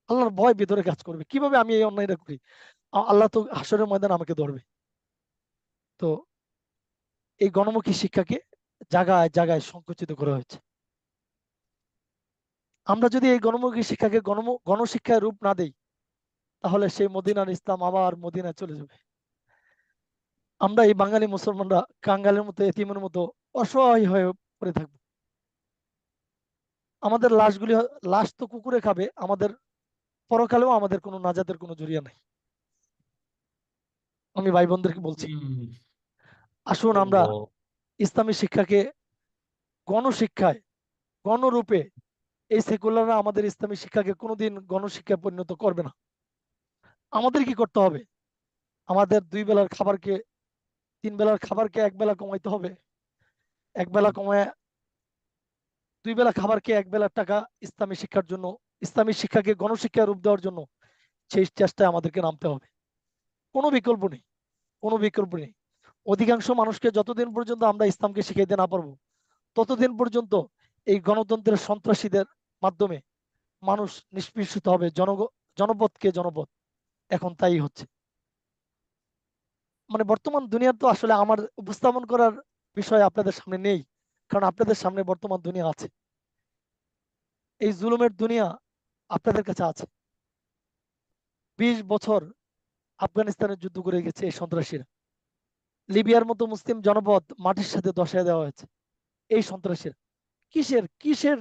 আল্লাহর ভয় ভিতরে কাজ করবে, কিভাবে আমি এই অন্যায়টা করি, আল্লাহ তো হাসরের ময়দান আমাকে ধরবে। তো এই গণমুখী শিক্ষাকে জায়গায় জায়গায় সংকুচিত করা হয়েছে। আমরা যদি এই গণমুখী শিক্ষাকে গণশিক্ষায় রূপ না দেই, তাহলে সেই মদিনার ইসলাম আবার মদিনায় চলে যাবে। আমরা এই বাঙালি মুসলমানরা কাঙ্গালের মতো, এতিমের মতো অসহায় হয়ে পড়ে থাকবো। আমাদের লাশ তো কুকুরে খাবে, আমাদের পরকালেও আমাদের কোনো নাজাতের কোনো জরিয়া নাই। আমি ভাই বোনদেরকে বলছি, আসুন আমরা ইসলামী শিক্ষাকে গণশিক্ষায়, গণরূপে, এই সেকুলাররা আমাদের ইসলামী শিক্ষাকে কোনোদিন গণশিক্ষায় পরিণত করবে না। আমাদের কি করতে হবে? আমাদের 2 বেলার খাবারকে 3 বেলার খাবারকে 1 বেলা কমাইতে হবে। 1 বেলা কমায় 2 বেলা খাবারকে 1 বেলার টাকা ইসলামী শিক্ষার জন্য, ইসলামী শিক্ষাকে গণশিক্ষায় রূপ দেওয়ার জন্য সেই চেষ্টায় আমাদেরকে নামতে হবে। কোনো বিকল্প নেই, কোনো বিকল্প নেই। অধিকাংশ মানুষকে যতদিন পর্যন্ত আমরা ইসলামকে শিখাইতে না পারবো, ততদিন পর্যন্ত এই গণতন্ত্রের সন্ত্রাসীদের মাধ্যমে মানুষ নিষ্পেষিত হবে, জনপদকে জনপদ। এখন তাই হচ্ছে। মানে বর্তমান দুনিয়ার তো আসলে আমার উপস্থাপন করার বিষয় আপনাদের সামনে নেই, কারণ আপনাদের সামনে বর্তমান দুনিয়া আছে। এই জুলুমের দুনিয়া আপনাদের কাছে আছে। 20 বছর আফগানিস্তানের যুদ্ধ করে গেছে এই সন্ত্রাসীরা। লিবিয়ার মতো মুসলিম জনপদ মাটির সাথে দশায় দেওয়া হয়েছে এই সন্ত্রাসীরা। কিসের কিসের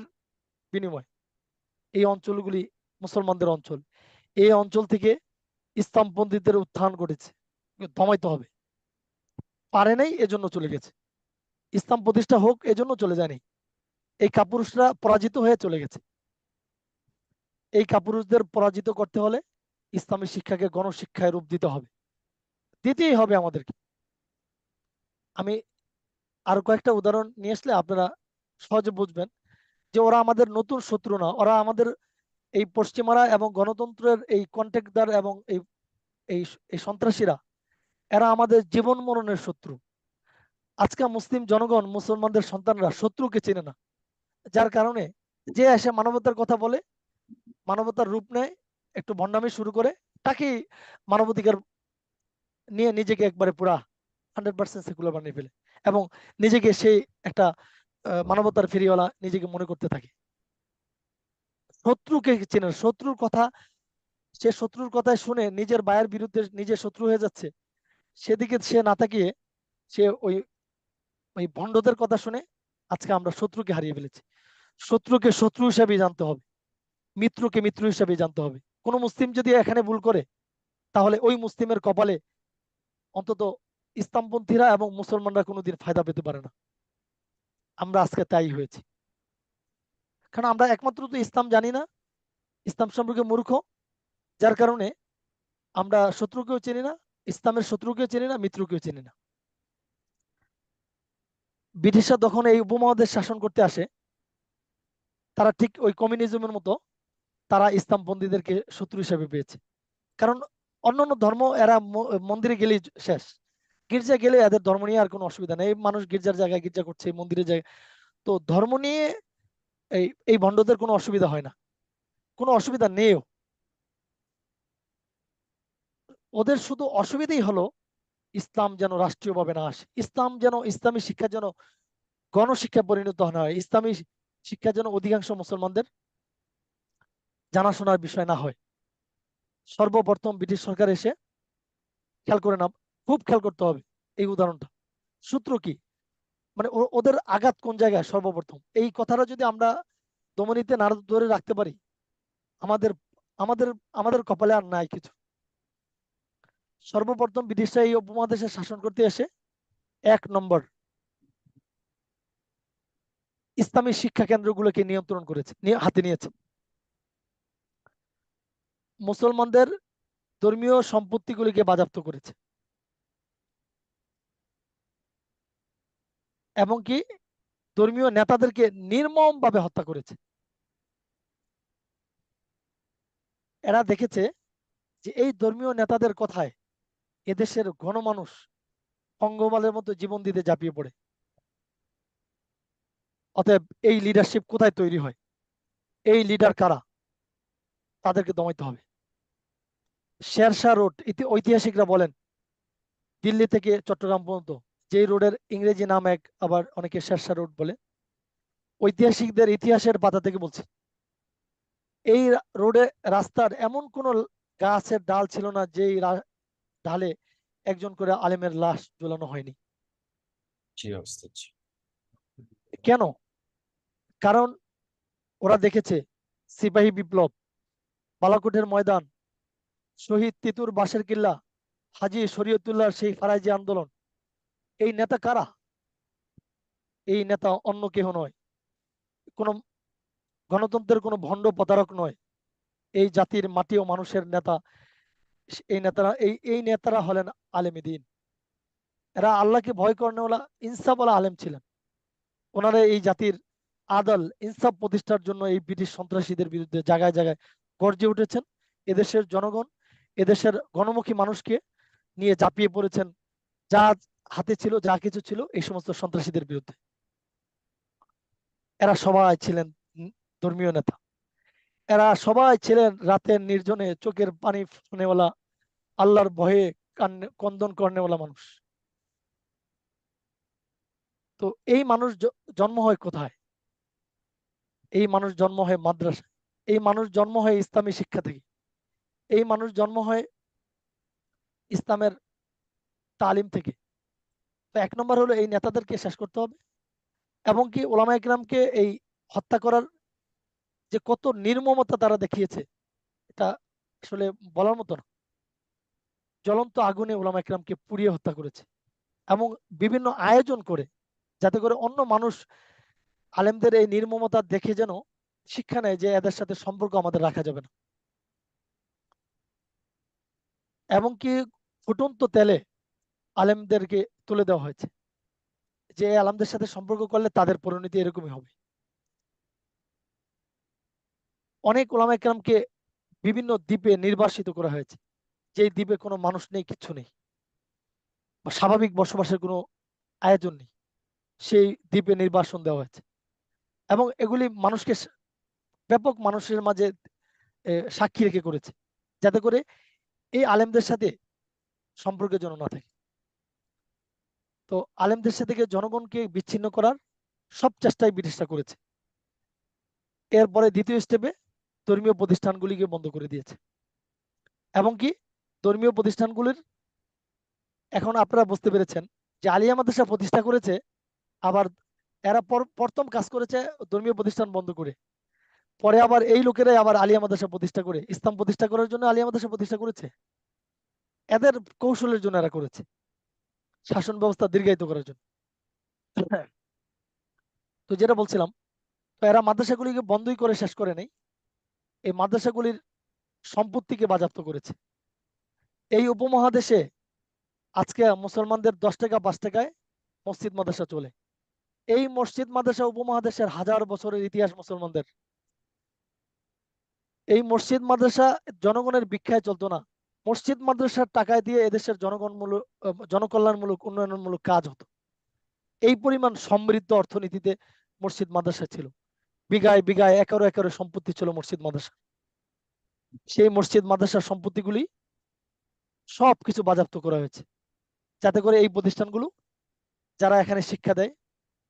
বিনিময়? এই অঞ্চলগুলি মুসলমানদের অঞ্চল, এই অঞ্চল থেকে ইসলামপন্থীদের উত্থান ঘটেছে, দমাইতে হবে। পারে নাই, এজন্য চলে গেছে। ইসলাম প্রতিষ্ঠা হোক এজন্য চলে যায়নি। এই কাপুরুষরা পরাজিত হয়ে চলে গেছে। এই কাপুরুষদের পরাজিত করতে হলে ইসলামী শিক্ষাকে গণশিক্ষায় রূপ দিতে হবে, দিতেই হবে আমাদেরকে। আমি আর কয়েকটা উদাহরণ নিয়ে আসলে আপনারা সহজে বুঝবেন যে ওরা আমাদের নতুন শত্রু না। ওরা আমাদের এই পশ্চিমারা এবং গণতন্ত্রের এই কন্ট্রাক্টদার এবং এই এই এই সন্ত্রাসীরা, এরা আমাদের জীবন মরণের শত্রু। আজকে মুসলিম জনগণ, মুসলমানদের সন্তানরা শত্রুকে চেনে না, যার কারণে যে এসে মানবতার কথা বলে, মানবতার রূপ নেয়, একটু ভণ্ডামি শুরু করে, তাকেই মানবাধিকার নিয়ে নিজেকে একবারে পুরা 100% সেকুলার বানিয়ে ফেলে এবং নিজেকে সেই একটা মানবতার ফেরিওয়ালা নিজেকে মনে করতে থাকে। শত্রুকে চেনে না, শত্রুর কথা, সে শত্রুর কথায় শুনে নিজের ভাইয়ের বিরুদ্ধে নিজে শত্রু হয়ে যাচ্ছে, সেদিকে সে না তাকিয়ে সে ওই ওই ভণ্ডদের কথা শুনে আজকে আমরা শত্রুকে হারিয়ে ফেলেছি। শত্রুকে শত্রু হিসাবে জানতে হবে, মিত্রকে মিত্র হিসাবে জানতে হবে। কোনো মুসলিম যদি এখানে ভুল করে, তাহলে ওই মুসলিমের কপালে অন্তত ইসলামপন্থীরা এবং মুসলমানরা কোনোদিন ফায়দা পেতে পারে না। আমরা আজকে তাই হয়েছি, কারণ আমরা একমাত্র তো ইসলাম জানি না, ইসলাম সম্পর্কে মূর্খ, যার কারণে আমরা শত্রুকেও চিনি না, ইসলামের শত্রুকেও চিনি না, মিত্রকেও চিনি না। ব্রিটিশরা যখন এই উপমহাদেশ শাসন করতে আসে, তারা ঠিক ওই কমিউনিজমের মতো তারা ইসলামপন্থীদেরকে শত্রু হিসেবে পেয়েছে। কারণ অন্যান্য ধর্ম এরা মন্দিরে গেলেই শেষ, গির্জা গেলে এদের ধর্ম নিয়ে আর কোনো অসুবিধা নেই। মানুষ গির্জার জায়গায় গির্জা করছে, মন্দিরের জায়গায়, তো ধর্ম নিয়ে এই এই ভণ্ডদের কোনো অসুবিধা হয় না, কোনো অসুবিধা নেই। ওদের শুধু অসুবিধাই হলো ইসলাম যেন রাষ্ট্রীয়ভাবে না আসে, ইসলামী শিক্ষা যেন গণশিক্ষা পরিণত না হয়, ইসলামী শিক্ষা যেন অধিকাংশ মুসলমানদের জানাশোনার বিষয় না হয়। সর্বপ্রথম ব্রিটিশ সরকার এসে, খেয়াল করে না, খুব খেয়াল করতে হবে এই উদাহরণটা, সূত্র কি, মানে ওদের আঘাত কোন জায়গায় সর্বপ্রথম, এই কথাটা যদি আমরা দমনীতে না ধরে রাখতে পারি, আমাদের আমাদের আমাদের কপালে আর নাই কিছু। সর্বপ্রথম ব্রিটিশরা এই উপমহাদেশে শাসন করতে এসে 1 নম্বর ইসলামী শিক্ষা কেন্দ্রগুলোকে নিয়ন্ত্রণ করেছে, হাতে নিয়েছে। মুসলমানদের ধর্মীয় সম্পত্তিগুলিকে বাজেয়াপ্ত করেছে, এবং কি ধর্মীয় নেতাদেরকে নির্মমভাবে হত্যা করেছে। এরা দেখেছে যে এই ধর্মীয় নেতাদের কথায় এদেশের গণমানুষ পঙ্গপালের মতো জীবন দিতে ঝাঁপিয়ে পড়ে। অতএব এই লিডারশিপ কোথায় তৈরি হয়, এই লিডার কারা, তাদেরকে দমাইতে হবে। শেরশাহ রোড, ঐতিহাসিকরা বলেন দিল্লি থেকে চট্টগ্রাম পর্যন্ত যে রোডের ইংরেজি নাম এক, আবার অনেকে শেরশাহ রোড বলে, ঐতিহাসিকদের ইতিহাসের পাতা থেকে বলছে এই রোডে রাস্তার এমন কোন গাছের ডাল ছিল না যেই ঢালে একজন করে আলেমের লাশ ঝুলানো হয়নি। জি অবস্থা জি। কেন? কারণ ওরা দেখেছে সিপাহী বিপ্লব, বালাকোটের ময়দান, শহীদ তিতুর বাঁশের কিল্লা, হাজী শরীয়তুল্লাহর সেই ফারাইজি আন্দোলন, এই নেতা কারা? এই নেতা অন্য কেহ নয়, কোন গণতন্ত্রের কোন ভণ্ড প্রতারক নয়, এই জাতির মাটি ও মানুষের নেতা। এই নেতারা হলেন আলেম দ্বীন। এরা আল্লাহকে ভয় করেনওয়ালা ইনসাফওয়ালা আলেম ছিলেন। ওনারা এই জাতির আদল ইনসাফ প্রতিষ্ঠার জন্য এই ব্রিটিশ সন্ত্রাসীদের বিরুদ্ধে জায়গায় জায়গায় গর্জে উঠেছেন। এদেশের জনগণ, এদেশের গণমুখী মানুষকে নিয়ে ঝাঁপিয়ে পড়েছেন, যা হাতে ছিল, যা কিছু ছিল, এই সমস্ত সন্ত্রাসীদের বিরুদ্ধে। এরা সবাই ছিলেন ধর্মীয় নেতা, এরা সবাই ছিলেন রাতের নির্জনে চোখের পানি ফোনেওয়ালা, আল্লাহর ভয়ে কন্দন কর্নেওয়ালা মানুষ। তো এই মানুষ জন্ম হয় কোথায়? এই মানুষ জন্ম হয় মাদ্রাসায়, এই মানুষ জন্ম হয় ইসলামী শিক্ষা থেকে, এই মানুষ জন্ম হয় ইসলামের তালিম থেকে। তো 1 নম্বর হলো এই নেতাদেরকে শেষ করতে হবে, এবং কি ওলামা ইকরামকে এই হত্যা করার যে কত নির্মমতা তারা দেখিয়েছে, এটা আসলে বলার মতো না। জ্বলন্ত আগুনে ওলামা ইকরামকে পুড়িয়ে হত্যা করেছে, এবং বিভিন্ন আয়োজন করে যাতে করে অন্য মানুষ আলেমদের এই নির্মমতা দেখে যেন শিক্ষা নেয় যে এদের সাথে সম্পর্ক আমাদের রাখা যাবে না। এবং কি ফুটন্ত তেলে আলেমদেরকে তুলে দেওয়া হয়েছে যে আলেমদের সাথে সম্পর্ক করলে তাদের পরিণতি এরকমই হবে। অনেক ওলামা ইকরামকে বিভিন্ন দ্বীপে নির্বাসিত করা হয়েছে, যেই দ্বীপে কোনো মানুষ নেই, কিচ্ছু নেই, স্বাভাবিক বসবাসের কোনো আয়োজন নেই, সেই দ্বীপে নির্বাসন দেওয়া হয়েছে। এবং এগুলি মানুষকে ব্যাপক মানুষের মাঝে সাক্ষী রেখে করেছে, যাতে করে এই আলেমদের সাথে সম্পর্কের জন্য না থাকে। তো আলেমদের সাথে জনগণকে বিচ্ছিন্ন করার সব চেষ্টাই ব্রিটিশরা করেছে। এরপরে দ্বিতীয় স্টেপে ধর্মীয় প্রতিষ্ঠানগুলিকে বন্ধ করে দিয়েছে, এবং কি ধর্মীয় প্রতিষ্ঠানগুলির, এখন আপনারা বুঝতে পেরেছেন যে আলিয়া মাদ্রাসা প্রতিষ্ঠা করেছে, আবার এরা প্রথম কাজ করেছে ধর্মীয় প্রতিষ্ঠান বন্ধ করে, পরে আবার এই লোকেরাই আবার আলিয়া মাদ্রাসা প্রতিষ্ঠা করে ইসলাম প্রতিষ্ঠা করার জন্য আলিয়া মাদ্রাসা প্রতিষ্ঠা করেছে। এদের কৌশলের জন্য এরা করেছে, শাসন ব্যবস্থা দীর্ঘায়িত করার জন্য। তো যেটা বলছিলাম, তো এরা মাদ্রাসাগুলিকে বন্ধই করে শেষ করে নেই, এই মাদ্রাসাগুলির সম্পত্তিকে বাজেয়াপ্ত করেছে। এই উপমহাদেশে আজকে মুসলমানদের 10 টাকা 5 টাকায় মসজিদ মাদ্রাসা চলে। এই মসজিদ মাদ্রাসা উপমহাদেশের হাজার বছরের ইতিহাস মুসলমানদের। এই মসজিদ মাদ্রাসা জনগণের ভিক্ষায় চলতো না, মসজিদ মাদ্রাসার টাকায় দিয়ে এদেশের জনকল্যাণমূলক উন্নয়নমূলক কাজ হতো। এই পরিমাণ সমৃদ্ধ অর্থনীতিতে মসজিদ মাদ্রাসা ছিল, বিঘায় বিঘায় একরে একরে সম্পত্তি ছিল মসজিদ মাদ্রাসা। সেই মসজিদ মাদ্রাসার সম্পত্তিগুলি সবকিছু বাজেয়াপ্ত করা হয়েছে, যাতে করে এই প্রতিষ্ঠানগুলো, যারা এখানে শিক্ষা দেয়,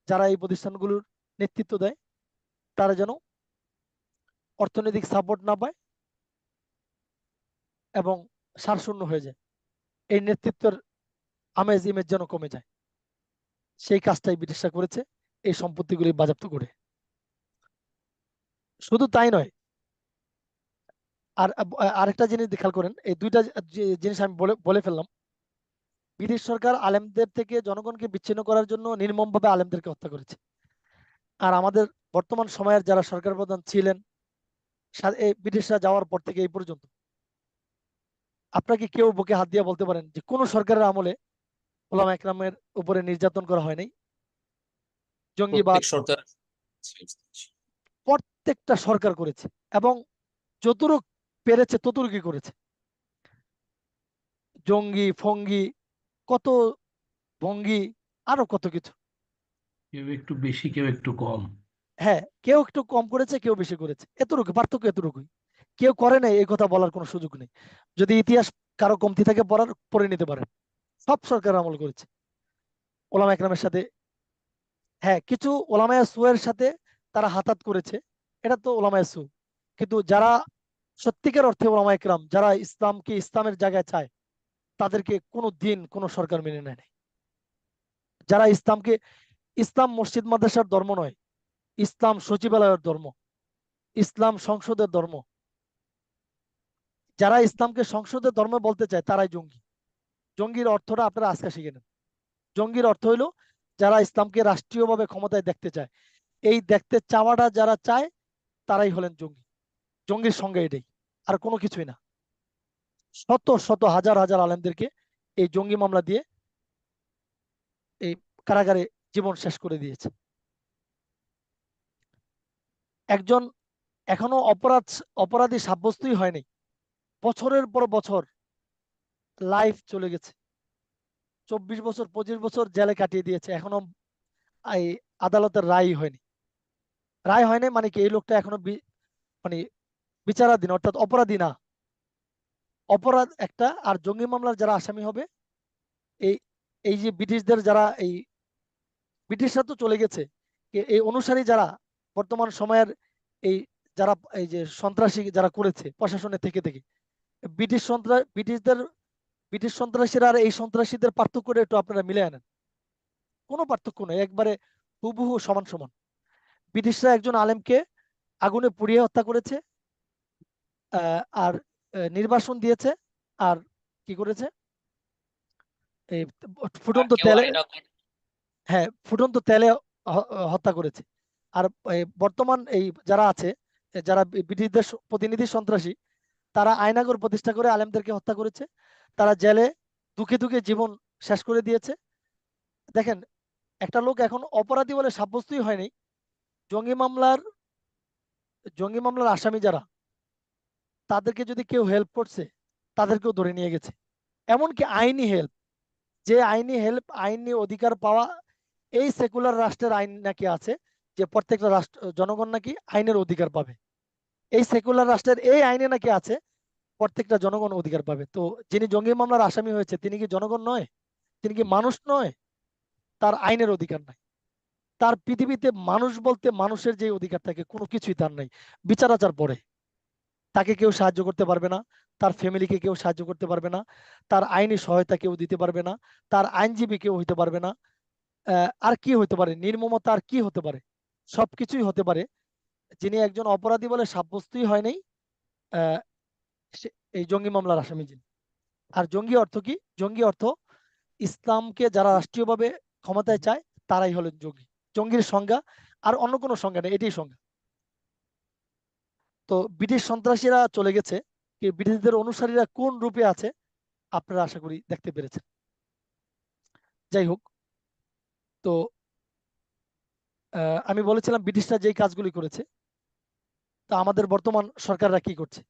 যারা এই প্রতিষ্ঠানগুলোর নেতৃত্ব দেয়, তারা যেন অর্থনৈতিক সাপোর্ট না পায় এবং সারশূন্য হয়ে যায়, এই নেতৃত্বের আমেজ ইমেজ যেন কমে যায়। সেই কাজটাই ব্রিটিশরা করেছে এই সম্পত্তিগুলি বাজেয়াপ্ত করে। শুধু তাই নয়, আর আরেকটা জিনিস খেয়াল করেন, এই দুইটা জিনিস আমি বলে বলে ফেললাম। ব্রিটিশ সরকার আলেমদের থেকে জনগণকে বিচ্ছিন্ন করার জন্য নির্মমভাবে আলেমদেরকে হত্যা করেছে। আর আমাদের বর্তমান সময়ের যারা সরকার প্রধান ছিলেন এই ব্রিটিশরা যাওয়ার পর থেকে এই পর্যন্ত, আপনাকে কেউ বুকে হাত দিয়ে বলতে পারেন যে কোন সরকারের আমলে ওলামা একরামের উপরে নির্যাতন করা হয়নি, জঙ্গিবাদ? প্রত্যেক সরকার প্রত্যেকটা সরকার করেছে, এবং যতটুক পেরেছে ততটুকুই করেছে। জঙ্গি ফঙ্গি কত, ভঙ্গি, আরো কত কিছু। কেউ একটু বেশি কেউ একটু কম। হ্যাঁ, কেউ একটু কম করেছে, কেউ বেশি করেছে, এতটুকু পার্থক্য, এতটুকুই। কেউ করে নাই এই কথা বলার কোনো সুযোগ নেই। যদি ইতিহাস কারো কমতি থাকে পড়ার, পড়ে নিতে পারেন। সব সরকার আমল করেছে ওলামা একরামের সাথে। হ্যাঁ, কিছু ওলামায়ে সুয়ের সাথে তারা হাতাত করেছে, এটা তো ওলামায়ে সু। কিন্তু যারা সত্যিকার অর্থে ওলামা একরাম, যারা ইসলামকে ইসলামের জায়গায় চায়, তাদেরকে কোনো দিন কোনো সরকার মেনে নেয় নাই। যারা ইসলামকে, ইসলাম মসজিদ মাদ্রাসার ধর্ম নয়, ইসলাম সচিবালয়ের ধর্ম, ইসলাম সংসদের ধর্ম। যারা ইসলামকে সংসদের ধর্ম বলতে চায় তারাই জঙ্গি। জঙ্গির অর্থটা আপনারা আজকে শিখে নেন। জঙ্গির অর্থ হইলো যারা ইসলামকে রাষ্ট্রীয়ভাবে ক্ষমতায় দেখতে চায়। এই দেখতে চাওয়াটা যারা চায় তারাই হলেন জঙ্গি। জঙ্গির সঙ্গে এটাই, আর কোনো কিছুই না। শত শত হাজার হাজার আলেমদেরকে এই জঙ্গি মামলা দিয়ে এই কারাগারে জীবন শেষ করে দিয়েছে। একজন এখনো অপরাধী সাব্যস্তই হয়নি, বছরের পর বছর লাইফ চলে গেছে, 24 বছর 25 বছর জেলে কাটিয়ে দিয়েছে, এখনো এই আদালতের রায় হয়নি। রায় হয়নি মানে কি, এই লোকটা এখনো মানে বিচারাধীন, অর্থাৎ অপরাধী না। অপরাধ একটা, আর জঙ্গি মামলার যারা আসামি হবে, এই এই যে ব্রিটিশদের যারা, এই ব্রিটিশরা তো চলে গেছে, এই অনুসারী যারা বর্তমান সময়ের এই যারা এই যে সন্ত্রাসী যারা করেছে প্রশাসনের থেকে থেকে, ব্রিটিশ সন্ত্রাসীরা আর এই সন্ত্রাসীদের পার্থক্যটা একটু আপনারা মিলে আনেন। কোনো পার্থক্য নেই, একবারে হুবহু সমান সমান। ব্রিটিশরা একজন আলেমকে আগুনে পুড়িয়ে হত্যা করেছে, আর নির্বাসন দিয়েছে, আর কি করেছে, এই ফুটন্ত কেউ তেলে, আইনা হ্যাঁ ফুটন্ত তেলে হত্যা করেছে। আর বর্তমান এই যারা আছে, যারা ব্রিটিশদের প্রতিনিধি সন্ত্রাসী, তারা আয়নাগর প্রতিষ্ঠা করে আলেমদেরকে হত্যা করেছে। তারা জেলে দুঃখে দুঃখে জীবন শেষ করে দিয়েছে। দেখেন, একটা লোক এখন অপরাধী বলে সাব্যস্তই হয়নি, জঙ্গি মামলার আসামি যারা, তাদেরকে যদি কেউ হেল্প করছে তাদেরকেও ধরে নিয়ে গেছে। এমনকি আইনি হেল্প, যে আইনি হেল্প, আইনি অধিকার পাওয়া, এই সেকুলার রাষ্ট্রের আইন নাকি আছে যে প্রত্যেকটা রাষ্ট্র জনগণ নাকি আইনের অধিকার পাবে। এই সেকুলার রাষ্ট্রের এই আইনে নাকি আছে প্রত্যেকটা জনগণ অধিকার পাবে। তো যিনি জঙ্গি মামলার আসামি হয়েছে তিনি কি জনগণ নয়? তিনি কি মানুষ নয়? তার আইনের অধিকার নাই। তার পৃথিবীতে মানুষ বলতে মানুষের যে অধিকার থাকে কোনো কিছুই তার নাই। বিচার আচার পরে তাকে কেউ সাহায্য করতে পারবে না, তার ফ্যামিলিকে কেউ সাহায্য করতে পারবে না, তার আইনি সহায়তা কেউ দিতে পারবে না, তার আইনজীবী কেউ হইতে পারবে না। আর কি হতে পারে, নির্মমতা আর কি হতে পারে? সবকিছুই হতে পারে। যিনি একজন অপরাধী বলে সাব্যস্তই হয় নাই, আহ, এই জঙ্গি মামলার আসামি যিনি। আর জঙ্গি অর্থ কি? জঙ্গি অর্থ ইসলামকে যারা রাষ্ট্রীয়ভাবে ক্ষমতায় চায় তারাই হলেন জঙ্গি। জঙ্গির সংজ্ঞা আর অন্য কোনো সংজ্ঞা নেই, এটাই সংজ্ঞা। তো ব্রিটিশ সন্ত্রাসীরা চলে গেছে, কি ব্রিটিশদের অনুসারীরা কোন রূপে আছে আপনারা আশা করি দেখতে পেরেছেন। যাই হোক, তো আমি বলেছিলাম ব্রিটিশরা যেই কাজগুলি করেছে, তা আমাদের বর্তমান সরকাররা কি করছে?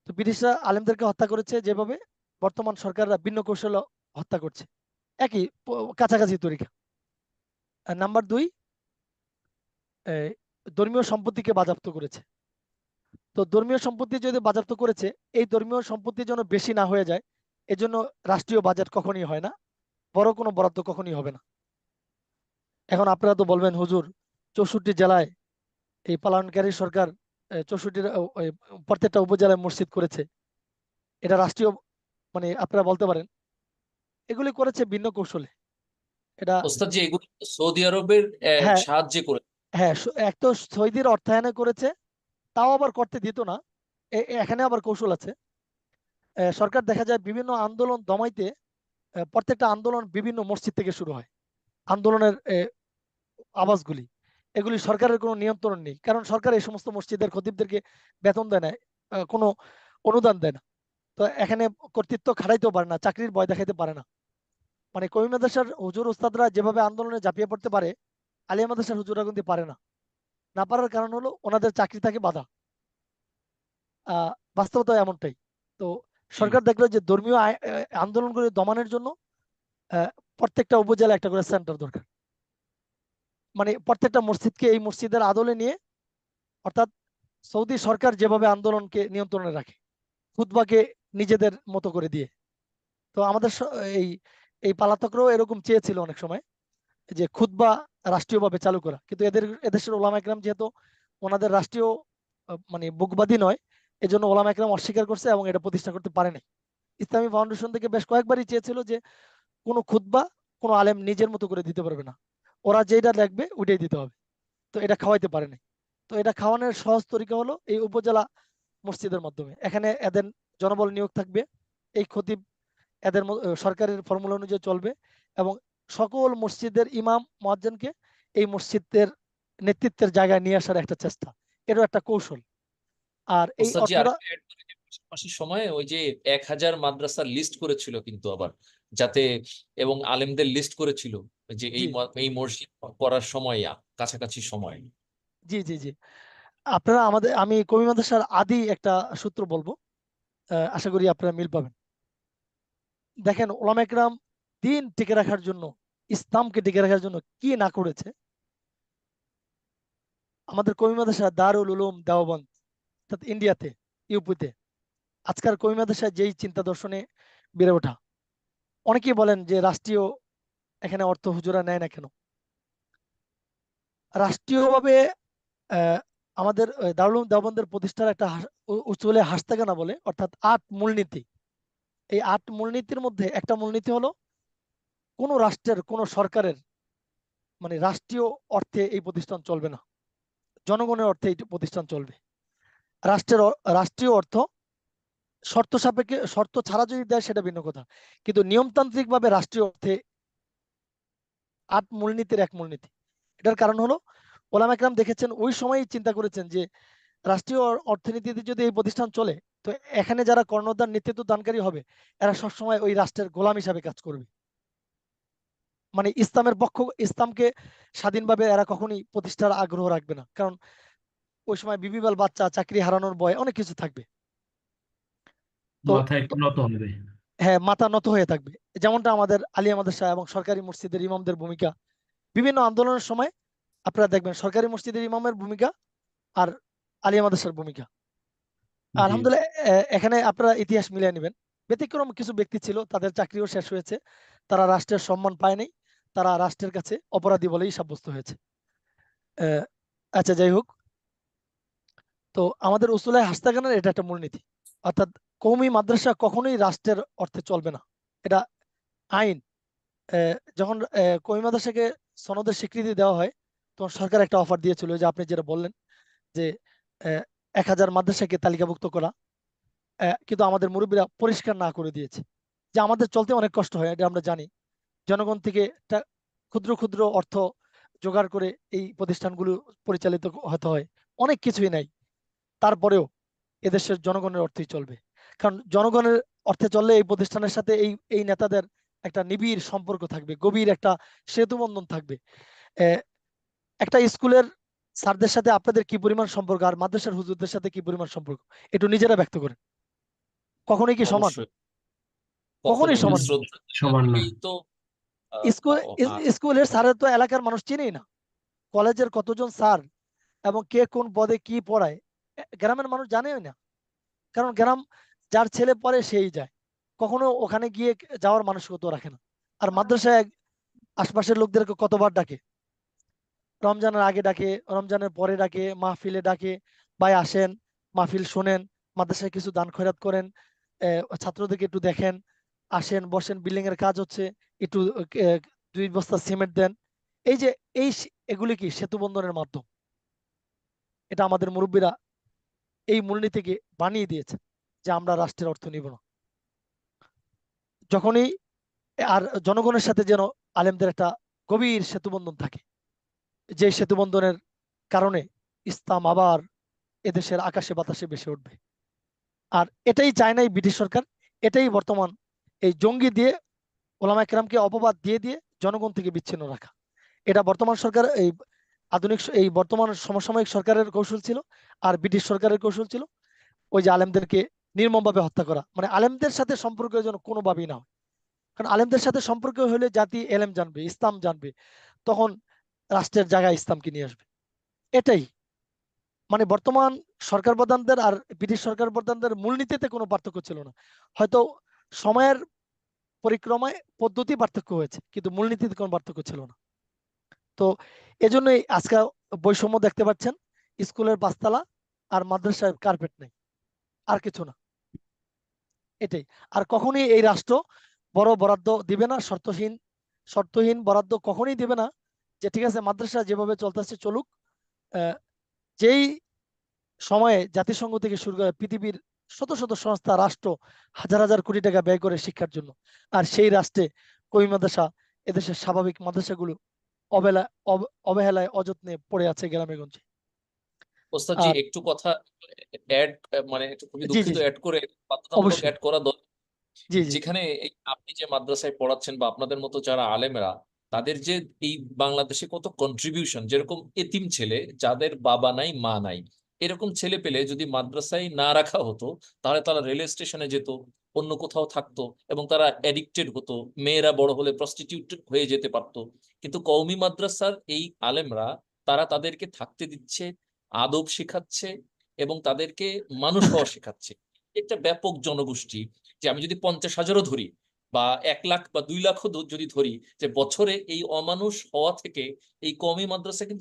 তো ব্রিটিশরা আলেমদেরকে হত্যা করেছে যেভাবে, বর্তমান সরকাররা ভিন্ন কৌশলে হত্যা করছে, একই কাছাকাছি তরিকা। নাম্বার 2, ধর্মীয় সম্পত্তিকে বাজেয়াপ্ত করেছে। তো ধর্মীয় সম্পত্তি যদি বাজেয়াপ্ত করেছে, এই ধর্মীয় সম্পত্তি যেন বেশি না হয়ে যায় এজন্য রাষ্ট্রীয় বাজেট কখনই হয় না, বড় কোনো বরাদ্দ কখনই হবে না। এখন আপনারা তো বলবেন হুজুর 64 জেলায় এই পালনকারী সরকার 64 প্রত্যেকটা উপজেলায় মসজিদ করেছে, এটা রাষ্ট্রীয়, মানে আপনারা বলতে পারেন এগুলি করেছে ভিন্ন কৌশলে। এটা ওস্তাদ জি, এগুলো তো সৌদি আরবের হ্যাঁ সাহায্যে করে। হ্যাঁ, এক তো সৌদির অর্থায়নে করেছে, তাও আবার করতে দিত না। এখানে আবার কৌশল আছে। সরকার দেখা যায় বিভিন্ন আন্দোলন দমাইতে, প্রত্যেকটা আন্দোলন বিভিন্ন মসজিদ থেকে শুরু হয়। আন্দোলনের আওয়াজগুলি, এগুলি সরকারের কোনো নিয়ন্ত্রণ নেই, কারণ সরকার এই সমস্ত মসজিদের খতিবদেরকে বেতন দেয় না, কোনো অনুদান দেয় না। তো এখানে কর্তৃত্ব খাটাইতেও পারে না, চাকরির ভয় দেখাইতে পারে না। মানে কওমি মাদ্রাসার হুজুর উস্তাদরা যেভাবে আন্দোলনে ঝাঁপিয়ে পড়তে পারে, আলিয়া মাদ্রাসার হুজুররা কিন্তু পারে না। না পারার কারণ হলো ওনাদের চাকরি থাকে বাধা। বাস্তবতা এমনটাই। তো জি সরকার দেখলো যে ধর্মীয় আন্দোলনগুলি দমনের জন্য আহ, প্রত্যেকটা উপজেলা একটা করে সেন্টার দরকার। মানে প্রত্যেকটা মসজিদকে এই মসজিদের আদলে নিয়ে, অর্থাৎ সৌদি সরকার যেভাবে আন্দোলনকে নিয়ন্ত্রণে রাখে, খুতবাকে নিজেদের মতো করে দিয়ে। তো আমাদের এই এই পালাতকরাও এরকম চেয়েছিল অনেক সময় যে খুতবা রাষ্ট্রীয়ভাবে চালু করা, কিন্তু এদেশের ওলামা একরাম যেহেতু ওনাদের রাষ্ট্রীয় মানে বুকবাদী নয়, এজন্য ওলামা একরাম অস্বীকার করছে এবং এটা প্রতিষ্ঠা করতে পারে নাই। ইসলামী ফাউন্ডেশন থেকে বেশ কয়েকবারই চেয়েছিল যে কোনো খুতবা কোনো আলেম নিজের মতো করে দিতে পারবে না, ওরা যেটা লিখবে ওইটাই দিতে হবে। তো এটা খাওয়াইতে পারে নাই। তো এটা খাওয়ানোর সহজ তরিকা হলো এই উপজেলা মসজিদের মাধ্যমে। এখানে এদের জনবল নিয়োগ থাকবে, এই খতিব এদের সরকারের ফর্মুলা অনুযায়ী চলবে, এবং সকল মসজিদের ইমাম মুয়াজ্জিনকে এই মসজিদের নেতৃত্বের জায়গায় নিয়ে আসার একটা চেষ্টা, এটাও একটা কৌশল। আর এই ওস্তাদ জি, অর্থটা আরেকটা add করে দিই, পাশাপাশি সময়ে ওই যে 1000 মাদ্রাসার লিস্ট করেছিল কিন্তু আবার, যাতে এবং আলেমদের লিস্ট করেছিল যে জি এই মসজিদ করার সময় কাছাকাছি সময়। জি জি জি, আপনারা আমি কওমি মাদ্রাসার আদি একটা সূত্র বলবো, আশা করি আপনারা মিল পাবেন। দেখেন ওলামা একরাম দিন টিকে রাখার জন্য, ইসলামকে টিকে রাখার জন্য কি না করেছে। আমাদের কওমি মাদ্রাসা দারুল উলুম দেওবন্দ, অর্থাৎ ইন্ডিয়াতে, ইউপিতে, আজকাল কওমি মাদ্রাসায় যেই চিন্তা দর্শনে বেড়ে ওঠা, অনেকেই বলেন যে রাষ্ট্রীয় এখানে অর্থ হুজুরা নেয় না কেন। রাষ্ট্রীয়ভাবে আহ, আমাদের দারুল উলুম দেওবন্দের প্রতিষ্ঠার একটা উচ্চলে হাসতাগানা বলে, অর্থাৎ 8 মূলনীতি। এই 8 মূলনীতির মধ্যে একটা মূলনীতি হলো কোন রাষ্ট্রের কোন সরকারের মানে রাষ্ট্রীয় অর্থে এই প্রতিষ্ঠান চলবে না, জনগণের অর্থে এই প্রতিষ্ঠান চলবে। রাষ্ট্রীয় অর্থ শর্ত সাপেক্ষে, শর্ত ছাড়া যদি দেয় সেটা ভিন্ন কথা, কিন্তু নিয়মতান্ত্রিক ভাবে রাষ্ট্রীয় অর্থে 8 মূলনীতির এক মূলনীতি। এটার কারণ হলো ওলামা একরাম দেখেছেন, ওই সময়ই চিন্তা করেছেন যে রাষ্ট্রীয় অর্থনীতিতে যদি এই প্রতিষ্ঠান চলে, তো এখানে যারা কর্ণধার নেতৃত্ব দানকারী হবে, এরা সবসময় ওই রাষ্ট্রের গোলাম হিসাবে কাজ করবে। মানে ইসলামের পক্ষ, ইসলামকে স্বাধীনভাবে এরা কখনোই প্রতিষ্ঠার আগ্রহ রাখবে না, কারণ ওই সময় বিবিবাল বাচ্চা, চাকরি হারানোর ভয়, অনেক কিছু থাকবে। তো মাথা একটু তো- নত হবে। হ্যাঁ, মাথা নত হয়ে থাকবে। যেমনটা আমাদের আলিয়া মাদ্রাসা এবং সরকারি মসজিদের ইমামদের ভূমিকা বিভিন্ন আন্দোলনের সময়, আপনারা দেখবেন সরকারি মসজিদের ইমামের ভূমিকা আর আলিয়া মাদ্রাসার ভূমিকা। জি আলহামদুলিল্লাহ, এখানে আপনারা ইতিহাস মিলিয়ে নেবেন। ব্যতিক্রম কিছু ব্যক্তি ছিল, তাদের চাকরিও শেষ হয়েছে, তারা রাষ্ট্রের সম্মান পায়নি, তারা রাষ্ট্রের কাছে অপরাধী বলেই সাব্যস্ত হয়েছে। আহ, আচ্ছা, যাই হোক। তো আমাদের উসুলে হাস্তাগানের এটা একটা মূলনীতি, অর্থাৎ কওমি মাদ্রাসা কখনোই রাষ্ট্রের অর্থে চলবে না, এটা আইন। যখন কওমি মাদ্রাসাকে সনদের স্বীকৃতি দেওয়া হয়, তখন সরকার একটা অফার দিয়েছিল, যে আপনি যেটা বললেন যে 1000 মাদ্রাসাকে তালিকাভুক্ত করা, কিন্তু আমাদের মুরব্বীরা পরিষ্কার না করে দিয়েছে যে আমাদের চলতে অনেক কষ্ট হয়, এটা আমরা জানি। জনগণ থেকে ক্ষুদ্র ক্ষুদ্র অর্থ জোগাড় করে এই প্রতিষ্ঠানগুলো পরিচালিত হতে হয়, অনেক কিছুই নাই। তারপরেও এদেশের জনগণের অর্থেই চলবে, কারণ জনগণের অর্থে চললে এই প্রতিষ্ঠানের সাথে এই এই নেতাদের একটা নিবিড় সম্পর্ক থাকবে, গভীর একটা সেতু বন্ধন থাকবে। আহ, একটা স্কুলের স্যারদের সাথে আপনাদের কি পরিমাণ সম্পর্ক, আর মাদ্রাসার হুজুরদের সাথে কি পরিমাণ সম্পর্ক, একটু নিজেরা ব্যক্ত করেন। কখনোই কি সমান? অবশ্যই, কখনোই কখনোই না, সমান হুম, না। শ্রদ্ধা সমান না। থাকলেই তো স্কুল আর স্কুলের স্যারের তো এলাকার মানুষ চিনেই না, কলেজের কতজন স্যার এবং কে কোন পদে কি পড়ায় গ্রামের মানুষ জানেই না, কারণ গ্রাম যার ছেলে পড়ে সেই যায়। কখনো ওখানে গিয়ে যাওয়ার মানসিকতা রাখে না। আর মাদ্রাসায় আশপাশের লোকদেরকে কতবার ডাকে, রমজানের আগে ডাকে, রমজানের পরে ডাকে, মাহফিলে ডাকে, ভাই আসেন, মাহফিল শোনেন, মাদ্রাসায় কিছু দান খয়রাত করেন, ছাত্রদেরকে একটু দেখেন, আসেন বসেন, বিল্ডিং এর কাজ হচ্ছে, একটু 2 বস্তা সিমেন্ট দেন। এই যে এগুলি কি সেতু বন্ধনের মাধ্যম। এটা আমাদের মুরব্বীরা এই মূলনীতিকে বানিয়ে দিয়েছে যে আমরা রাষ্ট্রের অর্থ নিব না। যখনই আর জনগণের সাথে যেন আলেমদের একটা গভীর সেতুবন্ধন থাকে, যে সেতুবন্ধনের কারণে ইসলাম আবার এদেশের আকাশে বাতাসে ভেসে উঠবে। আর এটাই চায় নাই ব্রিটিশ সরকার, এটাই বর্তমান এই জঙ্গি দিয়ে ওলামা একরামকে অপবাদ দিয়ে দিয়ে জনগণ থেকে বিচ্ছিন্ন রাখা। এটা বর্তমান সরকার এই এই বর্তমান সমসাময়িক সরকারের কৌশল ছিল, আর ব্রিটিশ সরকারের কৌশল ছিল ওই যে আলেমদেরকে নির্মমভাবে হত্যা করা, মানে আলেমদের সাথে সম্পর্ক যেন কোনোভাবেই না হয়। কারণ আলেমদের সাথে সম্পর্ক হলে জাতি এলেম জানবে, ইসলাম জানবে, তখন রাষ্ট্রের জায়গায় ইসলামকে নিয়ে আসবে। এটাই মানে বর্তমান সরকার প্রধানদের আর ব্রিটিশ সরকার প্রধানদের মূলনীতিতে কোনো পার্থক্য ছিল না। হয়তো সময়ের পরিক্রমায় পদ্ধতি পার্থক্য হয়েছে, কিন্তু মূলনীতিতে কোনো পার্থক্য ছিল না। তো এজন্যই আজকে বৈষম্য দেখতে পাচ্ছেন, স্কুলের 5 তলা আর মাদ্রাসার কার্পেট নেই, আর কিছু না। এটাই। আর কখনোই এই রাষ্ট্র বড় বরাদ্দ দিবে না, শর্তহীন বরাদ্দ কখনোই দিবে না, যে ঠিক আছে মাদ্রাসা যেভাবে চলতেছে চলুক। যেই সময়ে জাতিসংঘ থেকে শুরু করে পৃথিবীর শত শত সংস্থা, রাষ্ট্র হাজার হাজার কোটি টাকা ব্যয় করে শিক্ষার জন্য, আর সেই রাষ্ট্রে কওমি মাদ্রাসা, এদেশের স্বাভাবিক মাদ্রাসাগুলো অবহেলায় অযত্নে পড়ে আছে গ্রামে গঞ্জে। ওস্তাদজি আর একটু কথা অ্যাড, মানে একটু খুবই জি জি দুঃখিত জি, অ্যাড করে বাধ্যতামূলক অবশ্যই, অ্যাড করা দরকার। জি জি, যেখানে এই আপনি যে মাদ্রাসায় পড়াচ্ছেন বা আপনাদের মতো যারা আলেমেরা, তাদের যে এই বাংলাদেশে কত কন্ট্রিবিউশন, যেরকম এতিম ছেলে যাদের বাবা নাই মা নাই, এরকম ছেলে পেলে যদি মাদ্রাসায় না রাখা হতো, তাহলে তারা রেল স্টেশনে যেত, অন্য কোথাও থাকতো, এবং তারা অ্যাডিক্টেড হতো, মেয়েরা বড় হলে প্রস্টিটিউট হয়ে যেতে পারতো। কিন্তু কওমি মাদ্রাসার এই আলেমরা, তারা তাদেরকে থাকতে দিচ্ছে, আদব শেখাচ্ছে, এবং তাদেরকে মানুষ হওয়া শেখাচ্ছে। একটা ব্যাপক জনগোষ্ঠী, যে আমি যদি 50,000ও ধরি বা 1 লাখ বা 2 লাখও যদি ধরি, যে বছরে এই অমানুষ হওয়া থেকে এই কওমি মাদ্রাসা কিন্তু